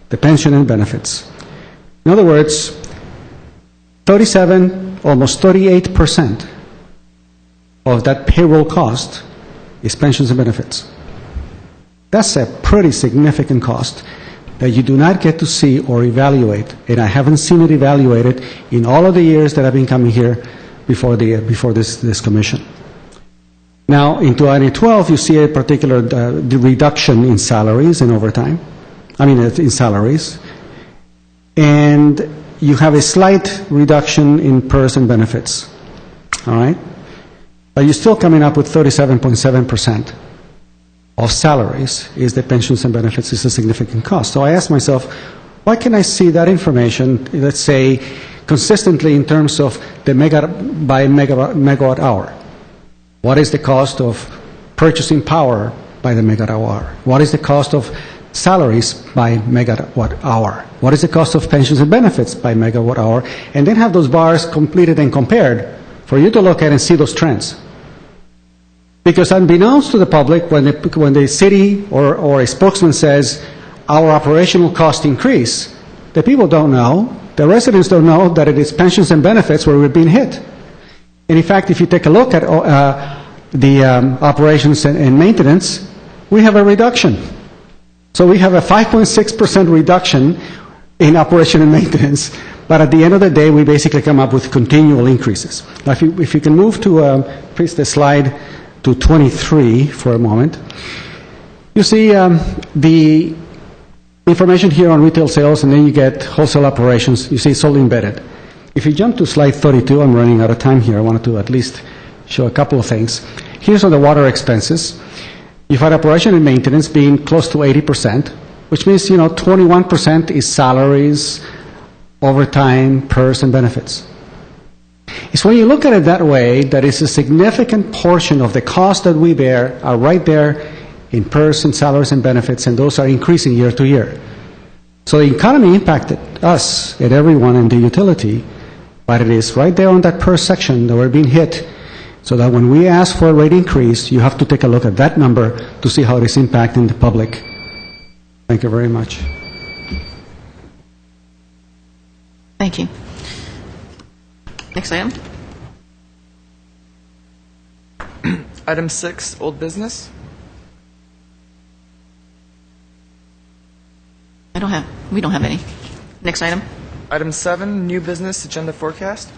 Speaker 10: the pension and benefits. In other words, 37, almost 38% of that payroll cost is pensions and benefits. That's a pretty significant cost that you do not get to see or evaluate, and I haven't seen it evaluated in all of the years that I've been coming here before this commission. Now, in 2012, you see a particular reduction in salaries and overtime. In salaries, and you have a slight reduction in PERS and benefits. All right, but you're still coming up with 37.7%. Of salaries is the pensions and benefits is a significant cost. So I asked myself, why can I see that information, let's say, consistently in terms of the megawatt hour? What is the cost of purchasing power by the megawatt hour? What is the cost of salaries by megawatt hour? What is the cost of pensions and benefits by megawatt hour? And then have those bars completed and compared for you to look at and see those trends. Because unbeknownst to the public, when the city or a spokesman says our operational cost increase, the people don't know, the residents don't know that it is pensions and benefits where we're being hit. And in fact, if you take a look at the operations and maintenance, we have a reduction. So we have a 5.6% reduction in operation and maintenance, but at the end of the day, we basically come up with continual increases. Now, if you can move to, please, the slide to 23 for a moment. You see the information here on retail sales, and then you get wholesale operations. You see it's all embedded. If you jump to slide 32, I'm running out of time here. I wanted to at least show a couple of things. Here's on the water expenses. You've had operation and maintenance being close to 80%, which means, 21% is salaries, overtime, PERS, and benefits. It's when you look at it that way that it's a significant portion of the cost that we bear are right there in PERS and salaries and benefits, and those are increasing year to year. So the economy impacted us and everyone in the utility, but it is right there on that PERS section that we're being hit. so that when we ask for a rate increase, you have to take a look at that number to see how it is impacting the public. Thank you very much.
Speaker 1: Thank you. Next item.
Speaker 2: Item 6, old business.
Speaker 1: We don't have any. Next item.
Speaker 2: Item 7, new business agenda forecast.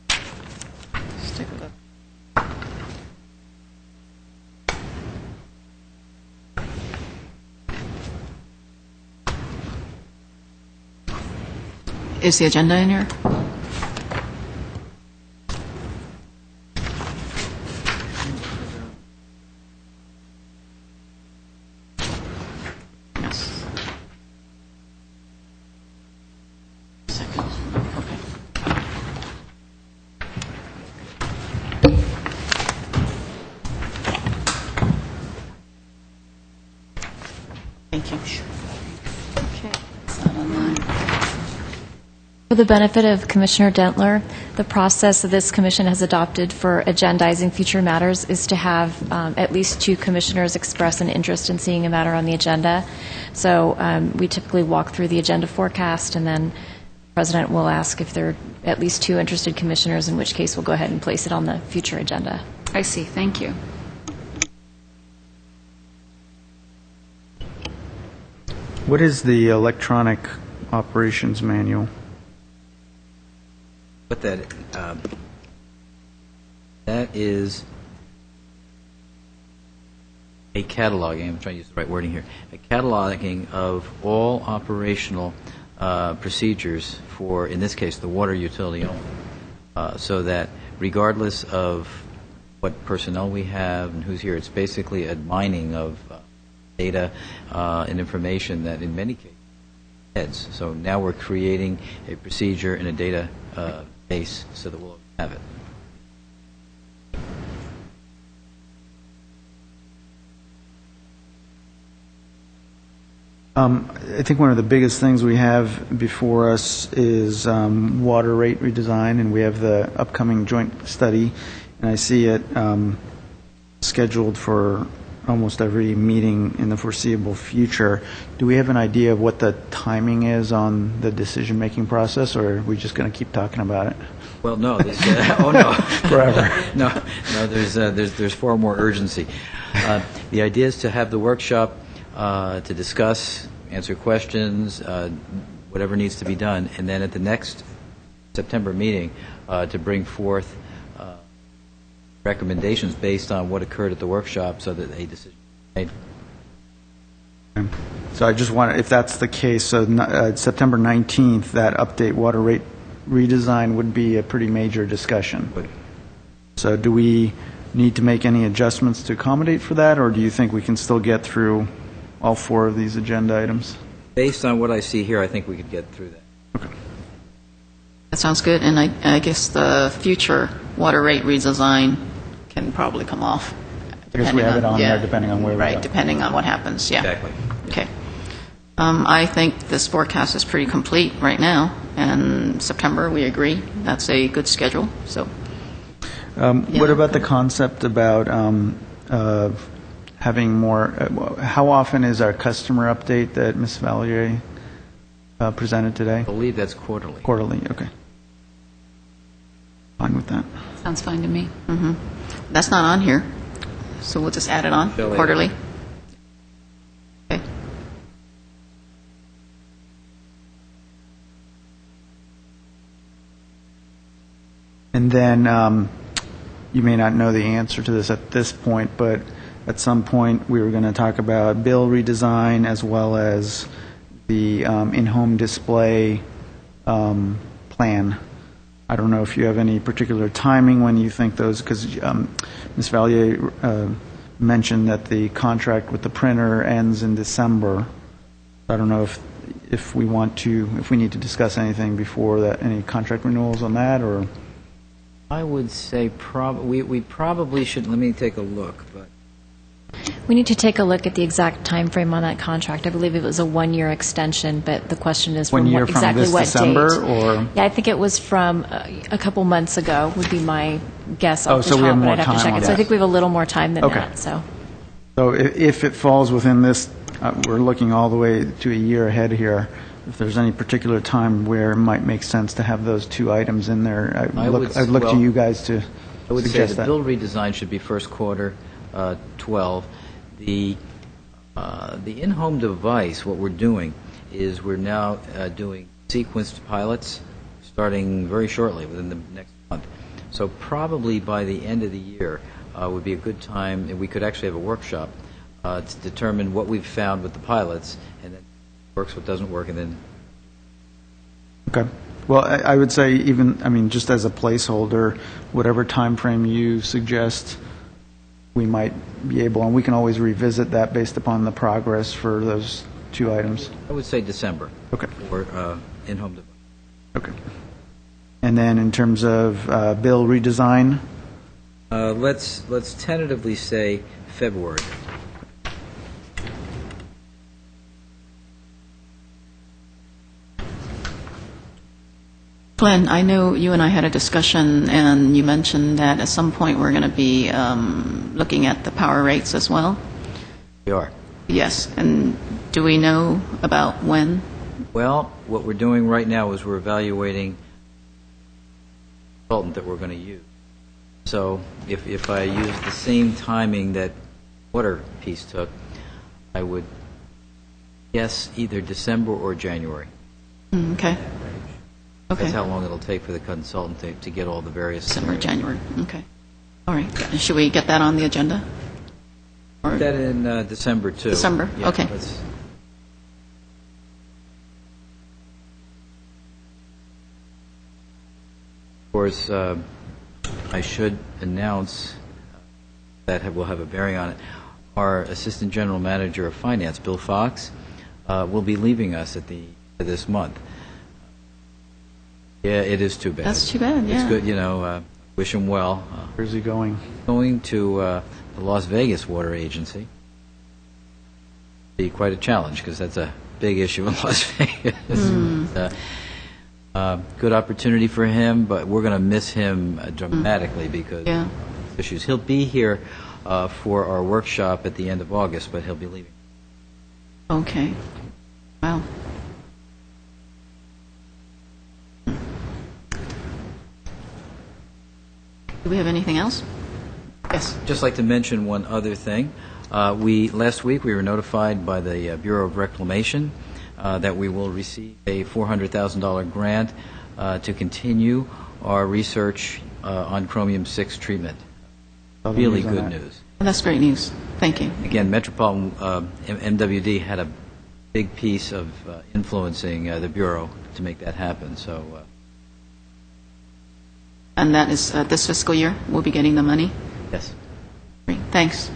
Speaker 1: Let's take a look. Is the agenda in here? Yes. Second. Okay. Thank you. Okay. It's not online.
Speaker 9: For the benefit of Commissioner Dentler, the process that this commission has adopted for agendizing future matters is to have at least 2 commissioners express an interest in seeing a matter on the agenda. So we typically walk through the agenda forecast, and then the President will ask if there are at least 2 interested commissioners, in which case we'll go ahead and place it on the future agenda.
Speaker 3: I see. Thank you.
Speaker 7: What is the electronic operations manual?
Speaker 4: But that is a cataloging, I'm trying to use the right wording here, a cataloging of all operational procedures for, in this case, the water utility only, so that regardless of what personnel we have and who's here, it's basically a mining of data and information that in many cases heads. So now we're creating a procedure and a data base so that we'll have it.
Speaker 7: I think one of the biggest things we have before us is water rate redesign, and we have the upcoming joint study, and I see it scheduled for almost every meeting in the foreseeable future. Do we have an idea of what the timing is on the decision-making process, or are we just going to keep talking about it?
Speaker 4: Well, no. Oh, no.
Speaker 7: Forever.
Speaker 4: No, there's far more urgency. The idea is to have the workshop to discuss, answer questions, whatever needs to be done, and then at the next September meeting to bring forth recommendations based on what occurred at the workshop so that a decision is made.
Speaker 7: So I just want, if that's the case, so September 19th, that update water rate redesign would be a pretty major discussion. So do we need to make any adjustments to accommodate for that, or do you think we can still get through all 4 of these agenda items?
Speaker 4: Based on what I see here, I think we could get through that.
Speaker 7: Okay.
Speaker 1: That sounds good, and I guess the future water rate redesign can probably come off.
Speaker 7: Because we have it on there depending on where we go.
Speaker 1: Right, depending on what happens, yeah.
Speaker 4: Exactly.
Speaker 1: Okay. I think this forecast is pretty complete right now, and September, we agree, that's a good schedule, so.
Speaker 7: What about the concept about having more, how often is our customer update that Ms. Valier presented today?
Speaker 4: I believe that's quarterly.
Speaker 7: Quarterly, okay. Fine with that.
Speaker 3: Sounds fine to me.
Speaker 1: Mm-hmm. That's not on here, so we'll just add it on,
Speaker 4: Fill it.
Speaker 1: quarterly. Okay.
Speaker 7: And then, you may not know the answer to this at this point, but at some point, we were going to talk about bill redesign as well as the in-home display plan. I don't know if you have any particular timing when you think those, because Ms. Valier mentioned that the contract with the printer ends in December. I don't know if we want to, if we need to discuss anything before that, any contract renewals on that, or?
Speaker 4: I would say we probably should, let me take a look, but
Speaker 9: We need to take a look at the exact time frame on that contract. I believe it was a one-year extension, but the question is
Speaker 7: One
Speaker 9: from
Speaker 7: year
Speaker 9: what,
Speaker 7: from
Speaker 9: exactly
Speaker 7: this
Speaker 9: what
Speaker 7: December,
Speaker 9: date.
Speaker 7: or?
Speaker 9: Yeah, I think it was from a couple months ago would be my guess
Speaker 7: Oh,
Speaker 9: off the
Speaker 7: so
Speaker 9: top,
Speaker 7: we have
Speaker 9: but
Speaker 7: more
Speaker 9: I'd have
Speaker 7: time
Speaker 9: to check
Speaker 7: on
Speaker 9: it. So I
Speaker 7: that.
Speaker 9: think we have a little more time than
Speaker 7: Okay.
Speaker 9: that, so.
Speaker 7: So if it falls within this, we're looking all the way to a year ahead here. If there's any particular time where it might make sense to have those two items in there, I'd look to
Speaker 4: well,
Speaker 7: you guys to
Speaker 4: I would say
Speaker 7: suggest
Speaker 4: the
Speaker 7: that.
Speaker 4: bill redesign should be first quarter 12. The in-home device, what we're doing is we're now doing sequenced pilots starting very shortly, within the next month. So probably by the end of the year would be a good time, and we could actually have a workshop to determine what we've found with the pilots, and then works, what doesn't work, and then
Speaker 7: Okay. Well, I would say just as a placeholder, whatever time frame you suggest, we might be able, and we can always revisit that based upon the progress for those two items.
Speaker 4: I would say December.
Speaker 7: Okay.
Speaker 4: For in-home device.
Speaker 7: Okay. And then in terms of bill redesign,
Speaker 4: Let's tentatively say February.
Speaker 1: Glenn, I know you and I had a discussion, and you mentioned that at some point we're going to be looking at the power rates as well.
Speaker 4: We are.
Speaker 1: Yes, and do we know about when?
Speaker 4: Well, what we're doing right now is we're evaluating the consultant that we're going to use. So if I use the same timing that water piece took, I would guess either December or January.
Speaker 1: Okay. Okay.
Speaker 4: That's how long it'll take for the consultant to get all the various
Speaker 1: December,
Speaker 4: scenarios.
Speaker 1: January. Okay. All right. Should we get that on the agenda? Or
Speaker 4: Put that in December, too.
Speaker 1: December,
Speaker 4: Yeah,
Speaker 1: okay.
Speaker 4: Of course, I should announce that will have a bearing on it. Our Assistant General Manager of Finance, Bill Fox, will be leaving us at the end of this month. Yeah, it is too bad.
Speaker 1: That's too bad, yeah.
Speaker 4: It's good, wish him well.
Speaker 7: where's he going?
Speaker 4: Going to the Las Vegas Water Agency. Be quite a challenge because that's a big issue in Las Vegas. Good opportunity for him, but we're going to miss him dramatically because
Speaker 1: Yeah.
Speaker 4: of issues. He'll be here for our workshop at the end of August, but he'll be leaving.
Speaker 1: Okay. Wow. Do we have anything else? Yes.
Speaker 4: Just like to mention one other thing. Last week we were notified by the Bureau of Reclamation that we will receive a $400,000 grant to continue our research on chromium-6 treatment.
Speaker 7: Other
Speaker 4: Really
Speaker 7: news on
Speaker 4: good
Speaker 7: that?
Speaker 4: news.
Speaker 1: Well, that's great news. Thank you.
Speaker 4: Again, Metropolitan MWD had a big piece of influencing the Bureau to make that happen. So.
Speaker 1: And that is this fiscal year, we'll be getting the money?
Speaker 4: Yes.
Speaker 1: Great. Thanks.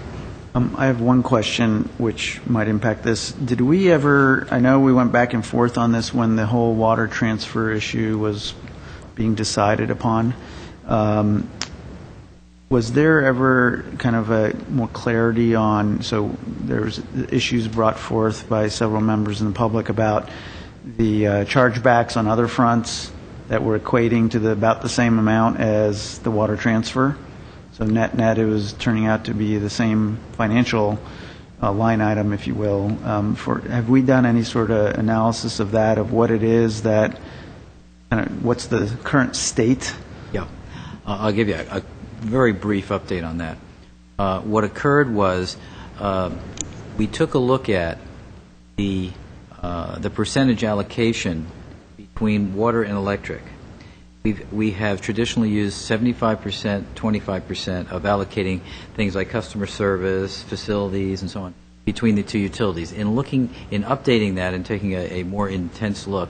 Speaker 7: I have one question which might impact this. Did we ever, I know we went back and forth on this when the whole water transfer issue was being decided upon. Was there ever kind of a more clarity on, so there's issues brought forth by several members in the public about the chargebacks on other fronts that were equating to about the same amount as the water transfer? So net, it was turning out to be the same financial line item, if you will. Have we done any sort of analysis of that, of what it is that, what's the current state?
Speaker 4: Yeah. I'll give you a very brief update on that. What occurred was we took a look at the percentage allocation between water and electric. We have traditionally used 75%, 25% of allocating things like customer service, facilities, and so on between the two utilities. In updating that and taking a more intense look,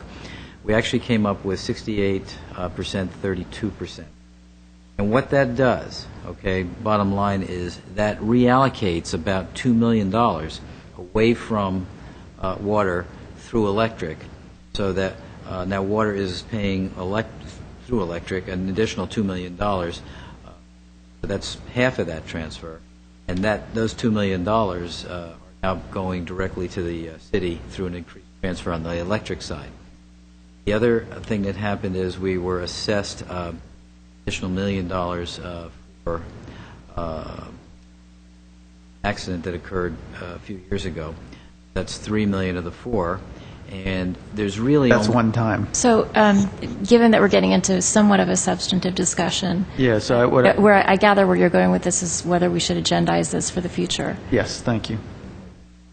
Speaker 4: we actually came up with 68%, 32%. And what that does, okay, bottom line is that reallocates about $2 million away from water through electric, so that now water is paying through electric an additional $2 million. That's half of that transfer. And those $2 million are now going directly to the city through an increased transfer on the electric side. The other thing that happened is we were assessed additional $1 million for accident that occurred a few years ago. That's $3 million of the $4 million. And there's really
Speaker 7: That's one time.
Speaker 9: So, given that we're getting into somewhat of a substantive discussion,
Speaker 7: Yeah, so
Speaker 9: where I gather where you're going with this is whether we should agendize this for the future.
Speaker 7: yes, thank you.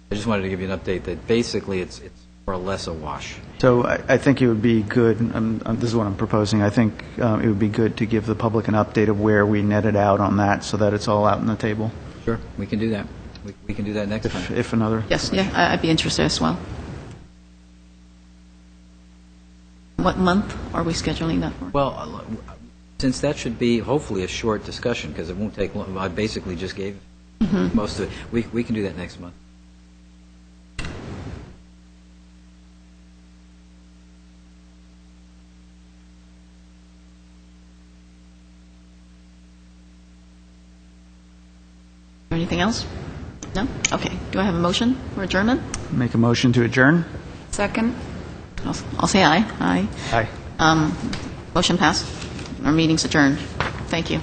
Speaker 4: I just wanted to give you an update that basically it's more or less a wash.
Speaker 7: So I think it would be good, this is what I'm proposing, I think it would be good to give the public an update of where we netted out on that so that it's all out on the table.
Speaker 4: Sure, we can do that. We can do that next time.
Speaker 7: If another...
Speaker 1: Yes, yeah, I'd be interested as well. What month are we scheduling that for?
Speaker 4: Well, since that should be hopefully a short discussion, because it won't take long, I basically just gave most of it. We can do that next month.
Speaker 1: Anything else? No? Okay. Do I have a motion for adjournment?
Speaker 7: Make a motion to adjourn?
Speaker 3: Second?
Speaker 1: I'll say aye. Aye.
Speaker 7: Aye.
Speaker 1: Motion passed. Our meeting's adjourned. Thank you.